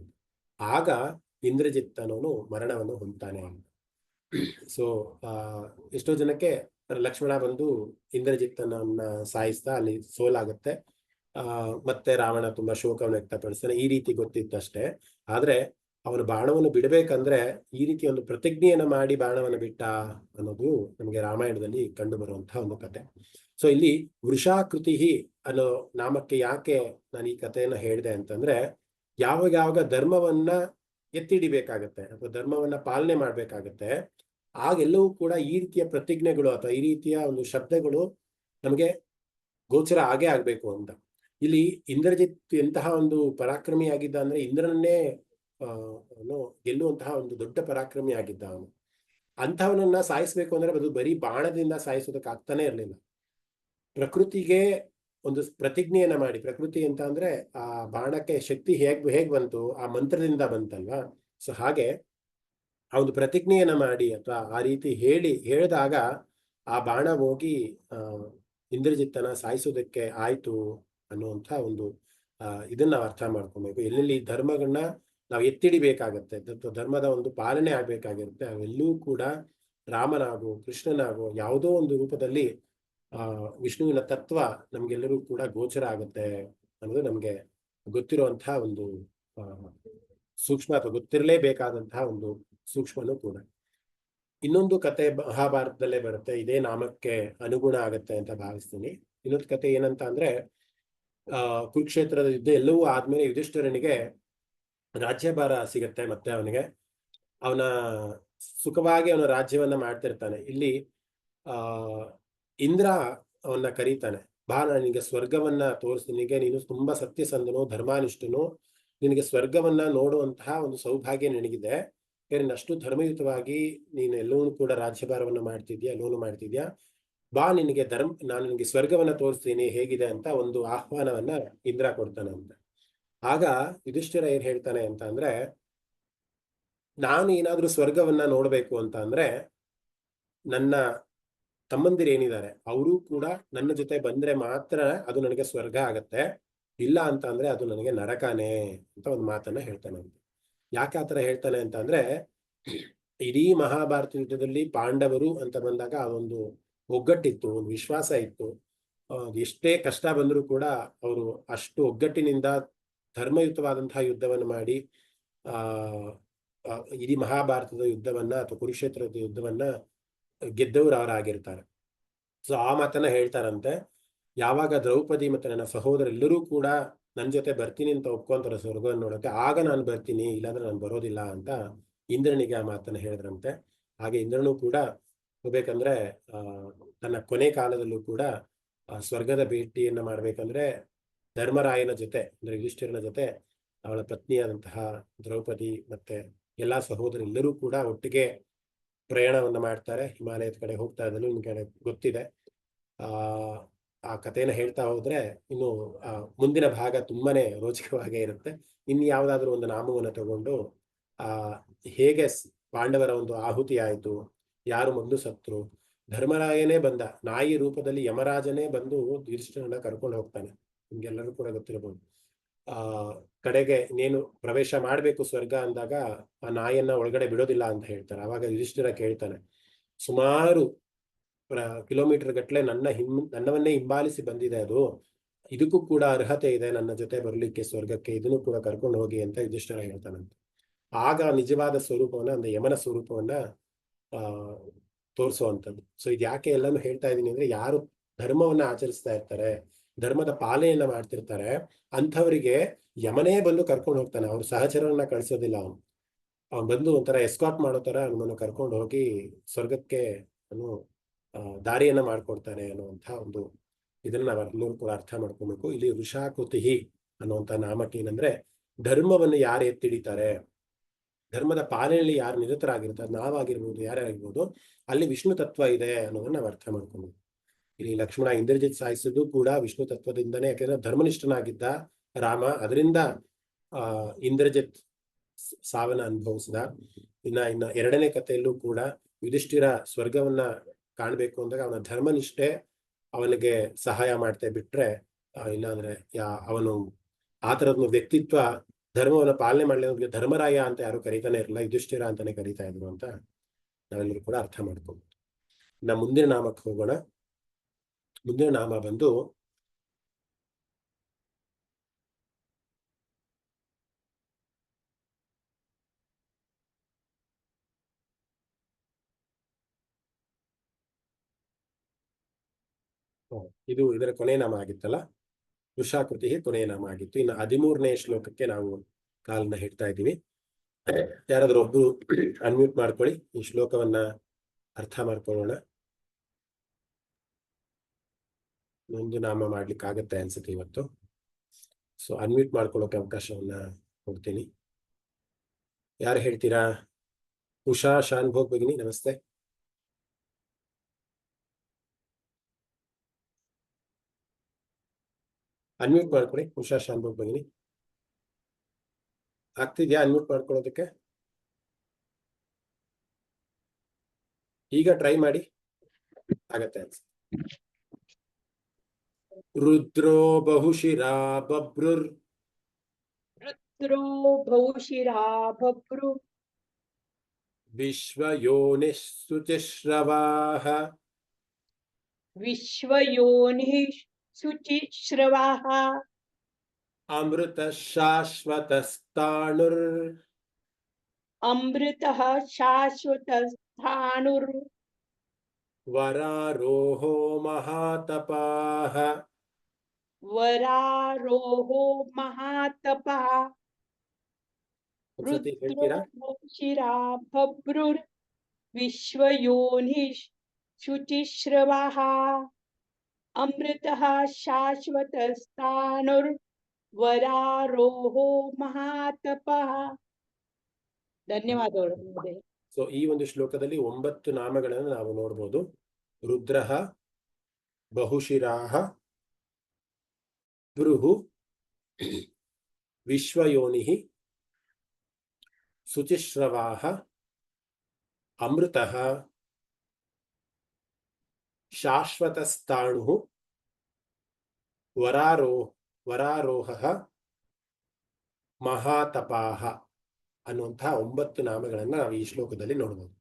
ಆಗ ಇಂದ್ರಜಿತ್ ಅನ್ನೋನು ಮರಣವನ್ನು ಹೊಂದ್ತಾನೆ. ಸೊ ಎಷ್ಟೋ ಜನಕ್ಕೆ ಲಕ್ಷ್ಮಣ ಬಂದು ಇಂದ್ರಜಿತ್ತನನ್ನ ಸಾಯಿಸ್ತಾ ಅಲ್ಲಿ ಸೋಲಾಗುತ್ತೆ. ಮತ್ತೆ ರಾವಣ ತುಂಬಾ ಶೋಕವನ್ನು ವ್ಯಕ್ತಪಡಿಸ್ತಾನೆ. ಈ ರೀತಿ ಗೊತ್ತಿತ್ತಷ್ಟೇ. ಆದ್ರೆ ಅವನು ಬಾಣವನ್ನು ಬಿಡಬೇಕಂದ್ರೆ ಈ ರೀತಿ ಒಂದು ಪ್ರತಿಜ್ಞೆಯನ್ನು ಮಾಡಿ ಬಾಣವನ್ನು ಬಿಟ್ಟ ಅನ್ನೋದು ನಮಗೆ ರಾಮಾಯಣದಲ್ಲಿ ಕಂಡು ಬರುವಂತಹ ಒಂದು ಕತೆ. ಸೊ ಇಲ್ಲಿ ವೃಷಾಕೃತಿ ಅನ್ನೋ ನಾಮಕ್ಕೆ ಯಾಕೆ ನಾನು ಈ ಕಥೆಯನ್ನು ಹೇಳಿದೆ ಅಂತಂದ್ರೆ, ಯಾವಾಗ ಧರ್ಮವನ್ನ ಎತ್ತಿಡಿಬೇಕಾಗತ್ತೆ ಅಥವಾ ಧರ್ಮವನ್ನ ಪಾಲನೆ ಮಾಡ್ಬೇಕಾಗತ್ತೆ, ಆಗೆಲ್ಲವೂ ಕೂಡ ಈ ರೀತಿಯ ಪ್ರತಿಜ್ಞೆಗಳು ಅಥವಾ ಈ ರೀತಿಯ ಒಂದು ಶಬ್ದಗಳು ನಮಗೆ ಗೋಚರ ಆಗೇ ಆಗ್ಬೇಕು ಅಂತ. ಇಲ್ಲಿ ಇಂದ್ರಜಿತ್ ಎಂತಹ ಒಂದು ಪರಾಕ್ರಮಿ ಆಗಿದ್ದ ಅಂದ್ರೆ, ಇಂದ್ರನನ್ನೇ ಗೆಲ್ಲುವಂತಹ ಒಂದು ದೊಡ್ಡ ಪರಾಕ್ರಮಿ ಆಗಿದ್ದ ಅವನು. ಅಂತಹವನನ್ನ ಸಾಯಿಸ್ಬೇಕು ಅಂದ್ರೆ ಅದು ಬರೀ ಬಾಣದಿಂದ ಸಾಯಿಸೋದಕ್ಕೆ ಆಗ್ತಾನೆ ಇರಲಿಲ್ಲ. ಪ್ರಕೃತಿಗೆ ಒಂದು ಪ್ರತಿಜ್ಞೆಯನ್ನ ಮಾಡಿ, ಪ್ರಕೃತಿ ಅಂತ ಅಂದ್ರೆ ಆ ಬಾಣಕ್ಕೆ ಶಕ್ತಿ ಹೇಗ್ ಬಂತು, ಆ ಮಂತ್ರದಿಂದ ಬಂತಲ್ವಾ. ಸೊ ಹಾಗೆ ಆ ಒಂದು ಪ್ರತಿಜ್ಞೆಯನ್ನ ಮಾಡಿ ಅಥವಾ ಆ ರೀತಿ ಹೇಳಿದಾಗ ಆ ಬಾಣ ಹೋಗಿ ಇಂದ್ರಜಿತ್ತನ ಸಾಯಿಸೋದಕ್ಕೆ ಆಯ್ತು ಅನ್ನುವಂಥ ಒಂದು ಇದನ್ನ ನಾವು ಅರ್ಥ ಮಾಡ್ಕೊಬೇಕು. ಎಲ್ಲೆಲ್ಲಿ ಧರ್ಮಗಳನ್ನ ನಾವು ಎತ್ತಿಡಿಬೇಕಾಗತ್ತೆ, ಧರ್ಮದ ಒಂದು ಪಾಲನೆ ಆಗ್ಬೇಕಾಗಿರುತ್ತೆ, ಅವೆಲ್ಲೂ ಕೂಡ ರಾಮನಾಗೋ ಕೃಷ್ಣನಾಗೋ ಯಾವುದೋ ಒಂದು ರೂಪದಲ್ಲಿ ವಿಷ್ಣುವಿನ ತತ್ವ ನಮ್ಗೆಲ್ಲರೂ ಕೂಡ ಗೋಚರ ಆಗುತ್ತೆ ಅನ್ನೋದು ನಮ್ಗೆ ಗೊತ್ತಿರುವಂತಹ ಒಂದು ಸೂಕ್ಷ್ಮ ಅಥವಾ ಗೊತ್ತಿರಲೇಬೇಕಾದಂತಹ ಒಂದು ಸೂಕ್ಷ್ಮನೂ ಕೂಡ. ಇನ್ನೊಂದು ಕತೆ ಮಹಾಭಾರತದಲ್ಲೇ ಬರುತ್ತೆ, ಇದೇ ನಾಮಕ್ಕೆ ಅನುಗುಣ ಆಗತ್ತೆ ಅಂತ ಭಾವಿಸ್ತೀನಿ. ಇನ್ನೊಂದು ಕತೆ ಏನಂತ ಅಂದ್ರೆ, ಕುರುಕ್ಷೇತ್ರದ ಯುದ್ಧ ಎಲ್ಲವೂ ಆದ್ಮೇಲೆ ಯುಧಿಷ್ಠಿರನಿಗೆ ರಾಜ್ಯಭಾರ ಸಿಗತ್ತೆ. ಮತ್ತೆ ಅವನಿಗೆ ಅವನ ಸುಖವಾಗಿ ಅವನ ರಾಜ್ಯವನ್ನ ಮಾಡ್ತಿರ್ತಾನೆ. ಇಲ್ಲಿ ಇಂದ್ರ ಅವನ್ನ ಕರೀತಾನೆ, ಬಾ ನಿನಗೆ ಸ್ವರ್ಗವನ್ನ ತೋರಿಸ್ತೀನಿ, ನೀನು ತುಂಬಾ ಸತ್ಯಸಂಧನು ಧರ್ಮಾನಿಷ್ಠನು, ನಿನಗೆ ಸ್ವರ್ಗವನ್ನ ನೋಡುವಂತಹ ಒಂದು ಸೌಭಾಗ್ಯ ನಿನಗಿದೆ. ಅಷ್ಟು ಧರ್ಮಯುತವಾಗಿ ನೀನು ಎಲ್ಲವೂ ಕೂಡ ರಾಜ್ಯಭಾರವನ್ನು ಮಾಡ್ತಿದ್ಯಾ, ಲೋನು ಮಾಡ್ತಿದ್ಯಾ, ಬಾ ನಾನು ನಿನಗೆ ಸ್ವರ್ಗವನ್ನ ತೋರಿಸ್ತೀನಿ ಹೇಗಿದೆ ಅಂತ ಒಂದು ಆಹ್ವಾನವನ್ನ ಇಂದ್ರ ಕೊಡ್ತಾನೆ ಅಂತ. ಆಗ ಯುಧಿಷ್ಠಿರ ಏನ್ ಹೇಳ್ತಾನೆ ಅಂತ ಅಂದ್ರೆ, ನಾನು ಏನಾದ್ರೂ ಸ್ವರ್ಗವನ್ನ ನೋಡ್ಬೇಕು ಅಂತ ಅಂದ್ರೆ ನನ್ನ ತಮ್ಮಂದಿರೇನಿದ್ದಾರೆ ಅವರು ಕೂಡ ನನ್ನ ಜೊತೆ ಬಂದ್ರೆ ಮಾತ್ರ ಅದು ನನಗೆ ಸ್ವರ್ಗ ಆಗತ್ತೆ, ಇಲ್ಲ ಅಂತ ಅಂದ್ರೆ ಅದು ನನಗೆ ನರಕನೇ ಅಂತ ಒಂದು ಮಾತನ್ನ ಹೇಳ್ತಾನೆ ಅಂತ. ಯಾಕೆ ಆತರ ಹೇಳ್ತಾನೆ ಅಂತ ಅಂದ್ರೆ, ಇಡೀ ಮಹಾಭಾರತ ಯುದ್ಧದಲ್ಲಿ ಪಾಂಡವರು ಅಂತ ಬಂದಾಗ ಆ ಒಂದು ಒಗ್ಗಟ್ಟಿತ್ತು, ಒಂದು ವಿಶ್ವಾಸ ಇತ್ತು. ಎಷ್ಟೇ ಕಷ್ಟ ಬಂದರೂ ಕೂಡ ಅವರು ಅಷ್ಟು ಒಗ್ಗಟ್ಟಿನಿಂದ ಧರ್ಮಯುತವಾದಂತಹ ಯುದ್ಧವನ್ನು ಮಾಡಿ ಇಡೀ ಮಹಾಭಾರತದ ಯುದ್ಧವನ್ನ ಅಥವಾ ಕುರುಕ್ಷೇತ್ರದ ಯುದ್ಧವನ್ನ ಗೆದ್ದವರು ಅವರಾಗಿರ್ತಾರೆ. ಸೊ ಆ ಮಾತನ್ನ ಹೇಳ್ತಾರಂತೆ, ಯಾವಾಗ ದ್ರೌಪದಿ ಮತ್ತೆ ನನ್ನ ಸಹೋದರೆಲ್ಲರೂ ಕೂಡ ನನ್ನ ಜೊತೆ ಬರ್ತೀನಿ ಅಂತ ಒಪ್ಕೊಂತಾರೆ ಸ್ವರ್ಗವನ್ನು ನೋಡಕ್ಕೆ, ಆಗ ನಾನು ಬರ್ತೀನಿ, ಇಲ್ಲಾಂದ್ರೆ ನಾನು ಬರೋದಿಲ್ಲ ಅಂತ ಇಂದ್ರನಿಗೆ ಆ ಮಾತನ್ನ ಹೇಳಿದ್ರಂತೆ. ಹಾಗೆ ಇಂದ್ರನು ಕೂಡ ಹೋಗ್ಬೇಕಂದ್ರೆ ತನ್ನ ಕೊನೆ ಕಾಲದಲ್ಲೂ ಕೂಡ ಸ್ವರ್ಗದ ಭೇಟಿಯನ್ನ ಮಾಡ್ಬೇಕಂದ್ರೆ ಧರ್ಮರಾಯನ ಜೊತೆ ಅಂದ್ರೆ ಯುಧಿಷ್ಠಿರನ ಜೊತೆ ಅವಳ ಪತ್ನಿಯಾದಂತಹ ದ್ರೌಪದಿ ಮತ್ತೆ ಎಲ್ಲಾ ಸಹೋದರೆಲ್ಲರೂ ಕೂಡ ಒಟ್ಟಿಗೆ ಪ್ರಯಾಣವನ್ನ ಮಾಡ್ತಾರೆ. ಹಿಮಾಲಯದ ಕಡೆ ಹೋಗ್ತಾ ಇದ್ದಲು ನಿಮ್ಗೆ ಗೊತ್ತಿದೆ. ಆ ಕಥೆನ ಹೇಳ್ತಾ ಹೋದ್ರೆ ಇನ್ನು ಮುಂದಿನ ಭಾಗ ತುಂಬಾನೇ ರೋಚಕವಾಗೇ ಇರುತ್ತೆ. ಇನ್ನು ಯಾವ್ದಾದ್ರು ಒಂದು ನಾಮವನ್ನು ತಗೊಂಡು ಹೇಗೆ ಪಾಂಡವರ ಒಂದು ಆಹುತಿ ಆಯ್ತು, ಯಾರು ಮೊದಲು ಸತ್ರು, ಧರ್ಮರಾಯನೇ ಬಂದ ನಾಯಿ ರೂಪದಲ್ಲಿ ಯಮರಾಜನೇ ಬಂದು ಯುಧಿಷ್ಠಿರನ ಕರ್ಕೊಂಡು ಹೋಗ್ತಾನೆ, ನಿಮ್ಗೆಲ್ಲರೂ ಕೂಡ ಗೊತ್ತಿರಬಹುದು. ಕಡೆಗೆ ನೀನು ಪ್ರವೇಶ ಮಾಡ್ಬೇಕು ಸ್ವರ್ಗ ಅಂದಾಗ ಆ ನಾಯಿಯನ್ನ ಒಳಗಡೆ ಬಿಡೋದಿಲ್ಲ ಅಂತ ಹೇಳ್ತಾರೆ. ಅವಾಗ ಯುಧಿಷ್ಠಿರ ಕೇಳ್ತಾನೆ, ಸುಮಾರು ಕಿಲೋಮೀಟರ್ ಗಟ್ಟಲೆ ನನ್ನವನ್ನೇ ಹಿಂಬಾಲಿಸಿ ಬಂದಿದೆ ಅದು, ಇದಕ್ಕೂ ಕೂಡ ಅರ್ಹತೆ ಇದೆ ನನ್ನ ಜೊತೆ ಬರ್ಲಿಕ್ಕೆ ಸ್ವರ್ಗಕ್ಕೆ, ಇದನ್ನು ಕೂಡ ಕರ್ಕೊಂಡು ಹೋಗಿ ಅಂತ ಯುಧಿಷ್ಠಿರ ಹೇಳ್ತಾನಂತೆ. ಆಗ ನಿಜವಾದ ಸ್ವರೂಪವನ್ನ, ಅಂದ್ರೆ ಯಮನ ಸ್ವರೂಪವನ್ನ ಆ ತೋರಿಸುವಂಥದ್ದು. ಸೊ ಇದು ಯಾಕೆ ಎಲ್ಲಾನು ಹೇಳ್ತಾ ಇದ್ದೀನಿ ಅಂದ್ರೆ, ಯಾರು ಧರ್ಮವನ್ನ ಆಚರಿಸ್ತಾ ಇರ್ತಾರೆ, ಧರ್ಮದ ಪಾಲನೆಯನ್ನ ಮಾಡ್ತಿರ್ತಾರೆ, ಅಂಥವರಿಗೆ ಯಮನೇ ಬಂದು ಕರ್ಕೊಂಡು ಹೋಗ್ತಾನೆ. ಅವ್ರ ಸಹಚರನ್ನ ಕಳ್ಸೋದಿಲ್ಲ ಅವನು. ಅವ್ನು ಬಂದು ಒಂಥರ ಎಸ್ಕಾಟ್ ಮಾಡೋ ತರ ಅವನನ್ನು ಕರ್ಕೊಂಡು ಹೋಗಿ ಸ್ವರ್ಗಕ್ಕೆ ಅವನು ದಾರಿಯನ್ನ ಮಾಡ್ಕೊಡ್ತಾನೆ ಅನ್ನುವಂಥ ಒಂದು ಇದನ್ನ ನಾವೆಲ್ಲರೂ ಕೂಡ ಅರ್ಥ ಮಾಡ್ಕೊಬೇಕು. ಇಲ್ಲಿ ವೃಷಾಕೃತಿ ಅನ್ನುವಂಥ ನಾಮಕ್ಕೆ ಏನಂದ್ರೆ, ಧರ್ಮವನ್ನು ಯಾರು ಎತ್ತಿಡಿತಾರೆ, ಧರ್ಮದ ಪಾಲನೆಯಲ್ಲಿ ಯಾರು ನಿರತರಾಗಿರ್ತಾರೆ, ನಾವಾಗಿರ್ಬೋದು ಯಾರ್ಯಾಗಿರ್ಬೋದು, ಅಲ್ಲಿ ವಿಷ್ಣು ತತ್ವ ಇದೆ ಅನ್ನೋದನ್ನ ನಾವು ಅರ್ಥ ಮಾಡ್ಕೊಬೇಕು. ಇಲ್ಲಿ ಲಕ್ಷ್ಮಣ ಇಂದ್ರಜಿತ್ ಸಾಯಿಸಿದ್ದು ಕೂಡ ವಿಷ್ಣು ತತ್ವದಿಂದನೇ. ಯಾಕೆಂದ್ರೆ ಧರ್ಮನಿಷ್ಠನಾಗಿದ್ದ ರಾಮ, ಅದರಿಂದ ಇಂದ್ರಜಿತ್ ಸಾವನ್ನ ಅನುಭವಿಸಿದ. ಇನ್ನ ಎರಡನೇ ಕಥೆಯಲ್ಲೂ ಕೂಡ ಯುಧಿಷ್ಠಿರ ಸ್ವರ್ಗವನ್ನ ಕಾಣ್ಬೇಕು ಅಂದಾಗ ಅವನ ಧರ್ಮನಿಷ್ಠೆ ಅವನಿಗೆ ಸಹಾಯ ಮಾಡ್ತಾ ಬಿಟ್ರೆ, ಇಲ್ಲಾಂದ್ರೆ ಅವನು ಆ ತರದ್ ವ್ಯಕ್ತಿತ್ವ, ಧರ್ಮವನ್ನ ಪಾಲನೆ ಮಾಡಲಿ ಧರ್ಮರಾಯ ಅಂತ ಯಾರು ಕರೀತಾನೆ ಇರಲಿಲ್ಲ, ಯುಧಿಷ್ಠಿರ ಅಂತಾನೆ ಕರೀತಾ ಇದ್ರು ಅಂತ ನಾವೆಲ್ಲರೂ ಕೂಡ ಅರ್ಥ ಮಾಡ್ಕೋಬಹುದು. ಇನ್ನ ಮುಂದಿನ ನಾಮಕ್ಕೆ ಹೋಗೋಣ. ಮುಂದಿನ ನಾಮ ಬಂದು ಇದು ಇದರ ಕೊನೆಯ ನಾಮ ಆಗಿತ್ತಲ್ಲ, ವೃಷಾಕೃತಿ ಕೊನೆಯ ನಾಮ ಆಗಿತ್ತು. ಇನ್ನು 13ನೇ ಶ್ಲೋಕಕ್ಕೆ ನಾವು ಕಾಲನ್ನ ಹಿಡ್ತಾ ಇದ್ದೀವಿ. ಯಾರಾದ್ರೂ ಒಬ್ರು ಅನ್ಮ್ಯೂಟ್ ಮಾಡ್ಕೊಳ್ಳಿ, ಈ ಶ್ಲೋಕವನ್ನ ಅರ್ಥ ಮಾಡ್ಕೊಳ್ಳೋಣ. ಒಂದು ನಾಮ ಮಾಡ್ಲಿಕ್ಕೆ ಆಗತ್ತೆ ಅನ್ಸುತ್ತೆ ಇವತ್ತು. ಸೊ ಅನ್ಮ್ಯೂಟ್ ಮಾಡ್ಕೊಳ್ಳೋಕೆ ಅವಕಾಶವನ್ನ ಕೊಡ್ತೀನಿ. ಯಾರು ಹೇಳ್ತೀರಾ? ಉಷಾ ಶಾನ್ಭೋಗ್ ಭಗಿನಿ, ನಮಸ್ತೆ. ಅನ್ಮ್ಯೂಟ್ ಮಾಡ್ಕೊಳ್ಳಿ ಉಷಾ ಶಾನ್ಭೋಗ್ ಭಗಿನಿ. ಆಗ್ತಿದ್ಯಾ ಅನ್ಮ್ಯೂಟ್ ಮಾಡ್ಕೊಳ್ಳೋದಕ್ಕೆ? ಈಗ ಟ್ರೈ ಮಾಡಿ, ಆಗತ್ತೆ ಅನ್ಸುತ್ತೆ. ರುದ್ರೋ ಬಹುಶಿರಾ ಬಭ್ರುರ್ ರುದ್ರೋ ಬಹುಶಿರಾ ಬಭ್ರು ವಿಶ್ವಯೋನಿಃ ಶುಚಿಶ್ರವಾಃ ವಿಶ್ವಯೋನಿಃ ಶುಚಿಶ್ರವಾಃ ಅಮೃತಃ ಶಾಶ್ವತಸ್ತಾಣುರ್ ಅಮೃತಃ ಶಾಶ್ವತಸ್ಥಾಣುರ್ ವರಾರೋಹೋ ಮಹಾತಪಾಃ ವರಾರೋಹೋ ಮಹಾತಪಃ ಒಂದ್ಸತಿ ರುದ್ರೋ ಹೇಳ್ತೀರಾ? ಬಹುಶಿರಾ ಬಭ್ರುರ್ ವಿಶ್ವಯೋನಿಃ ಶುಚಿಶ್ರವಾಃ ಅಮೃತಃ ಶಾಶ್ವತಸ್ಥಾಣುರ್ ವರಾರೋಹೋ ಮಹಾತಪಃ. ಧನ್ಯವಾದಗಳು ಮಹೋದಯ. ಸೊ ಈ ಒಂದು ಶ್ಲೋಕದಲ್ಲಿ 9 ನಾಮಗಳನ್ನು ನಾವು ನೋಡ್ಬೋದು. ರುದ್ರಃ, ಬಹುಶಿರಾಃ, ಬೃಹು, ವಿಶ್ವಯೋನಿಃ, ಶುಚಿಶ್ರವಾಃ, ಅಮೃತಃ, ಶಾಶ್ವತಸ್ಥಾಣುಃ, ವರಾರೋಹಃ, ಮಹಾತಪಾಃ ಅನ್ನುವಂತಹ 9 ನಾಮಗಳನ್ನ ನಾವು ಈ ಶ್ಲೋಕದಲ್ಲಿ ನೋಡ್ಬೋದು.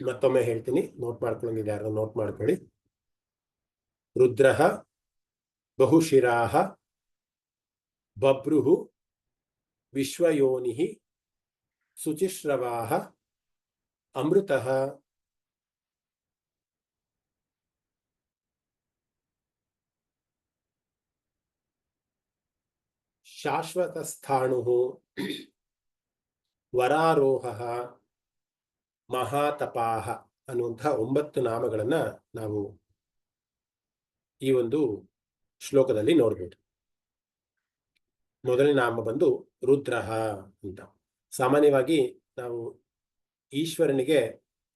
ಮತ್ತೊಮ್ಮೆ ಹೇಳ್ತೀನಿ, ನೋಟ್ ಮಾಡ್ಕೊಳ್ಳೋಂಗಿದೆ ಯಾರು ನೋಟ್ ಮಾಡ್ಕೊಳ್ಳಿ. ರುದ್ರಃ, ಬಹುಶಿರಾಃ, ಬಭ್ರುಃ, ವಿಶ್ವಯೋನಿಃ, ಶುಚಿಶ್ರವಾಃ, ಅಮೃತಃ, ಶಾಶ್ವತಸ್ಥಾಣುಃ, ವರಾರೋಹಃ, ಮಹಾತಪಾಃ ಅನ್ನುವಂತಹ 9 ನಾಮಗಳನ್ನ ನಾವು ಈ ಒಂದು ಶ್ಲೋಕದಲ್ಲಿ ನೋಡ್ಬೋದು. ಮೊದಲನೇ ನಾಮ ಬಂದು ರುದ್ರಃ ಅಂತ. ಸಾಮಾನ್ಯವಾಗಿ ನಾವು ಈಶ್ವರನಿಗೆ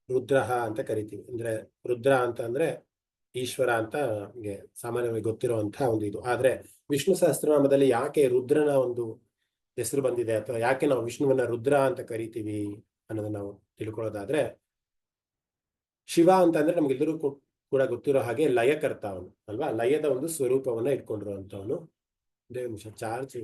ರುದ್ರಃ ಅಂತ ಕರಿತೀವಿ. ಅಂದ್ರೆ ರುದ್ರ ಅಂತ ಅಂದ್ರೆ ಈಶ್ವರ ಅಂತ ನಮಗೆ ಸಾಮಾನ್ಯವಾಗಿ ಗೊತ್ತಿರುವಂತಹ ಒಂದು ಇದು. ಆದ್ರೆ ವಿಷ್ಣು ಸಹಸ್ರನಾಮದಲ್ಲಿ ಯಾಕೆ ರುದ್ರನ ಒಂದು ಹೆಸರು ಬಂದಿದೆ, ಅಥವಾ ಯಾಕೆ ನಾವು ವಿಷ್ಣುವನ್ನ ರುದ್ರ ಅಂತ ಕರಿತೀವಿ ಅನ್ನೋದನ್ನ ನಾವು ತಿಳ್ಕೊಳ್ಳೋದಾದ್ರೆ, ಶಿವ ಅಂತ ಅಂದ್ರೆ ನಮ್ಗೆಲ್ಲರೂ ಕೂಡ ಗೊತ್ತಿರೋ ಹಾಗೆ ಲಯಕರ್ತ ಅವನು ಅಲ್ವಾ. ಲಯದ ಒಂದು ಸ್ವರೂಪವನ್ನ ಇಟ್ಕೊಂಡಿರುವಂತವನು. ಒಂದೇ ನಿಮಿಷ ಚಾರ್ಜ್.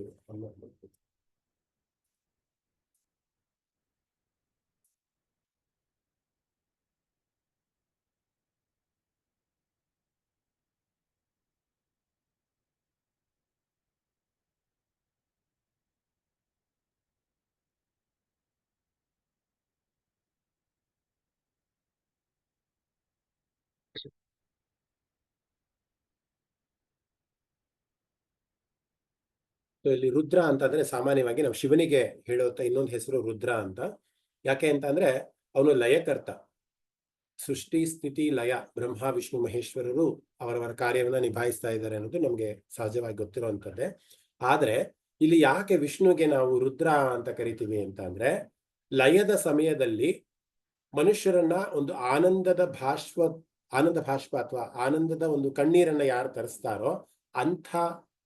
ಇಲ್ಲಿ ರುದ್ರ ಅಂತಂದ್ರೆ ಸಾಮಾನ್ಯವಾಗಿ ನಾವು ಶಿವನಿಗೆ ಹೇಳುವಂತ ಇನ್ನೊಂದು ಹೆಸರು ರುದ್ರ ಅಂತ. ಯಾಕೆ ಅಂತ ಅಂದ್ರೆ ಅವನು ಲಯಕರ್ತ. ಸೃಷ್ಟಿ ಸ್ಥಿತಿ ಲಯ ಬ್ರಹ್ಮ ವಿಷ್ಣು ಮಹೇಶ್ವರರು ಅವರವರ ಕಾರ್ಯವನ್ನ ನಿಭಾಯಿಸ್ತಾ ಇದ್ದಾರೆ ಅನ್ನೋದು ನಮ್ಗೆ ಸಹಜವಾಗಿ ಗೊತ್ತಿರುವಂತದ್ದೇ. ಆದ್ರೆ ಇಲ್ಲಿ ಯಾಕೆ ವಿಷ್ಣುಗೆ ನಾವು ರುದ್ರ ಅಂತ ಕರಿತೀವಿ ಅಂತ ಅಂದ್ರೆ, ಲಯದ ಸಮಯದಲ್ಲಿ ಮನುಷ್ಯರನ್ನ ಒಂದು ಆನಂದ ಭಾಷ್ಪ ಅಥವಾ ಆನಂದದ ಒಂದು ಕಣ್ಣೀರನ್ನ ಯಾರು ತರಿಸ್ತಾರೋ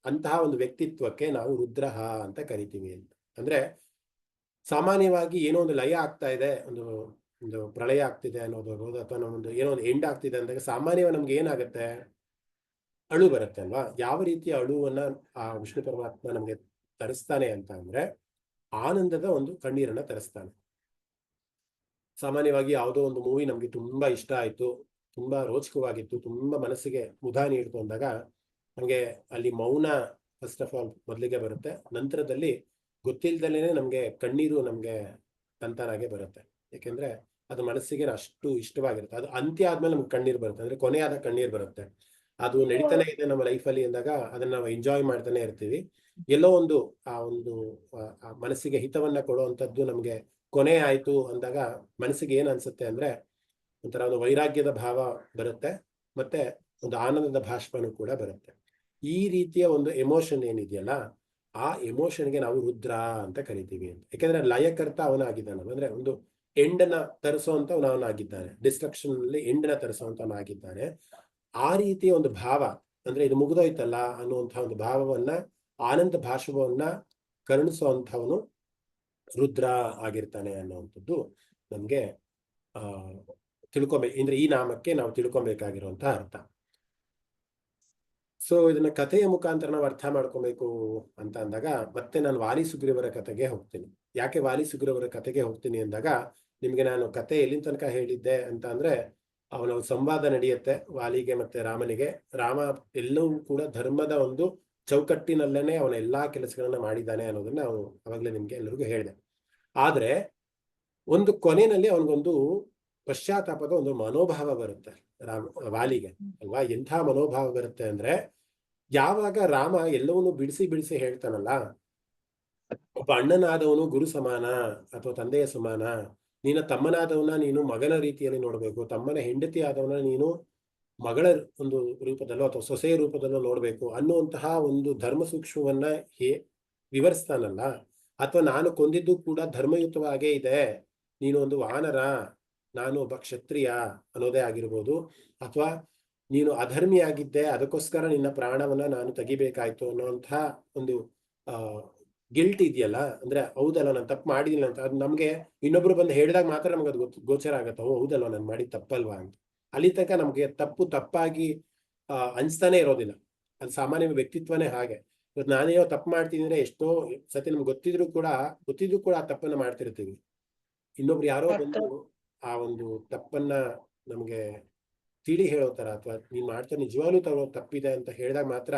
ಅಂತಹ ಒಂದು ವ್ಯಕ್ತಿತ್ವಕ್ಕೆ ನಾವು ರುದ್ರ ಅಂತ ಕರಿತೀವಿ ಅಂತ. ಅಂದ್ರೆ ಸಾಮಾನ್ಯವಾಗಿ ಏನೋ ಒಂದು ಲಯ ಆಗ್ತಾ ಇದೆ, ಒಂದು ಪ್ರಳಯ ಆಗ್ತಿದೆ ಅನ್ನೋದು, ಅಥವಾ ನಮ್ಮೊಂದು ಏನೋ ಒಂದು ಎಂಡ್ ಆಗ್ತಿದೆ ಅಂದಾಗ ಸಾಮಾನ್ಯವಾಗಿ ನಮ್ಗೆ ಏನಾಗುತ್ತೆ, ಅಳು ಬರುತ್ತೆ ಅಲ್ವಾ. ಯಾವ ರೀತಿಯ ಅಳುವನ್ನ ಆ ವಿಷ್ಣು ಪರಮಾತ್ಮ ನಮ್ಗೆ ತರಿಸ್ತಾನೆ ಅಂತ ಅಂದ್ರೆ ಆನಂದದ ಒಂದು ಕಣ್ಣೀರನ್ನ ತರಿಸ್ತಾನೆ. ಸಾಮಾನ್ಯವಾಗಿ ಯಾವುದೋ ಒಂದು ಮೂವಿ ನಮ್ಗೆ ತುಂಬಾ ಇಷ್ಟ ಆಯ್ತು, ತುಂಬಾ ರೋಚಕವಾಗಿತ್ತು, ತುಂಬಾ ಮನಸ್ಸಿಗೆ ಮುದ ನೀಡ್ತು ಅಂದಾಗ ನಮ್ಗೆ ಅಲ್ಲಿ ಮೌನ ಫಸ್ಟ್ ಆಫ್ ಆಲ್ ಮೊದಲಿಗೆ ಬರುತ್ತೆ. ನಂತರದಲ್ಲಿ ಗೊತ್ತಿಲ್ದಲೇನೆ ನಮ್ಗೆ ಕಣ್ಣೀರು ನಮ್ಗೆ ತಂತಾನಾಗೆ ಬರುತ್ತೆ. ಯಾಕೆಂದ್ರೆ ಅದು ಮನಸ್ಸಿಗೆ ಅಷ್ಟು ಇಷ್ಟವಾಗಿರುತ್ತೆ. ಅದು ಅಂತ್ಯ ಆದ್ಮೇಲೆ ನಮ್ಗೆ ಕಣ್ಣೀರು ಬರುತ್ತೆ, ಅಂದ್ರೆ ಕೊನೆಯಾದ ಕಣ್ಣೀರು ಬರುತ್ತೆ. ಅದು ನಡೀತಾನೆ ಇದೆ ನಮ್ಮ ಲೈಫಲ್ಲಿ ಅಂದಾಗ ಅದನ್ನ ನಾವು ಎಂಜಾಯ್ ಮಾಡ್ತಾನೆ ಇರ್ತೀವಿ. ಎಲ್ಲೋ ಒಂದು ಮನಸ್ಸಿಗೆ ಹಿತವನ್ನ ಕೊಡುವಂಥದ್ದು ನಮ್ಗೆ ಕೊನೆ ಆಯ್ತು ಅಂದಾಗ ಮನಸ್ಸಿಗೆ ಏನ್ ಅನ್ಸುತ್ತೆ ಅಂದ್ರೆ ಒಂಥರ ಒಂದು ವೈರಾಗ್ಯದ ಭಾವ ಬರುತ್ತೆ, ಮತ್ತೆ ಒಂದು ಆನಂದದ ಭಾಷ್ಪನೂ ಕೂಡ ಬರುತ್ತೆ. ಈ ರೀತಿಯ ಒಂದು ಎಮೋಷನ್ ಏನಿದೆಯಲ್ಲ, ಆ ಎಮೋಷನ್ಗೆ ನಾವು ರುದ್ರ ಅಂತ ಕರಿತೀವಿ ಅಂತ. ಯಾಕೆಂದ್ರೆ ಲಯಕರ್ತ ಅವನಾಗಿದ್ದಾನೆ, ಅಂದ್ರೆ ಒಂದು ಎಂಡನ್ನ ತರಿಸುವಂತ ಅವನಾಗಿದ್ದಾನೆ, ಡಿಸ್ಟ್ರಕ್ಷನ್ ಅಲ್ಲಿ ಎಂಡನ್ನ ತರಿಸುವಂತವನಾಗಿದ್ದಾನೆ. ಆ ರೀತಿಯ ಒಂದು ಭಾವ, ಅಂದ್ರೆ ಇದು ಮುಗಿದೋಯ್ತಲ್ಲ ಅನ್ನುವಂತಹ ಒಂದು ಭಾವವನ್ನ, ಆನಂದ ಭಾಷವನ್ನ ಕರುಣಿಸುವಂಥವನು ರುದ್ರ ಆಗಿರ್ತಾನೆ ಅನ್ನುವಂಥದ್ದು ನಮ್ಗೆ ಅಂದ್ರೆ ಈ ನಾಮಕ್ಕೆ ನಾವು ತಿಳ್ಕೊಬೇಕಾಗಿರುವಂತಹ ಅರ್ಥ. ಸೊ ಇದನ್ನ ಕಥೆಯ ಮುಖಾಂತರ ನಾವು ಅರ್ಥ ಮಾಡ್ಕೊಬೇಕು ಅಂತ ಅಂದಾಗ ಮತ್ತೆ ನಾನು ವಾಲಿ ಸುಗ್ರೀವರ ಕಥೆಗೆ ಹೋಗ್ತೀನಿ. ಯಾಕೆ ವಾಲಿ ಸುಗ್ರೀವರ ಕಥೆಗೆ ಹೋಗ್ತೀನಿ ಅಂದಾಗ, ನಿಮ್ಗೆ ನಾನು ಕಥೆ ಎಲ್ಲಿನ ತನಕ ಹೇಳಿದ್ದೆ ಅಂತ ಅಂದ್ರೆ, ಅವನ ಸಂವಾದ ನಡೆಯುತ್ತೆ ವಾಲಿಗೆ ಮತ್ತೆ ರಾಮನಿಗೆ. ರಾಮ ಎಲ್ಲವೂ ಕೂಡ ಧರ್ಮದ ಒಂದು ಚೌಕಟ್ಟಿನಲ್ಲೇನೆ ಅವನ ಎಲ್ಲಾ ಕೆಲಸಗಳನ್ನ ಮಾಡಿದ್ದಾನೆ ಅನ್ನೋದನ್ನ ಅವನು ಅವಾಗಲೇ ನಿಮ್ಗೆ ಎಲ್ಲರಿಗೂ ಹೇಳಿದೆ. ಆದ್ರೆ ಒಂದು ಕೊನೆಯಲ್ಲಿ ಅವನಿಗೊಂದು ಪಶ್ಚಾತ್ತಾಪದ ಒಂದು ಮನೋಭಾವ ಬರುತ್ತೆ ವಾಲಿಗೆ ಅಲ್ವಾ. ಎಂಥ ಮನೋಭಾವ ಬರುತ್ತೆ ಅಂದ್ರೆ, ಯಾವಾಗ ರಾಮ ಎಲ್ಲವನ್ನೂ ಬಿಡಿಸಿ ಹೇಳ್ತಾನಲ್ಲ, ಒಬ್ಬ ಅಣ್ಣನಾದವನು ಗುರು ಸಮಾನ ಅಥವಾ ತಂದೆಯ ಸಮಾನ, ನಿನ್ನ ತಮ್ಮನಾದವನ ನೀನು ಮಗನ ರೀತಿಯಲ್ಲಿ ನೋಡ್ಬೇಕು, ತಮ್ಮನ ಹೆಂಡತಿ ಆದವನ ನೀನು ಮಗಳ ಒಂದು ರೂಪದಲ್ಲೋ ಅಥವಾ ಸೊಸೆಯ ರೂಪದಲ್ಲೋ ನೋಡ್ಬೇಕು ಅನ್ನುವಂತಹ ಒಂದು ಧರ್ಮ ಸೂಕ್ಷ್ಮವನ್ನ ವಿವರಿಸ್ತಾನಲ್ಲ, ಅಥವಾ ನಾನು ಕೊಂದಿದ್ದು ಕೂಡ ಧರ್ಮಯುತವಾಗೇ ಇದೆ, ನೀನು ಒಂದು ವಾನರ, ನಾನು ಒಬ್ಬ ಕ್ಷತ್ರಿಯ ಅನ್ನೋದೇ ಆಗಿರ್ಬೋದು, ಅಥವಾ ನೀನು ಅಧರ್ಮಿಯಾಗಿದ್ದೆ ಅದಕ್ಕೋಸ್ಕರ ನಿನ್ನ ಪ್ರಾಣವನ್ನ ನಾನು ತೆಗಿಬೇಕಾಯ್ತು ಅನ್ನೋಂತಹ ಒಂದು ಗಿಲ್ಟ್ ಇದೆಯಲ್ಲ, ಅಂದ್ರೆ ಹೌದಲ್ಲ ನಾನು ತಪ್ಪು ಮಾಡಿದಿಲ್ಲ ಅಂತ. ಅದು ನಮ್ಗೆ ಇನ್ನೊಬ್ರು ಬಂದು ಹೇಳಿದಾಗ ಮಾತ್ರ ನಮ್ಗೆ ಅದು ಗೋಚರ ಆಗತ್ತೆ, ಹೌದಲ್ವ ನಾನು ಮಾಡಿದ ತಪ್ಪಲ್ವಾ ಅಂತ. ಅಲ್ಲಿ ತನಕ ನಮ್ಗೆ ತಪ್ಪಾಗಿ ಅನ್ಸ್ತಾನೆ ಇರೋದಿಲ್ಲ. ಅದು ಸಾಮಾನ್ಯ ವ್ಯಕ್ತಿತ್ವನೇ ಹಾಗೆ. ಇವತ್ತು ನಾನೇನೋ ತಪ್ಪು ಮಾಡ್ತೀನಿ ಅಂದ್ರೆ ಎಷ್ಟೋ ಸತಿ ನಮ್ಗೆ ಗೊತ್ತಿದ್ರು ಕೂಡ ಆ ತಪ್ಪನ್ನ ಮಾಡ್ತಿರ್ತೀವಿ. ಇನ್ನೊಬ್ರು ಯಾರೋ ಬಂದು ಆ ಒಂದು ತಪ್ಪನ್ನ ನಮ್ಗೆ ತಿಳಿ ಹೇಳೋ ತರ, ಅಥವಾ ನೀನ್ ಮಾಡ್ತಾ ನಿಜವಾಗ್ಲೂ ತಪ್ಪಿದೆ ಅಂತ ಹೇಳಿದಾಗ ಮಾತ್ರ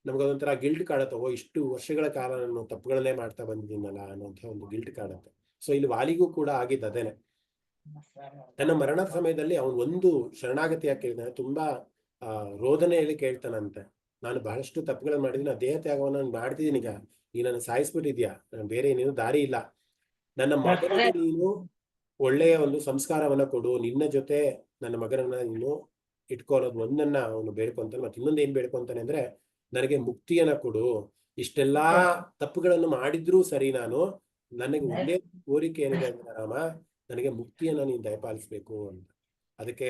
ನಮ್ಗದೊಂಥರ ಗಿಲ್ಟ್ ಕಾಡುತ್ತೆ. ಇಷ್ಟು ವರ್ಷಗಳ ಕಾಲ ನಾನು ತಪ್ಪುಗಳನ್ನೇ ಮಾಡ್ತಾ ಬಂದಿದ್ದೀನಲ್ಲ ಅನ್ನೋಂಥ ಒಂದು ಗಿಲ್ಟ್ ಕಾಡುತ್ತೆ. ಸೊ ಇಲ್ಲಿ ವಾಲಿಗೂ ಕೂಡ ಆಗಿದ್ದು ಅದೇನೆ. ತನ್ನ ಮರಣದ ಸಮಯದಲ್ಲಿ ಅವನು ಒಂದು ಶರಣಾಗತಿಯಾಗಿ ಕೇಳಿದಾನೆ, ತುಂಬಾ ರೋದನೆಯಲ್ಲಿ ಕೇಳ್ತಾನಂತೆ, ನಾನು ಬಹಳಷ್ಟು ತಪ್ಪುಗಳನ್ನು ಮಾಡಿದ್ದೀನಿ, ದೇಹ ತ್ಯಾಗವನ್ನು ಮಾಡ್ತಿದ್ದೀನಿ, ಈಗ ನೀ ನನ್ನ ಸಾಯಿಸ್ಬಿಟ್ಟಿದ್ಯಾ, ಬೇರೆ ಏನೇನು ದಾರಿ ಇಲ್ಲ, ನನ್ನ ಮಗನಿಗೆ ನೀನು ಒಳ್ಳೆಯ ಒಂದು ಸಂಸ್ಕಾರವನ್ನ ಕೊಡು, ನಿನ್ನ ಜೊತೆ ನನ್ನ ಮಗನನ್ನ ನೀನು ಇಟ್ಕೋ ಅನ್ನೋದು ಒಂದನ್ನ ಅವನು ಬೇಡ್ಕೊಂತಾನೆ. ಮತ್ತೆ ಇನ್ನೊಂದು ಏನ್ ಬೇಡ್ಕೊಂತಾನೆ ಅಂದ್ರೆ, ನನಗೆ ಮುಕ್ತಿಯನ್ನ ಕೊಡು, ಇಷ್ಟೆಲ್ಲಾ ತಪ್ಪುಗಳನ್ನು ಮಾಡಿದ್ರೂ ಸರಿ, ನನಗೆ ಒಂದೇ ಕೋರಿಕೆ ಏನಿದೆ ಅಂದ್ರೆ ರಾಮ, ನನಗೆ ಮುಕ್ತಿಯನ್ನ ನೀನು ದಯಪಾಲಿಸ್ಬೇಕು ಅಂತ. ಅದಕ್ಕೆ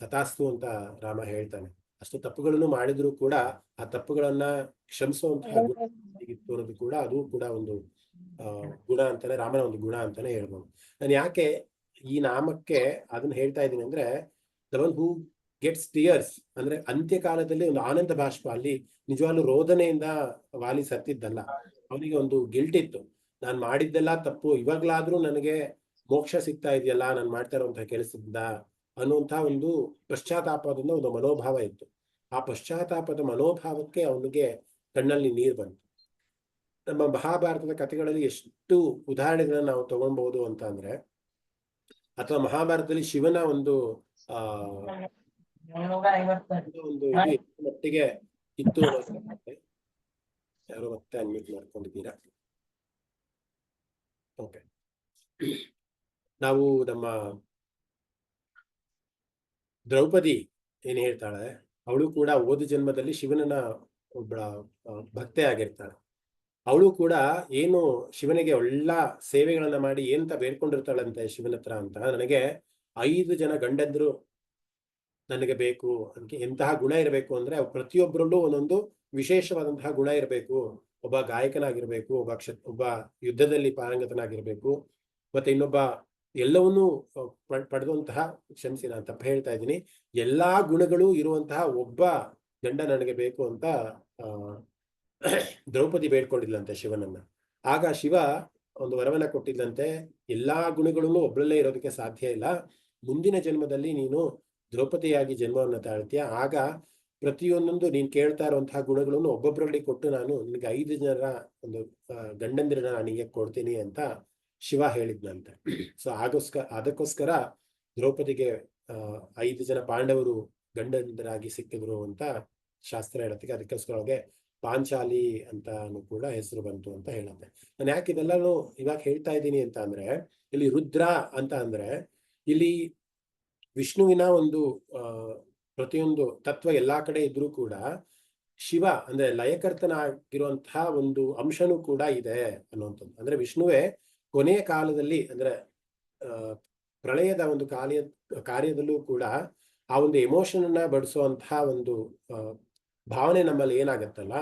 ತಥಾಸ್ತು ಅಂತ ರಾಮ ಹೇಳ್ತಾನೆ. ಅಷ್ಟು ತಪ್ಪುಗಳನ್ನು ಮಾಡಿದ್ರು ಕೂಡ ಆ ತಪ್ಪುಗಳನ್ನ ಕ್ಷಮಿಸುವಂತಹ ಗುಣ ಅನ್ನೋದು ಕೂಡ ಅದು ಕೂಡ ಒಂದು ಗುಣ ಅಂತಾನೆ, ರಾಮನ ಒಂದು ಗುಣ ಅಂತಾನೆ ಹೇಳ್ಬೋದು. ನಾನು ಯಾಕೆ ಈ ನಾಮಕ್ಕೆ ಅದನ್ನ ಹೇಳ್ತಾ ಇದ್ದೀನಿ ಅಂದ್ರೆ, the one who gets tears ಅಂದ್ರೆ ಅಂತ್ಯಕಾಲದಲ್ಲಿ ಒಂದು ಆನಂದ ಬಾಷ್ಪ. ಅಲ್ಲಿ ನಿಜವಾಗ್ಲೂ ರೋದನೆಯಿಂದ ವಾಲಿ ಸತ್ತಿದ್ದಲ್ಲ, ಅವನಿಗೆ ಒಂದು ಗಿಲ್ಟ್ ಇತ್ತು, ನಾನು ಮಾಡಿದ್ದೆಲ್ಲ ತಪ್ಪು, ಇವಾಗ್ಲಾದ್ರೂ ನನಗೆ ಮೋಕ್ಷ ಸಿಗ್ತಾ ಇದೆಯಲ್ಲ ನಾನು ಮಾಡ್ತಾ ಇರುವಂತಹ ಕೆಲಸದಿಂದ ಅನ್ನುವಂತಹ ಒಂದು ಪಶ್ಚಾತ್ತಾಪದಿಂದ ಒಂದು ಮನೋಭಾವ ಇತ್ತು. ಆ ಪಶ್ಚಾತ್ತಾಪದ ಮನೋಭಾವಕ್ಕೆ ಅವನಿಗೆ ಕಣ್ಣಲ್ಲಿ ನೀರು ಬಂತು. ನಮ್ಮ ಮಹಾಭಾರತದ ಕಥೆಗಳಲ್ಲಿ ಎಷ್ಟು ಉದಾಹರಣೆಗಳನ್ನ ನಾವು ತಗೊಳ್ಬಹುದು ಅಂತ ಅಂದ್ರೆ, ಅಥವಾ ಮಹಾಭಾರತದಲ್ಲಿ ಶಿವನ ಒಂದು ಆ ಒಂದು ಇದು ಮಟ್ಟಿಗೆ ಇತ್ತು ಅನ್ನೋದು. ಯಾರು ಮತ್ತೆ ಅನ್ಮ್ಯೂಟ್ ಮಾಡ್ಕೊಂಡಿದ್ದೀರಾ? ಓಕೆ. ನಾವು ನಮ್ಮ ದ್ರೌಪದಿ ಏನ್ ಹೇಳ್ತಾಳೆ, ಅವಳು ಕೂಡ ಓದು ಜನ್ಮದಲ್ಲಿ ಶಿವನನ್ನ ಒಬ್ಬಳ ಭಕ್ತೆ ಆಗಿರ್ತಾಳೆ. ಅವಳು ಕೂಡ ಏನು ಶಿವನಿಗೆ ಒಳ್ಳ ಸೇವೆಗಳನ್ನ ಮಾಡಿ ಏನಂತ ಬೇಡ್ಕೊಂಡಿರ್ತಾಳಂತೆ ಶಿವನ ಹತ್ರ ಅಂತ, ನನಗೆ 5 ಜನ ಗಂಡಂದ್ರು ನನಗೆ ಬೇಕು. ಅದಕ್ಕೆ ಎಂತಹ ಗುಣ ಇರಬೇಕು ಅಂದ್ರೆ ಪ್ರತಿಯೊಬ್ಬರಲ್ಲೂ ಒಂದೊಂದು ವಿಶೇಷವಾದಂತಹ ಗುಣ ಇರಬೇಕು. ಒಬ್ಬ ಗಾಯಕನಾಗಿರ್ಬೇಕು, ಒಬ್ಬ ಯುದ್ಧದಲ್ಲಿ ಪಾರಂಗತನಾಗಿರ್ಬೇಕು, ಮತ್ತೆ ಇನ್ನೊಬ್ಬ ಎಲ್ಲವನ್ನೂ ಪಡೆದಂತಹ, ಕ್ಷಮಿಸಿ ನಾನು ತಪ್ಪು ಹೇಳ್ತಾ ಇದ್ದೀನಿ, ಎಲ್ಲಾ ಗುಣಗಳು ಇರುವಂತಹ ಒಬ್ಬ ಗಂಡ ನನಗೆ ಬೇಕು ಅಂತ ದ್ರೌಪದಿ ಬೇಡ್ಕೊಂಡಿದ್ಲಂತೆ ಶಿವನನ್ನ. ಆಗ ಶಿವ ಒಂದು ವರವನ್ನ ಕೊಟ್ಟಿದ್ದಂತೆ, ಎಲ್ಲಾ ಗುಣಗಳನ್ನು ಒಬ್ಬಳಲ್ಲೇ ಇರೋದಕ್ಕೆ ಸಾಧ್ಯ ಇಲ್ಲ, ಮುಂದಿನ ಜನ್ಮದಲ್ಲಿ ನೀನು ದ್ರೌಪದಿಯಾಗಿ ಜನ್ಮವನ್ನು ತಾಳ್ತೀಯ, ಆಗ ಪ್ರತಿಯೊಂದೊಂದು ನೀನ್ ಕೇಳ್ತಾ ಇರುವಂತಹ ಗುಣಗಳನ್ನು ಒಬ್ಬೊಬ್ಬರಲ್ಲಿ ಕೊಟ್ಟು ನಾನು ನಿನಗೆ 5 ಜನರ ಒಂದು ಗಂಡಂದಿರನ್ನ ನನಗೆ ಕೊಡ್ತೀನಿ ಅಂತ ಶಿವ ಹೇಳಿದ್ನಂತೆ. ಸೊ ಅದಕ್ಕೋಸ್ಕರ ದ್ರೌಪದಿಗೆ 5 ಜನ ಪಾಂಡವರು ಗಂಡಂದರಾಗಿ ಸಿಕ್ಕಿದ್ರು ಅಂತ ಶಾಸ್ತ್ರ ಹೇಳತ್ತೆ. ಅದಕ್ಕೋಸ್ಕರವಾಗಿ ಪಾಂಚಾಲಿ ಅಂತಾನು ಕೂಡ ಹೆಸರು ಬಂತು ಅಂತ ಹೇಳುತ್ತೆ. ನಾನು ಯಾಕೆ ಇದೆಲ್ಲಾನು ಇವಾಗ ಹೇಳ್ತಾ ಇದ್ದೀನಿ ಅಂತ ಅಂದ್ರೆ, ಇಲ್ಲಿ ರುದ್ರ ಅಂತ ಅಂದ್ರೆ ಇಲ್ಲಿ ವಿಷ್ಣುವಿನ ಒಂದು ಪ್ರತಿಯೊಂದು ತತ್ವ ಎಲ್ಲಾ ಕಡೆ ಇದ್ರೂ ಕೂಡ ಶಿವ ಅಂದ್ರೆ ಲಯಕರ್ತನಾಗಿರುವಂತಹ ಒಂದು ಅಂಶನೂ ಕೂಡ ಇದೆ ಅನ್ನುವಂಥದ್ದು. ಅಂದ್ರೆ ವಿಷ್ಣುವೇ ಕೊನೆಯ ಕಾಲದಲ್ಲಿ ಅಂದ್ರೆ ಪ್ರಳಯದ ಒಂದು ಕಾರ್ಯದಲ್ಲೂ ಕೂಡ ಆ ಒಂದು ಎಮೋಷನ್ ಅನ್ನ ಬಡಿಸುವಂತಹ ಒಂದು ಭಾವನೆ ನಮ್ಮಲ್ಲಿ ಏನಾಗತ್ತಲ್ಲ,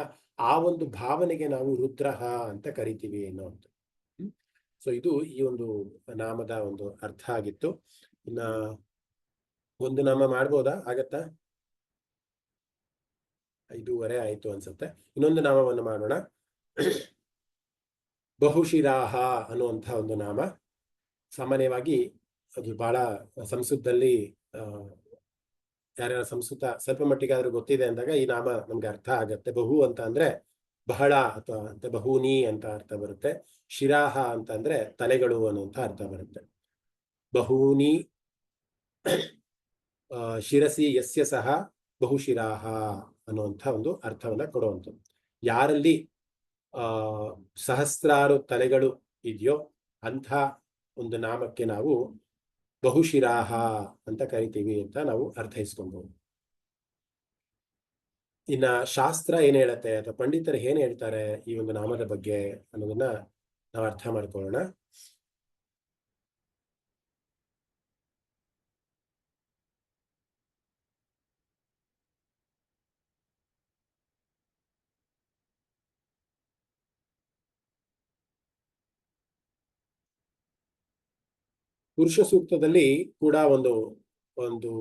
ಆ ಒಂದು ಭಾವನೆಗೆ ನಾವು ರುದ್ರಹ ಅಂತ ಕರಿತೀವಿ ಅನ್ನೋದು. ಸೊ ಇದು ಈ ಒಂದು ನಾಮದ ಒಂದು ಅರ್ಥ ಆಗಿತ್ತು. ಇನ್ನ ಒಂದು ನಾಮ ಮಾಡ್ಬೋದಾ? ಆಗತ್ತಾ? 5:15 ಆಯ್ತು ಅನ್ಸುತ್ತೆ. ಇನ್ನೊಂದು ನಾಮವನ್ನು ಮಾಡೋಣ. ಬಹುಶಿರಾಹ ಅನ್ನುವಂಥ ಒಂದು ನಾಮ. ಸಾಮಾನ್ಯವಾಗಿ ಅದು ಬಹಳ ಸಂಸ್ಕೃತದಲ್ಲಿ ಯಾರ್ಯಾರ ಸಂಸ್ಕೃತ ಸ್ವಲ್ಪ ಮಟ್ಟಿಗಾದ್ರೂ ಗೊತ್ತಿದೆ ಅಂದಾಗ ಈ ನಾಮ ನಮ್ಗೆ ಅರ್ಥ ಆಗತ್ತೆ. ಬಹು ಅಂತ ಅಂದ್ರೆ ಬಹಳ ಅಥವಾ ಅಂತ ಬಹುನಿ ಅಂತ ಅರ್ಥ ಬರುತ್ತೆ. ಶಿರಾಹ ಅಂತ ಅಂದ್ರೆ ತಲೆಗಳು ಅನ್ನುವಂಥ ಅರ್ಥ ಬರುತ್ತೆ. ಬಹೂನಿ ಶಿರಸಿ ಯಸ್ಯ ಸಹ ಬಹುಶಿರಾಹ ಅನ್ನುವಂಥ ಒಂದು ಅರ್ಥವನ್ನ ಕೊಡುವಂಥದ್ದು. ಯಾರಲ್ಲಿ ಸಹಸ್ರಾರು ತಲೆಗಳು ಇದೆಯೋ ಅಂಥ ಒಂದು ನಾಮಕ್ಕೆ ನಾವು ಬಹುಶಿರಾಹ ಅಂತ ಕರಿತೀವಿ ಅಂತ ನಾವು ಅರ್ಥೈಸ್ಕೊಬಹುದು. ಇನ್ನ ಶಾಸ್ತ್ರ ಏನ್ ಹೇಳತ್ತೆ ಅಥವಾ ಪಂಡಿತರು ಏನ್ ಹೇಳ್ತಾರೆ ಈ ಒಂದು ನಾಮದ ಬಗ್ಗೆ ಅನ್ನೋದನ್ನ ನಾವು ಅರ್ಥ ಮಾಡ್ಕೊಳ್ಳೋಣ. ಪುರುಷ ಸೂಕ್ತದಲ್ಲಿ ಕೂಡ ಒಂದು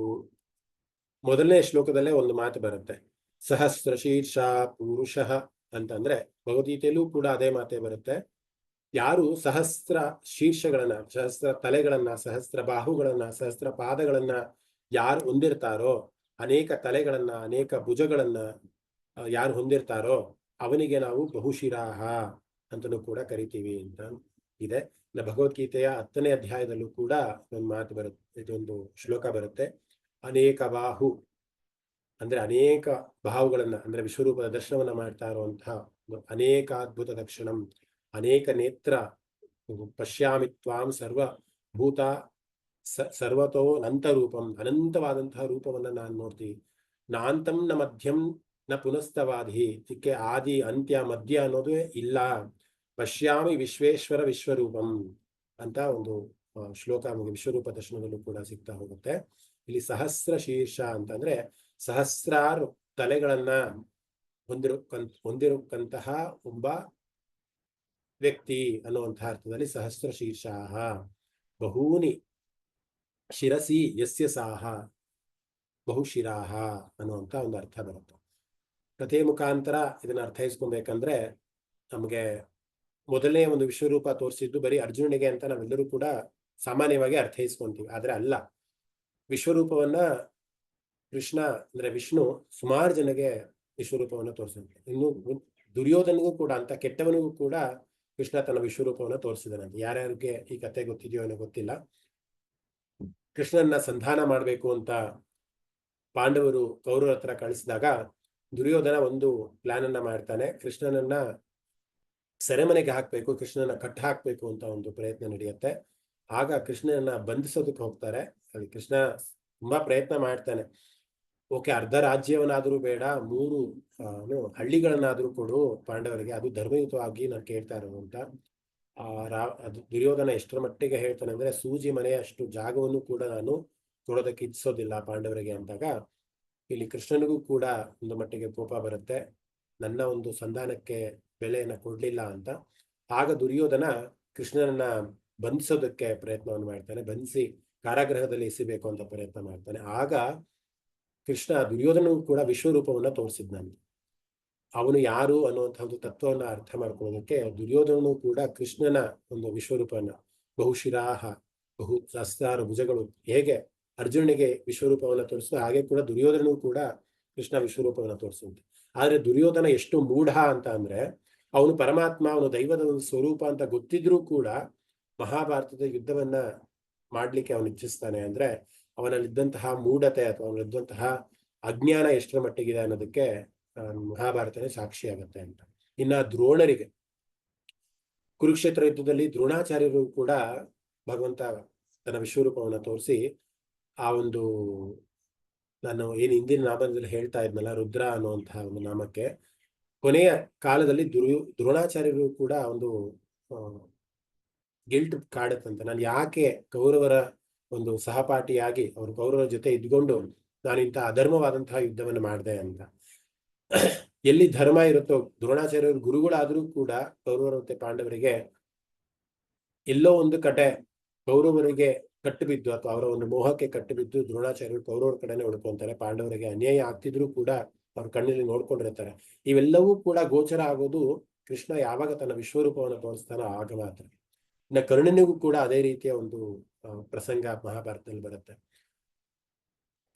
ಮೊದಲನೇ ಶ್ಲೋಕದಲ್ಲೇ ಒಂದು ಮಾತು ಬರುತ್ತೆ, ಸಹಸ್ರ ಶೀರ್ಷ ಪುರುಷ ಅಂತಂದ್ರೆ ಭಗವದ್ಗೀತೆಯಲ್ಲೂ ಕೂಡ ಅದೇ ಮಾತೇ ಬರುತ್ತೆ. ಯಾರು ಸಹಸ್ರ ಶೀರ್ಷಗಳನ್ನ, ಸಹಸ್ರ ತಲೆಗಳನ್ನ, ಸಹಸ್ರ ಬಾಹುಗಳನ್ನ, ಸಹಸ್ರ ಪಾದಗಳನ್ನ ಯಾರು ಹೊಂದಿರ್ತಾರೋ, ಅನೇಕ ತಲೆಗಳನ್ನ, ಅನೇಕ ಭುಜಗಳನ್ನ ಯಾರು ಹೊಂದಿರ್ತಾರೋ ಅವನಿಗೆ ನಾವು ಬಹುಶಿರಾಹ ಅಂತಲೂ ಕೂಡ ಕರಿತೀವಿ ಅಂತ ಇದೆ. ಭಗವದ್ಗೀತೆಯ 10ನೇ ಅಧ್ಯಾಯದಲ್ಲೂ ಕೂಡ ಒಂದು ಮಾತು ಬರುತ್ತೆ, ಇದೊಂದು ಶ್ಲೋಕ ಬರುತ್ತೆ. ಅನೇಕ ಬಾಹು ಅಂದ್ರೆ ಅನೇಕ ಬಾಹುಗಳನ್ನ ಅಂದ್ರೆ ವಿಶ್ವರೂಪದ ದರ್ಶನವನ್ನ ಮಾಡ್ತಾ ಇರುವಂತಹ ಅನೇಕ ಅದ್ಭುತ ದರ್ಶನಂ, ಅನೇಕ ನೇತ್ರ ಪಶ್ಯಾಮಿ ತ್ವಾಂ ಸರ್ವಭೂತ ಸರ್ವತೋ ಅನಂತ ರೂಪಂ, ಅನಂತವಾದಂತಹ ರೂಪವನ್ನ ನಾನು ನೋಡ್ತೀವಿ. ನಾಂತಂ ನ ಮಧ್ಯಂ ನ ಪುನಸ್ತವಾಧಿ, ಇದಕ್ಕೆ ಆದಿ ಅಂತ್ಯ ಮಧ್ಯ ಅನ್ನೋದೇ ಇಲ್ಲ. ಪಶ್ಯಾಮಿ ವಿಶ್ವೇಶ್ವರ ವಿಶ್ವರೂಪಂ ಅಂತ ಒಂದು ಶ್ಲೋಕ ನಮಗೆ ವಿಶ್ವರೂಪ ದರ್ಶನದಲ್ಲೂ ಕೂಡ ಸಿಗ್ತಾ ಹೋಗುತ್ತೆ. ಇಲ್ಲಿ ಸಹಸ್ರ ಶೀರ್ಷ ಅಂತಂದ್ರೆ ಸಹಸ್ರಾರು ತಲೆಗಳನ್ನ ಹೊಂದಿರುವಂತಹ ಒಬ್ಬ ವ್ಯಕ್ತಿ ಅನ್ನುವಂತಹ ಅರ್ಥದಲ್ಲಿ ಸಹಸ್ರ ಶೀರ್ಷಾಹ ಬಹೂನಿ ಶಿರಸಿ ಯಸ್ಯ ಸಾಹ ಬಹುಶಿರಾಹ ಅನ್ನುವಂಥ ಒಂದು ಅರ್ಥ ಬರುತ್ತೆ. ಕಥೆಯ ಮುಖಾಂತರ ಇದನ್ನ ಅರ್ಥೈಸ್ಕೊಬೇಕಂದ್ರೆ ನಮಗೆ ಮೊದಲನೇ ಒಂದು ವಿಶ್ವರೂಪ ತೋರಿಸಿದ್ದು ಬರೀ ಅರ್ಜುನನಿಗೆ ಅಂತ ನಾವೆಲ್ಲರೂ ಕೂಡ ಸಾಮಾನ್ಯವಾಗಿ ಅರ್ಥೈಸ್ಕೊಂತೀವಿ. ಆದ್ರೆ ಅಲ್ಲ, ವಿಶ್ವರೂಪವನ್ನ ಕೃಷ್ಣ ಅಂದ್ರೆ ವಿಷ್ಣು ಸುಮಾರು ಜನಗೆ ವಿಶ್ವರೂಪವನ್ನ ತೋರಿಸಿದಂತೆ. ಇನ್ನು ದುರ್ಯೋಧನಿಗೂ ಕೂಡ, ಅಂತ ಕೆಟ್ಟವನಿಗೂ ಕೂಡ ಕೃಷ್ಣ ತನ್ನ ವಿಶ್ವರೂಪವನ್ನ ತೋರಿಸಿದನಂತೆ. ಯಾರ್ಯಾರಿಗೆ ಈ ಕಥೆ ಗೊತ್ತಿದೆಯೋ ಏನೋ ಗೊತ್ತಿಲ್ಲ. ಕೃಷ್ಣನ್ನ ಸಂಧಾನ ಮಾಡಬೇಕು ಅಂತ ಪಾಂಡವರು ಕೌರವರ ಹತ್ರ ಕಳಿಸಿದಾಗ ದುರ್ಯೋಧನ ಒಂದು ಪ್ಲಾನ್ ಅನ್ನ ಮಾಡ್ತಾನೆ. ಕೃಷ್ಣನನ್ನ ಸೆರೆಮನೆಗೆ ಹಾಕ್ಬೇಕು, ಕೃಷ್ಣನ ಕಟ್ಟ ಹಾಕ್ಬೇಕು ಅಂತ ಒಂದು ಪ್ರಯತ್ನ ನಡೆಯುತ್ತೆ. ಆಗ ಕೃಷ್ಣನನ್ನ ಬಂಧಿಸೋದಕ್ಕೆ ಹೋಗ್ತಾರೆ. ಅಲ್ಲಿ ಕೃಷ್ಣ ತುಂಬಾ ಪ್ರಯತ್ನ ಮಾಡ್ತಾನೆ. ಓಕೆ, ಅರ್ಧ ರಾಜ್ಯವನ್ನಾದ್ರೂ ಬೇಡ, 3 ಹಳ್ಳಿಗಳನ್ನಾದ್ರೂ ಕೊಡು ಪಾಂಡವರಿಗೆ, ಅದು ಧರ್ಮಯುತವಾಗಿ ನಾನು ಕೇಳ್ತಾ ಇರೋದು ಅಂತ. ಅದು ದುರ್ಯೋಧನ ಎಷ್ಟರ ಮಟ್ಟಿಗೆ ಹೇಳ್ತಾನೆ ಅಂದ್ರೆ, ಸೂಜಿ ಮನೆಯಷ್ಟು ಜಾಗವನ್ನು ಕೂಡ ನಾನು ಕೊಡೋದಕ್ಕೆ ಇಚ್ಛೋದಿಲ್ಲ ಪಾಂಡವರಿಗೆ ಅಂದಾಗ ಇಲ್ಲಿ ಕೃಷ್ಣನಿಗೂ ಕೂಡ ಒಂದು ಮಟ್ಟಿಗೆ ಕೋಪ ಬರುತ್ತೆ, ನನ್ನ ಒಂದು ಸಂಧಾನಕ್ಕೆ ಬೆಲೆಯನ್ನ ಕೊಡ್ಲಿಲ್ಲ ಅಂತ. ಆಗ ದುರ್ಯೋಧನ ಕೃಷ್ಣನನ್ನ ಬಂಧಿಸೋದಕ್ಕೆ ಪ್ರಯತ್ನವನ್ನು ಮಾಡ್ತಾನೆ, ಬಂಧಿಸಿ ಕಾರಾಗೃಹದಲ್ಲಿ ಎಸಿಬೇಕು ಅಂತ ಪ್ರಯತ್ನ ಮಾಡ್ತಾನೆ. ಆಗ ಕೃಷ್ಣ ದುರ್ಯೋಧನಗೂ ಕೂಡ ವಿಶ್ವರೂಪವನ್ನ ತೋರಿಸಿದ್ನಂತೆ. ಅವನು ಯಾರು ಅನ್ನುವಂಥ ಒಂದು ತತ್ವವನ್ನ ಅರ್ಥ ಮಾಡ್ಕೊಳ್ಳೋದಕ್ಕೆ ದುರ್ಯೋಧನನು ಕೂಡ ಕೃಷ್ಣನ ಒಂದು ವಿಶ್ವರೂಪವನ್ನ, ಬಹುಶಿರಾಹ ಬಹು ಸಹಸ್ರಾರು ಭುಜಗಳು ಹೇಗೆ ಅರ್ಜುನನಿಗೆ ವಿಶ್ವರೂಪವನ್ನ ತೋರಿಸಿದ ಹಾಗೆ ಕೂಡ ದುರ್ಯೋಧನನು ಕೂಡ ಕೃಷ್ಣ ವಿಶ್ವರೂಪವನ್ನ ತೋರಿಸುತ್ತೆ. ಆದ್ರೆ ದುರ್ಯೋಧನ ಎಷ್ಟು ಮೂಢ ಅಂತ ಅಂದ್ರೆ, ಅವನು ಪರಮಾತ್ಮ, ಅವನು ದೈವದ ಒಂದು ಸ್ವರೂಪ ಅಂತ ಗೊತ್ತಿದ್ರೂ ಕೂಡ ಮಹಾಭಾರತದ ಯುದ್ಧವನ್ನ ಮಾಡ್ಲಿಕ್ಕೆ ಅವನು ಇಚ್ಛಿಸ್ತಾನೆ ಅಂದ್ರೆ ಅವನಲ್ಲಿದ್ದಂತಹ ಮೂಢತೆ ಅಥವಾ ಅವನಲ್ಲಿದ್ದಂತಹ ಅಜ್ಞಾನ ಎಷ್ಟರ ಮಟ್ಟಿಗಿದೆ ಅನ್ನೋದಕ್ಕೆ ಮಹಾಭಾರತನೇ ಸಾಕ್ಷಿ ಆಗುತ್ತೆ ಅಂತ. ಇನ್ನ ದ್ರೋಣರಿಗೆ, ಕುರುಕ್ಷೇತ್ರ ಯುದ್ಧದಲ್ಲಿ ದ್ರೋಣಾಚಾರ್ಯರು ಕೂಡ ಭಗವಂತ ತನ್ನ ವಿಶ್ವರೂಪವನ್ನು ತೋರಿಸಿ ಆ ಒಂದು, ನಾನು ಏನು ಹಿಂದಿನ ನಾಮದಲ್ಲಿ ಹೇಳ್ತಾ ಇದ್ನಲ್ಲ ರುದ್ರ ಅನ್ನುವಂತಹ ಒಂದು ನಾಮಕ್ಕೆ, ಕೊನೆಯ ಕಾಲದಲ್ಲಿ ದ್ರೋಣಾಚಾರ್ಯರು ಕೂಡ ಒಂದು ಗಿಲ್ಟ್ ಕಾಡುತ್ತಂತೆ. ನಾನು ಯಾಕೆ ಕೌರವರ ಒಂದು ಸಹಪಾಠಿಯಾಗಿ ಅವರು ಕೌರವರ ಜೊತೆ ಇದ್ಕೊಂಡು ನಾನು ಇಂಥ ಅಧರ್ಮವಾದಂತಹ ಯುದ್ಧವನ್ನು ಮಾಡಿದೆ ಅಂತ. ಎಲ್ಲಿ ಧರ್ಮ ಇರುತ್ತೋ, ದ್ರೋಣಾಚಾರ್ಯರು ಗುರುಗಳಾದ್ರೂ ಕೂಡ ಕೌರವರ ಮತ್ತೆ ಪಾಂಡವರಿಗೆ ಎಲ್ಲೋ ಒಂದು ಕಡೆ ಕೌರವರಿಗೆ ಕಟ್ಟುಬಿದ್ದು ಅಥವಾ ಅವರ ಒಂದು ಮೋಹಕ್ಕೆ ಕಟ್ಟುಬಿದ್ದು ದ್ರೋಣಾಚಾರ್ಯರು ಕೌರವರ ಕಡೆನೆ ಉಳ್ಕೊಂತಾರೆ. ಪಾಂಡವರಿಗೆ ಅನ್ಯಾಯ ಆಗ್ತಿದ್ರು ಕೂಡ ಅವ್ರ ಕಣ್ಣಲ್ಲಿ ನೋಡ್ಕೊಂಡಿರ್ತಾರೆ. ಇವೆಲ್ಲವೂ ಕೂಡ ಗೋಚರ ಆಗೋದು ಕೃಷ್ಣ ಯಾವಾಗ ತನ್ನ ವಿಶ್ವರೂಪವನ್ನು ತೋರಿಸ್ತಾನೋ ಆಗ ಮಾತ್ರ. ಇನ್ನು ಕರ್ಣನಿಗೂ ಕೂಡ ಅದೇ ರೀತಿಯ ಒಂದು ಪ್ರಸಂಗ ಮಹಾಭಾರತದಲ್ಲಿ ಬರುತ್ತೆ.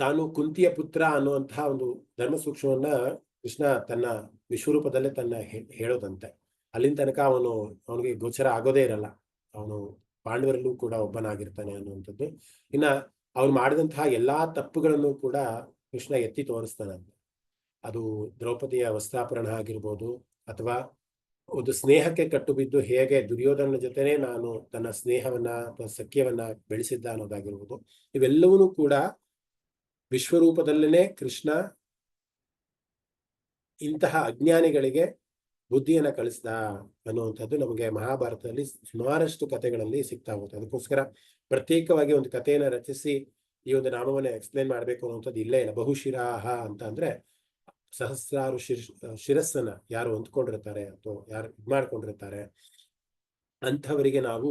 ತಾನು ಕುಂತಿಯ ಪುತ್ರ ಅನ್ನುವಂತಹ ಒಂದು ಧರ್ಮ ಸೂಕ್ಷ್ಮವನ್ನ ಕೃಷ್ಣ ತನ್ನ ವಿಶ್ವರೂಪದಲ್ಲೇ ಹೇಳೋದಂತೆ. ಅಲ್ಲಿನ ತನಕ ಅವನಿಗೆ ಗೋಚರ ಆಗೋದೇ ಇರಲ್ಲ, ಅವನು ಪಾಂಡವರಲ್ಲೂ ಕೂಡ ಒಬ್ಬನಾಗಿರ್ತಾನೆ ಅನ್ನುವಂಥದ್ದು. ಇನ್ನ ಅವ್ನು ಮಾಡಿದಂತಹ ಎಲ್ಲಾ ತಪ್ಪುಗಳನ್ನು ಕೂಡ ಕೃಷ್ಣ ಎತ್ತಿ ತೋರಿಸ್ತಾನಂತೆ. ಅದು ದ್ರೌಪದಿಯ ವಸ್ತ್ರಾಪರಣ ಆಗಿರ್ಬೋದು, ಅಥವಾ ಒಂದು ಸ್ನೇಹಕ್ಕೆ ಕಟ್ಟು ಬಿದ್ದು ಹೇಗೆ ದುರ್ಯೋಧನ ಜೊತೆನೆ ನಾನು ತನ್ನ ಸ್ನೇಹವನ್ನ ಅಥವಾ ಸಖ್ಯವನ್ನ ಬೆಳೆಸಿದ್ದ ಅನ್ನೋದಾಗಿರ್ಬೋದು. ಇವೆಲ್ಲವೂ ಕೂಡ ವಿಶ್ವರೂಪದಲ್ಲೇನೆ ಕೃಷ್ಣ ಇಂತಹ ಅಜ್ಞಾನಿಗಳಿಗೆ ಬುದ್ಧಿಯನ್ನ ಕಳಿಸ್ದ ಅನ್ನುವಂಥದ್ದು ನಮಗೆ ಮಹಾಭಾರತದಲ್ಲಿ ಸುಮಾರಷ್ಟು ಕಥೆಗಳಲ್ಲಿ ಸಿಗ್ತಾ ಹೋಗುತ್ತೆ. ಅದಕ್ಕೋಸ್ಕರ ಪ್ರತ್ಯೇಕವಾಗಿ ಒಂದು ಕಥೆಯನ್ನ ರಚಿಸಿ ಈ ಒಂದು ನಾಮವನ್ನ ಎಕ್ಸ್ಪ್ಲೇನ್ ಮಾಡ್ಬೇಕು ಅನ್ನುವಂಥದ್ದು ಇಲ್ಲೇ ಇಲ್ಲ. ಬಹುಶಿರಾಹ ಅಂತ ಅಂದ್ರೆ ಸಹಸ್ರಾರು ಶಿರಸ್ಸನ್ನ ಯಾರು ಹೊಂದ್ಕೊಂಡಿರ್ತಾರೆ ಅಥವಾ ಯಾರು ಮಾಡ್ಕೊಂಡಿರ್ತಾರೆ ಅಂಥವರಿಗೆ ನಾವು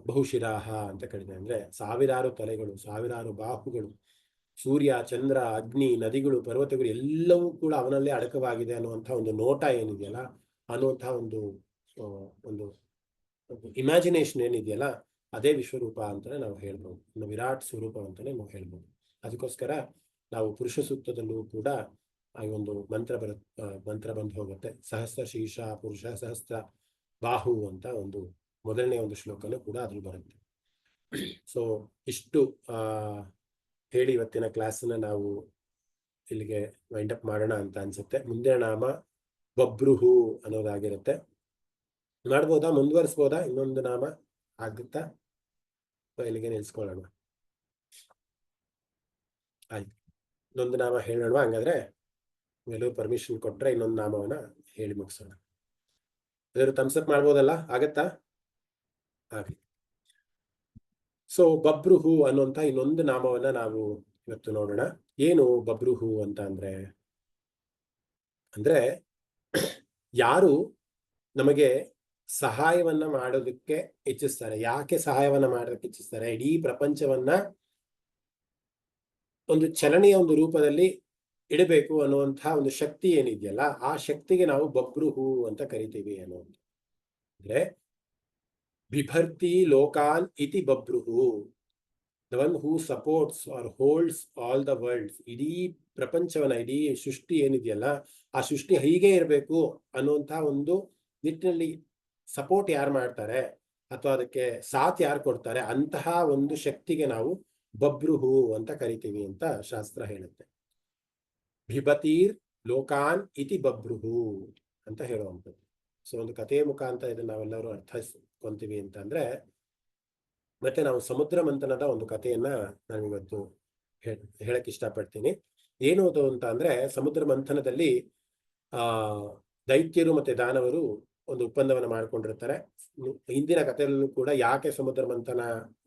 ಬಹುಶಿರಾಹ ಅಂತ ಕರೀತೇವೆ. ಅಂದ್ರೆ ಸಾವಿರಾರು ತಲೆಗಳು, ಸಾವಿರಾರು ಬಾಹುಗಳು, ಸೂರ್ಯ, ಚಂದ್ರ, ಅಗ್ನಿ, ನದಿಗಳು, ಪರ್ವತಗಳು ಎಲ್ಲವೂ ಕೂಡ ಅವನಲ್ಲೇ ಅಡಕವಾಗಿದೆ ಅನ್ನುವಂಥ ಒಂದು ನೋಟ ಏನಿದೆಯಲ್ಲ, ಅನ್ನುವಂತಹ ಒಂದು ಇಮ್ಯಾಜಿನೇಷನ್ ಏನಿದೆಯಲ್ಲ, ಅದೇ ವಿಶ್ವರೂಪ ಅಂತಾನೆ ನಾವು ಹೇಳ್ಬೋದು. ಇನ್ನು ವಿರಾಟ್ ಸ್ವರೂಪ ಅಂತಾನೆ ನಾವು ಹೇಳ್ಬೋದು. ಅದಕ್ಕೋಸ್ಕರ ನಾವು ಪುರುಷ ಸೂಕ್ತದಲ್ಲೂ ಕೂಡ ಆ ಒಂದು ಮಂತ್ರ ಬಂದು ಹೋಗುತ್ತೆ. ಸಹಸ್ರ ಶೀರ್ಷ ಪುರುಷ ಸಹಸ್ರ ಬಾಹು ಅಂತ ಒಂದು ಮೊದಲನೇ ಒಂದು ಶ್ಲೋಕನೂ ಕೂಡ ಅದ್ರಲ್ಲಿ ಬರುತ್ತೆ. ಸೊ ಇಷ್ಟು ಹೇಳಿ ಇವತ್ತಿನ ಕ್ಲಾಸನ್ನ ನಾವು ಇಲ್ಲಿಗೆ ವೈಂಡ್ ಅಪ್ ಮಾಡೋಣ ಅಂತ ಅನ್ಸುತ್ತೆ. ಮುಂದಿನ ನಾಮ ಬಭ್ರುಹು ಅನ್ನೋದಾಗಿರುತ್ತೆ. ಮಾಡ್ಬೋದಾ, ಮುಂದುವರಿಸ್ಬೋದಾ? ಇನ್ನೊಂದು ನಾಮ ಆಗುತ್ತಾ? ಇಲ್ಲಿಗೆ ನಿಲ್ಸ್ಕೊಳ್ಳೋಣ. ಆಯ್ತು, ಇನ್ನೊಂದು ನಾಮ ಹೇಳೋಣ. ಹಂಗಾದ್ರೆ ಎಲ್ಲರೂ ಪರ್ಮಿಷನ್ ಕೊಟ್ರೆ ಇನ್ನೊಂದು ನಾಮವನ್ನ ಹೇಳಿ ಮುಗಿಸೋಣ. ಎಲ್ಲರೂ ಥಮ್ಸಪ್ ಮಾಡ್ಬೋದಲ್ಲ? ಆಗತ್ತಾ? ಆಗ್ಲಿ. ಸೊ ಬಭ್ರುಹು ಅನ್ನುವಂಥ ಇನ್ನೊಂದು ನಾಮವನ್ನ ನಾವು ಇವತ್ತು ನೋಡೋಣ. ಏನು ಬಭ್ರುಹು ಅಂತ ಅಂದ್ರೆ ಯಾರು ನಮಗೆ ಸಹಾಯವನ್ನ ಮಾಡೋದಕ್ಕೆ ಇಚ್ಛಿಸ್ತಾರೆ. ಯಾಕೆ ಸಹಾಯವನ್ನ ಮಾಡೋದಕ್ಕೆ ಇಚ್ಛಿಸ್ತಾರೆ? ಇಡೀ ಪ್ರಪಂಚವನ್ನ ಒಂದು ಚಲನೆಯ ಒಂದು ರೂಪದಲ್ಲಿ ಇಡಬೇಕು ಅನ್ನುವಂತಹ ಒಂದು ಶಕ್ತಿ ಏನಿದೆಯಲ್ಲ, ಆ ಶಕ್ತಿಗೆ ನಾವು ಬಭ್ರುಹು ಅಂತ ಕರಿತೀವಿ ಅನ್ನೋದು. ಅಂದ್ರೆ ಬಿಭರ್ತಿ ಲೋಕಾನ್ ಇತಿ ಬಭ್ರುಹು, the one who supports or holds all the worlds. ಇಡೀ ಪ್ರಪಂಚವನ್ನ, ಇಡೀ ಸೃಷ್ಟಿ ಏನಿದೆಯಲ್ಲ, ಆ ಸೃಷ್ಟಿ ಹೀಗೆ ಇರಬೇಕು ಅನ್ನುವಂತಹ ಒಂದು ನಿಟ್ಟಿನಲ್ಲಿ ಸಪೋರ್ಟ್ ಯಾರು ಮಾಡ್ತಾರೆ ಅಥವಾ ಅದಕ್ಕೆ ಸಾಥ್ ಯಾರು ಕೊಡ್ತಾರೆ ಅಂತಹ ಒಂದು ಶಕ್ತಿಗೆ ನಾವು ಬಭ್ರುಹು ಅಂತ ಕರಿತೀವಿ ಅಂತ ಶಾಸ್ತ್ರ ಹೇಳುತ್ತೆ. ಬಿಭತೀರ್ ಲೋಕಾನ್ ಇತಿ ಬಭ್ರುಹು ಅಂತ ಹೇಳುವಂಥದ್ದು. ಸೊ ಒಂದು ಕಥೆಯ ಮುಖಾಂತರ ಇದನ್ನ ನಾವೆಲ್ಲರೂ ಅರ್ಥೈಸ್ಕೊಂತೀವಿ ಅಂತಂದ್ರೆ, ಮತ್ತೆ ನಾವು ಸಮುದ್ರ ಮಂಥನದ ಒಂದು ಕಥೆಯನ್ನ ನಾನಿವತ್ತು ಹೇಳಕ್ ಇಷ್ಟಪಡ್ತೀನಿ. ಏನು ಅದು ಅಂತ ಅಂದ್ರೆ, ಸಮುದ್ರ ಮಂಥನದಲ್ಲಿ ದೈತ್ಯರು ಮತ್ತೆ ದಾನವರು ಒಂದು ಒಪ್ಪಂದವನ್ನ ಮಾಡ್ಕೊಂಡಿರ್ತಾರೆ. ಹಿಂದಿನ ಕಥೆಯಲ್ಲೂ ಕೂಡ ಯಾಕೆ ಸಮುದ್ರ ಮಂಥನ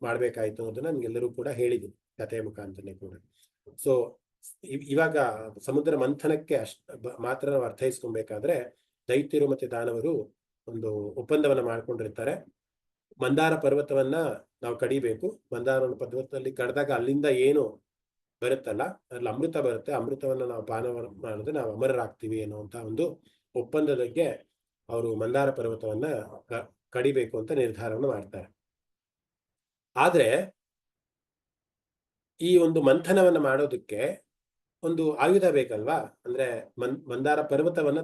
ಮಾಡ್ಬೇಕಾಯ್ತು ಅನ್ನೋದನ್ನ ನಮ್ಗೆಲ್ಲರೂ ಕೂಡ ಹೇಳಿದ್ವಿ ಕಥೆಯ ಮುಖಾಂತರನೇ ಕೂಡ. ಸೊ ಇವಾಗ ಸಮುದ್ರ ಮಂಥನಕ್ಕೆ ಮಾತ್ರ ನಾವು ಅರ್ಥೈಸ್ಕೊಬೇಕಾದ್ರೆ, ದೈತ್ಯರು ಮತ್ತೆ ದಾನವರು ಒಂದು ಒಪ್ಪಂದವನ್ನ ಮಾಡ್ಕೊಂಡಿರ್ತಾರೆ. ಮಂದಾರ ಪರ್ವತವನ್ನ ನಾವು ಕಡಿಬೇಕು. ಮಂದಾರ ಪರ್ವತದಲ್ಲಿ ಕಡ್ದಾಗ ಅಲ್ಲಿಂದ ಏನು ಬರುತ್ತಲ್ಲ, ಅದ್ರಲ್ಲಿ ಅಮೃತ ಬರುತ್ತೆ. ಅಮೃತವನ್ನ ನಾವು ಪಾನ ಮಾಡಿದ್ರೆ ನಾವು ಅಮರರಾಗ್ತೀವಿ ಅನ್ನುವಂತ ಒಂದು ಒಪ್ಪಂದದಕ್ಕೆ ಅವರು ಮಂದಾರ ಪರ್ವತವನ್ನ ಕಡಿಬೇಕು ಅಂತ ನಿರ್ಧಾರವನ್ನು ಮಾಡ್ತಾರೆ. ಆದ್ರೆ ಈ ಒಂದು ಮಂಥನವನ್ನ ಮಾಡೋದಕ್ಕೆ ಒಂದು ಆಯುಧ ಬೇಕಲ್ವಾ? ಅಂದ್ರೆ ಮಂದಾರ ಪರ್ವತವನ್ನ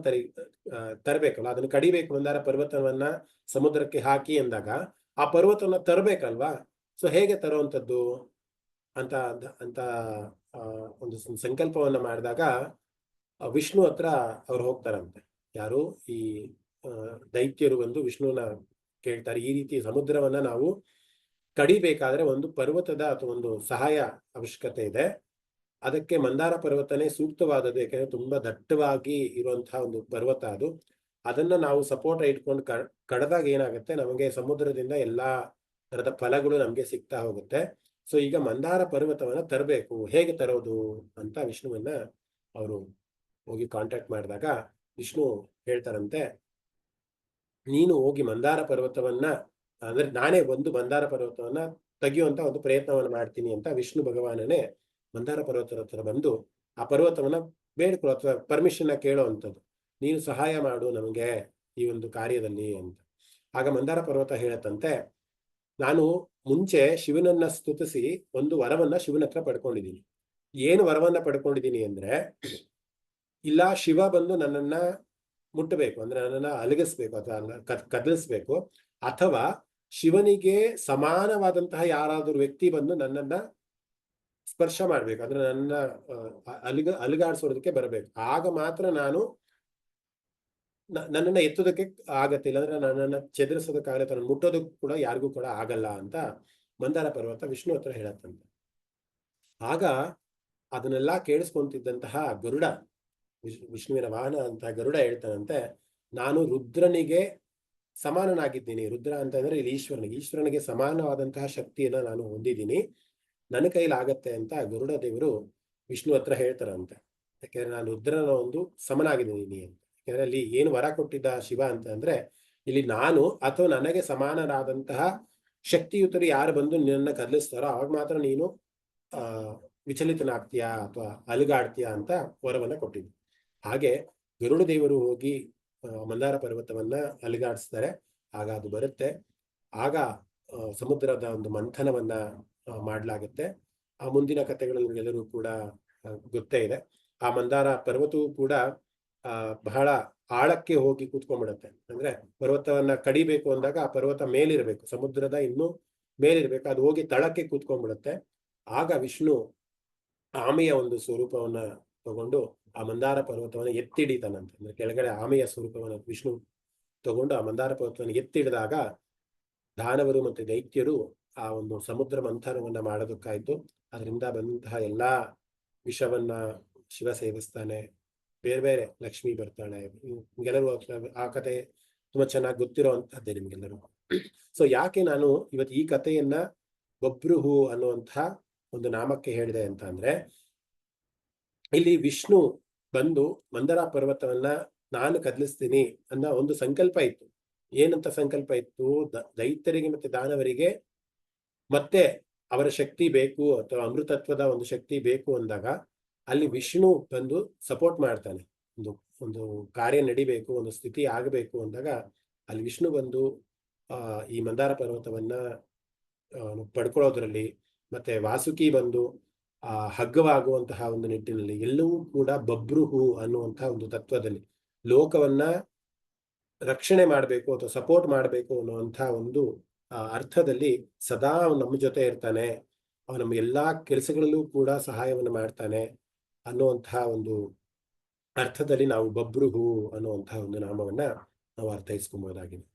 ತರಬೇಕಲ್ವ, ಅದನ್ನು ಕಡಿಬೇಕು. ಮಂದಾರ ಪರ್ವತವನ್ನ ಸಮುದ್ರಕ್ಕೆ ಹಾಕಿ ಎಂದಾಗ ಆ ಪರ್ವತವನ್ನ ತರಬೇಕಲ್ವಾ? ಸೊ ಹೇಗೆ ತರುವಂಥದ್ದು ಅಂತ ಅಂತ ಒಂದು ಸಂಕಲ್ಪವನ್ನ ಮಾಡಿದಾಗ ವಿಷ್ಣು ಹತ್ರ ಅವ್ರು ಹೋಗ್ತಾರಂತೆ. ಯಾರು? ಈ ದೈತ್ಯರು ಬಂದು ವಿಷ್ಣುವನ್ನ ಕೇಳ್ತಾರೆ, ಈ ರೀತಿ ಸಮುದ್ರವನ್ನ ನಾವು ಕಡಿಬೇಕಾದ್ರೆ ಒಂದು ಪರ್ವತದ ಅಥವಾ ಒಂದು ಸಹಾಯ ಅವಶ್ಯಕತೆ ಇದೆ. ಅದಕ್ಕೆ ಮಂದಾರ ಪರ್ವತನೇ ಸೂಕ್ತವಾದದ್ದು, ಯಾಕೆಂದ್ರೆ ತುಂಬಾ ದಟ್ಟವಾಗಿ ಇರುವಂತಹ ಒಂದು ಪರ್ವತ ಅದು. ಅದನ್ನ ನಾವು ಸಪೋರ್ಟ್ ಇಟ್ಕೊಂಡು ಕಡದಾಗ ಏನಾಗುತ್ತೆ, ನಮಗೆ ಸಮುದ್ರದಿಂದ ಎಲ್ಲಾ ತರದ ಫಲಗಳು ನಮ್ಗೆ ಸಿಗ್ತಾ ಹೋಗುತ್ತೆ. ಸೊ ಈಗ ಮಂದಾರ ಪರ್ವತವನ್ನ ತರಬೇಕು, ಹೇಗೆ ತರೋದು ಅಂತ ವಿಷ್ಣುವನ್ನ ಅವರು ಹೋಗಿ ಕಾಂಟ್ಯಾಕ್ಟ್ ಮಾಡಿದಾಗ ವಿಷ್ಣು ಹೇಳ್ತಾರಂತೆ, ನೀನು ಹೋಗಿ ಮಂದಾರ ಪರ್ವತವನ್ನ, ಅಂದ್ರೆ ನಾನೇ ಒಂದು ಮಂದಾರ ಪರ್ವತವನ್ನ ತೆಗೆಯುವಂತ ಒಂದು ಪ್ರಯತ್ನವನ್ನ ಮಾಡ್ತೀನಿ ಅಂತ ವಿಷ್ಣು ಭಗವಾನನೇ ಮಂದಾರ ಪರ್ವತದ ಹತ್ರ ಬಂದು ಆ ಪರ್ವತವನ್ನ ಬೇಡ್ಕೊಳ್ಳೋ ಅಥವಾ ಪರ್ಮಿಷನ್ ಕೇಳೋ ಅಂಥದ್ದು, ನೀನು ಸಹಾಯ ಮಾಡು ನಮಗೆ ಈ ಒಂದು ಕಾರ್ಯದಲ್ಲಿ ಅಂತ. ಆಗ ಮಂದಾರ ಪರ್ವತ ಹೇಳತ್ತಂತೆ, ನಾನು ಮುಂಚೆ ಶಿವನನ್ನ ಸ್ತುತಿಸಿ ಒಂದು ವರವನ್ನ ಶಿವನ ಹತ್ರ ಪಡ್ಕೊಂಡಿದ್ದೀನಿ. ಏನು ವರವನ್ನ ಪಡ್ಕೊಂಡಿದ್ದೀನಿ ಅಂದ್ರೆ, ಇಲ್ಲ ಶಿವ ಬಂದು ನನ್ನನ್ನ ಮುಟ್ಟಬೇಕು, ಅಂದ್ರೆ ನನ್ನನ್ನ ಅಲಗಿಸ್ಬೇಕು ಅಥವಾ ಕದಲಿಸ್ಬೇಕು, ಅಥವಾ ಶಿವನಿಗೆ ಸಮಾನವಾದಂತಹ ಯಾರಾದರೂ ವ್ಯಕ್ತಿ ಬಂದು ನನ್ನನ್ನ ಸ್ಪರ್ಶ ಮಾಡ್ಬೇಕು, ಅಂದ್ರೆ ನನ್ನ ಅಲುಗಾಡ್ಸೋದಕ್ಕೆ ಬರಬೇಕು. ಆಗ ಮಾತ್ರ ನಾನು ನನ್ನನ್ನ ಎತ್ತೋದಕ್ಕೆ ಆಗತ್ತಿಲ್ಲ, ಅಂದ್ರೆ ನನ್ನನ್ನ ಚೆದರಿಸೋದಕ್ಕಾಗತ್ತೆ, ನನ್ನ ಮುಟ್ಟೋದಕ್ಕೂ ಕೂಡ ಯಾರಿಗೂ ಕೂಡ ಆಗಲ್ಲ ಅಂತ ಮಂದಾರ ಪರ್ವತ ವಿಷ್ಣು ಹತ್ರ ಹೇಳತ್ತಂತೆ. ಆಗ ಅದನ್ನೆಲ್ಲ ಕೇಳಿಸ್ಕೊಂತಿದ್ದಂತಹ ಗರುಡ, ವಿಷ್ಣುವಿನ ವಾಹನ ಅಂತ ಗರುಡ ಹೇಳ್ತಾನಂತೆ, ನಾನು ರುದ್ರನಿಗೆ ಸಮಾನನಾಗಿದ್ದೀನಿ. ರುದ್ರ ಅಂತಂದ್ರೆ ಇಲ್ಲಿ ಈಶ್ವರನಿಗೆ ಸಮಾನವಾದಂತಹ ಶಕ್ತಿಯನ್ನ ನಾನು ಹೊಂದಿದ್ದೀನಿ, ನನ್ನ ಕೈಲಿ ಆಗತ್ತೆ ಅಂತ ಗರುಡ ದೇವರು ವಿಷ್ಣು ಹತ್ರ ಹೇಳ್ತಾರಂತೆ. ಯಾಕೆಂದ್ರೆ ನಾನು ರುದ್ರನ ಒಂದು ಸಮನಾಗಿದ್ದೀನಿ ಅಂತ. ಯಾಕೆಂದ್ರೆ ಅಲ್ಲಿ ಏನು ವರ ಕೊಟ್ಟಿದ್ದ ಶಿವ ಅಂತ ಅಂದ್ರೆ, ಇಲ್ಲಿ ನಾನು ಅಥವಾ ನನಗೆ ಸಮಾನರಾದಂತಹ ಶಕ್ತಿಯುತರು ಯಾರು ಬಂದು ನಿನ್ನ ಕದಲಿಸ್ತಾರೋ ಅವಾಗ ಮಾತ್ರ ನೀನು ವಿಚಲಿತನಾಗ್ತೀಯಾ ಅಥವಾ ಅಲುಗಾಡ್ತೀಯಾ ಅಂತ ವರವನ್ನ ಕೊಟ್ಟಿದ್ದು. ಹಾಗೆ ಗರುಡ ದೇವರು ಹೋಗಿ ಮಂದಾರ ಪರ್ವತವನ್ನ ಅಲುಗಾಡಿಸ್ತಾರೆ. ಆಗ ಅದು ಬರುತ್ತೆ. ಆಗ ಸಮುದ್ರದ ಒಂದು ಮಂಥನವನ್ನ ಮಾಡಲಾಗುತ್ತೆ. ಆ ಮುಂದಿನ ಕಥೆಗಳಲ್ಲಿ ಎಲ್ಲರೂ ಕೂಡ ಗೊತ್ತೇ ಇದೆ. ಆ ಮಂದಾರ ಪರ್ವತವು ಕೂಡ ಬಹಳ ಆಳಕ್ಕೆ ಹೋಗಿ ಕೂತ್ಕೊಂಡ್ಬಿಡುತ್ತೆ. ಅಂದ್ರೆ ಪರ್ವತವನ್ನ ಕಡಿಬೇಕು ಅಂದಾಗ ಆ ಪರ್ವತ ಮೇಲಿರ್ಬೇಕು, ಸಮುದ್ರದ ಇನ್ನೂ ಮೇಲಿರ್ಬೇಕು, ಅದು ಹೋಗಿ ತಳಕ್ಕೆ ಕೂತ್ಕೊಂಡ್ಬಿಡುತ್ತೆ. ಆಗ ವಿಷ್ಣು ಆಮೆಯ ಒಂದು ಸ್ವರೂಪವನ್ನ ತಗೊಂಡು ಆ ಮಂದಾರ ಪರ್ವತವನ್ನ ಎತ್ತಿಡಿತಾನಂತೆ. ಅಂದ್ರೆ ಕೆಳಗಡೆ ಆಮೆಯ ಸ್ವರೂಪವನ್ನ ವಿಷ್ಣು ತಗೊಂಡು ಆ ಮಂದಾರ ಪರ್ವತವನ್ನು ಎತ್ತಿಡಿದಾಗ ದಾನವರು ಮತ್ತೆ ದೈತ್ಯರು ಆ ಒಂದು ಸಮುದ್ರ ಮಂಥನವನ್ನ ಮಾಡೋದಕ್ಕಾಯ್ತು. ಅದರಿಂದ ಬಂದಂತಹ ಎಲ್ಲಾ ವಿಷವನ್ನ ಶಿವ ಸೇವಿಸ್ತಾನೆ, ಬೇರೆ ಬೇರೆ ಲಕ್ಷ್ಮಿ ಬರ್ತಾಳೆ. ನಿಮ್ಗೆಲ್ಲರೂ ಆ ಕತೆ ತುಂಬಾ ಚೆನ್ನಾಗಿ ಗೊತ್ತಿರೋವಂಥದ್ದೇ ನಿಮ್ಗೆಲ್ಲರೂ. ಸೊ ಯಾಕೆ ನಾನು ಇವತ್ತು ಈ ಕಥೆಯನ್ನ ಬಭ್ರುಹು ಅನ್ನುವಂತಹ ಒಂದು ನಾಮಕ್ಕೆ ಹೇಳಿದೆ ಅಂತ ಅಂದ್ರೆ, ಇಲ್ಲಿ ವಿಷ್ಣು ಬಂದು ಮಂದಾರ ಪರ್ವತವನ್ನ ನಾನು ಕದಲಿಸ್ತೀನಿ ಅನ್ನೋ ಒಂದು ಸಂಕಲ್ಪ ಇತ್ತು. ಏನಂತ ಸಂಕಲ್ಪ ಇತ್ತು? ದೈತ್ಯರಿಗೆ ಮತ್ತೆ ದಾನವರಿಗೆ ಮತ್ತೆ ಅವರ ಶಕ್ತಿ ಬೇಕು ಅಥವಾ ಅಮೃತತ್ವದ ಒಂದು ಶಕ್ತಿ ಬೇಕು ಅಂದಾಗ ಅಲ್ಲಿ ವಿಷ್ಣು ಬಂದು ಸಪೋರ್ಟ್ ಮಾಡ್ತಾನೆ. ಒಂದು ಕಾರ್ಯ ನಡಿಬೇಕು, ಒಂದು ಸ್ಥಿತಿ ಆಗಬೇಕು ಅಂದಾಗ ಅಲ್ಲಿ ವಿಷ್ಣು ಬಂದು ಈ ಮಂದಾರ ಪರ್ವತವನ್ನ ಪಡ್ಕೊಳ್ಳೋದ್ರಲ್ಲಿ, ಮತ್ತೆ ವಾಸುಕಿ ಬಂದು ಹಗ್ಗವಾಗುವಂತಹ ಒಂದು ನಿಟ್ಟಿನಲ್ಲಿ, ಎಲ್ಲವೂ ಕೂಡ ಬಭ್ರುಹು ಅನ್ನುವಂತಹ ಒಂದು ತತ್ವದಲ್ಲಿ ಲೋಕವನ್ನ ರಕ್ಷಣೆ ಮಾಡಬೇಕು ಅಥವಾ ಸಪೋರ್ಟ್ ಮಾಡಬೇಕು ಅನ್ನುವಂತಹ ಒಂದು ಅರ್ಥದಲ್ಲಿ ಸದಾ ಅವನು ನಮ್ಮ ಜೊತೆ ಇರ್ತಾನೆ, ಅವನು ನಮ್ಮ ಎಲ್ಲಾ ಕೆಲಸಗಳಲ್ಲೂ ಕೂಡ ಸಹಾಯವನ್ನು ಮಾಡ್ತಾನೆ ಅನ್ನುವಂತಹ ಒಂದು ಅರ್ಥದಲ್ಲಿ ನಾವು ಬಬ್ರುಹು ಅನ್ನುವಂತಹ ಒಂದು ನಾಮವನ್ನ ನಾವು ಅರ್ಥೈಸ್ಕೊಬಹುದಾಗಿದೆ.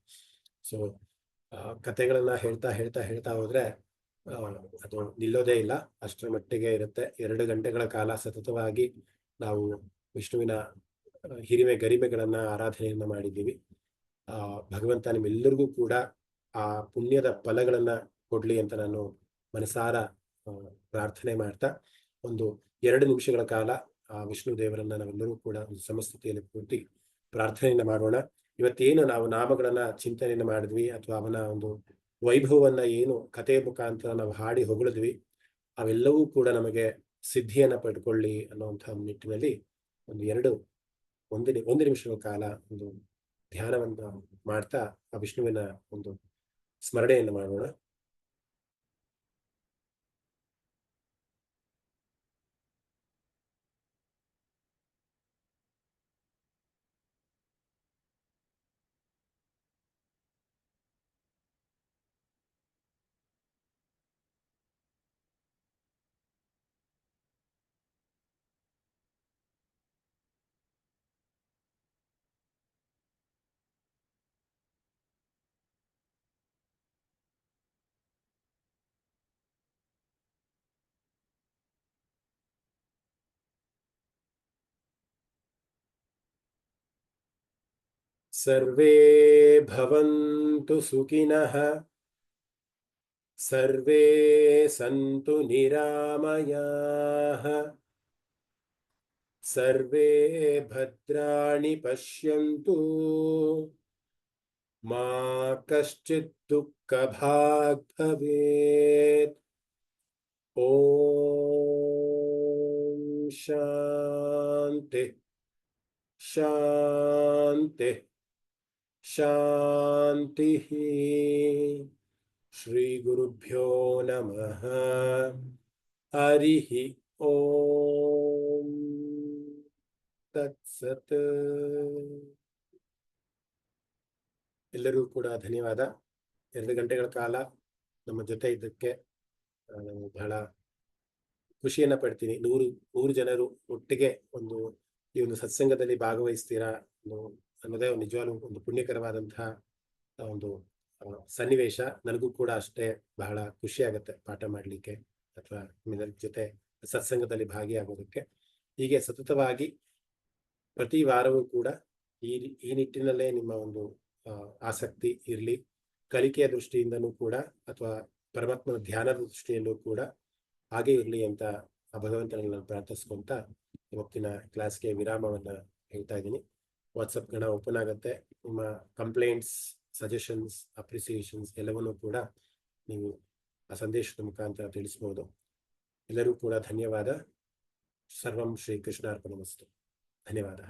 ಸೊ ಕಥೆಗಳನ್ನ ಹೇಳ್ತಾ ಹೇಳ್ತಾ ಹೇಳ್ತಾ ಹೋದ್ರೆ ಅದು ನಿಲ್ಲೋದೇ ಇಲ್ಲ, ಅಷ್ಟರ ಮಟ್ಟಿಗೆ ಇರುತ್ತೆ. 2 ಗಂಟೆಗಳ ಕಾಲ ಸತತವಾಗಿ ನಾವು ವಿಷ್ಣುವಿನ ಹಿರಿಮೆ ಗರಿಮೆಗಳನ್ನ ಆರಾಧನೆಯನ್ನ ಮಾಡಿದ್ದೀವಿ. ಭಗವಂತ ನಿಮ್ಮೆಲ್ಲರಿಗೂ ಕೂಡ ಆ ಪುಣ್ಯದ ಫಲಗಳನ್ನ ಕೊಡ್ಲಿ ಅಂತ ನಾನು ಮನಸಾರ ಪ್ರಾರ್ಥನೆ ಮಾಡ್ತಾ ಒಂದು 2 ನಿಮಿಷಗಳ ಕಾಲ ಆ ವಿಷ್ಣು ದೇವರನ್ನ ನಾವೆಲ್ಲರೂ ಕೂಡ ಒಂದು ಸಮಸ್ಥಿತಿಯಲ್ಲಿ ಕೂತಿ ಪ್ರಾರ್ಥನೆಯನ್ನ ಮಾಡೋಣ. ಇವತ್ತೇನು ನಾವು ನಾಮಗಳನ್ನ ಚಿಂತನೆಯನ್ನ ಮಾಡಿದ್ವಿ ಅಥವಾ ಅವನ ಒಂದು ವೈಭವವನ್ನ ಏನು ಕಥೆಯ ಮುಖಾಂತರ ನಾವು ಹಾಡಿ ಹೊಗಳಿದ್ವಿ, ಅವೆಲ್ಲವೂ ಕೂಡ ನಮಗೆ ಸಿದ್ಧಿಯನ್ನ ಪಡ್ಕೊಳ್ಳಿ ಅನ್ನುವಂತಹ ನಿಟ್ಟಿನಲ್ಲಿ ಒಂದು ನಿಮಿಷಗಳ ಕಾಲ ಒಂದು ಧ್ಯಾನವನ್ನ ಮಾಡ್ತಾ ಆ ವಿಷ್ಣುವಿನ ಒಂದು ಸ್ಮರಣೆಯನ್ನು ಮಾಡೋಣ. ಸರ್ವೇ ಭವಂತು ಸುಖಿನಃ, ಸರ್ವೇ ಸಂತು ನಿರಾಮಯಾಃ, ಸರ್ವೇ ಭದ್ರಾಣಿ ಪಶ್ಯಂತು, ಮಾ ಕಶ್ಚಿತ್ ದುಃಖಭಾಗ್ ಭವೇತ್. ಓಂ ಶಾಂತಿ ಶಾಂತಿ ಶಾಂತಿ. ಶ್ರೀ ಗುರುಭ್ಯೋ ನಮಃ. ಹರಿ ಓಂ ತತ್ಸತ್. ಎಲ್ಲರೂ ಕೂಡ ಧನ್ಯವಾದ. 2 ಗಂಟೆಗಳ ಕಾಲ ನಮ್ಮ ಜೊತೆ ಇದ್ದಕ್ಕೆ ನಾನು ಬಹಳ ಖುಷಿಯನ್ನ ಪಡ್ತೀನಿ. 100 ಜನರು ಒಟ್ಟಿಗೆ ಈ ಒಂದು ಸತ್ಸಂಗದಲ್ಲಿ ಭಾಗವಹಿಸ್ತೀರಾ ಅನ್ನೋದೇ ನಿಜವಾಗ್ಲೂ ಒಂದು ಪುಣ್ಯಕರವಾದಂತಹ ಒಂದು ಸನ್ನಿವೇಶ. ನನಗೂ ಕೂಡ ಅಷ್ಟೇ ಬಹಳ ಖುಷಿ ಆಗುತ್ತೆ ಪಾಠ ಮಾಡಲಿಕ್ಕೆ ಅಥವಾ ನಿಮ್ಮೆಲ್ಲರ ಜೊತೆ ಸತ್ಸಂಗದಲ್ಲಿ ಭಾಗಿಯಾಗೋದಕ್ಕೆ. ಹೀಗೆ ಸತತವಾಗಿ ಪ್ರತಿ ವಾರವೂ ಕೂಡ ಈ ನಿಟ್ಟಿನಲ್ಲೇ ನಿಮ್ಮ ಒಂದು ಆಸಕ್ತಿ ಇರಲಿ. ಕಲಿಕೆಯ ದೃಷ್ಟಿಯಿಂದನೂ ಕೂಡ ಅಥವಾ ಪರಮಾತ್ಮನ ಧ್ಯಾನದ ದೃಷ್ಟಿಯಲ್ಲೂ ಕೂಡ ಹಾಗೆ ಇರಲಿ ಅಂತ ಆ ಭಗವಂತನಲ್ಲಿ ನಾನು ಪ್ರಾರ್ಥಿಸ್ಕೊಂತ ಇವತ್ತಿನ ಕ್ಲಾಸ್ಗೆ ವಿರಾಮವನ್ನ ಹೇಳ್ತಾ ಇದ್ದೀನಿ. ವಾಟ್ಸಪ್ ಗಣ ಓಪನ್ ಆಗುತ್ತೆ. ನಿಮ್ಮ ಕಂಪ್ಲೇಂಟ್ಸ್, ಸಜೆಷನ್ಸ್, ಅಪ್ರಿಸಿಯೇಷನ್ಸ್ ಎಲ್ಲವನ್ನೂ ಕೂಡ ನೀವು ಆ ಸಂದೇಶದ ಮುಖಾಂತರ ತಿಳಿಸ್ಬೋದು. ಎಲ್ಲರೂ ಕೂಡ ಧನ್ಯವಾದ. ಸರ್ವಂ ಶ್ರೀ ಕೃಷ್ಣಾರ್ಪಣಮಸ್ತು. ಧನ್ಯವಾದ.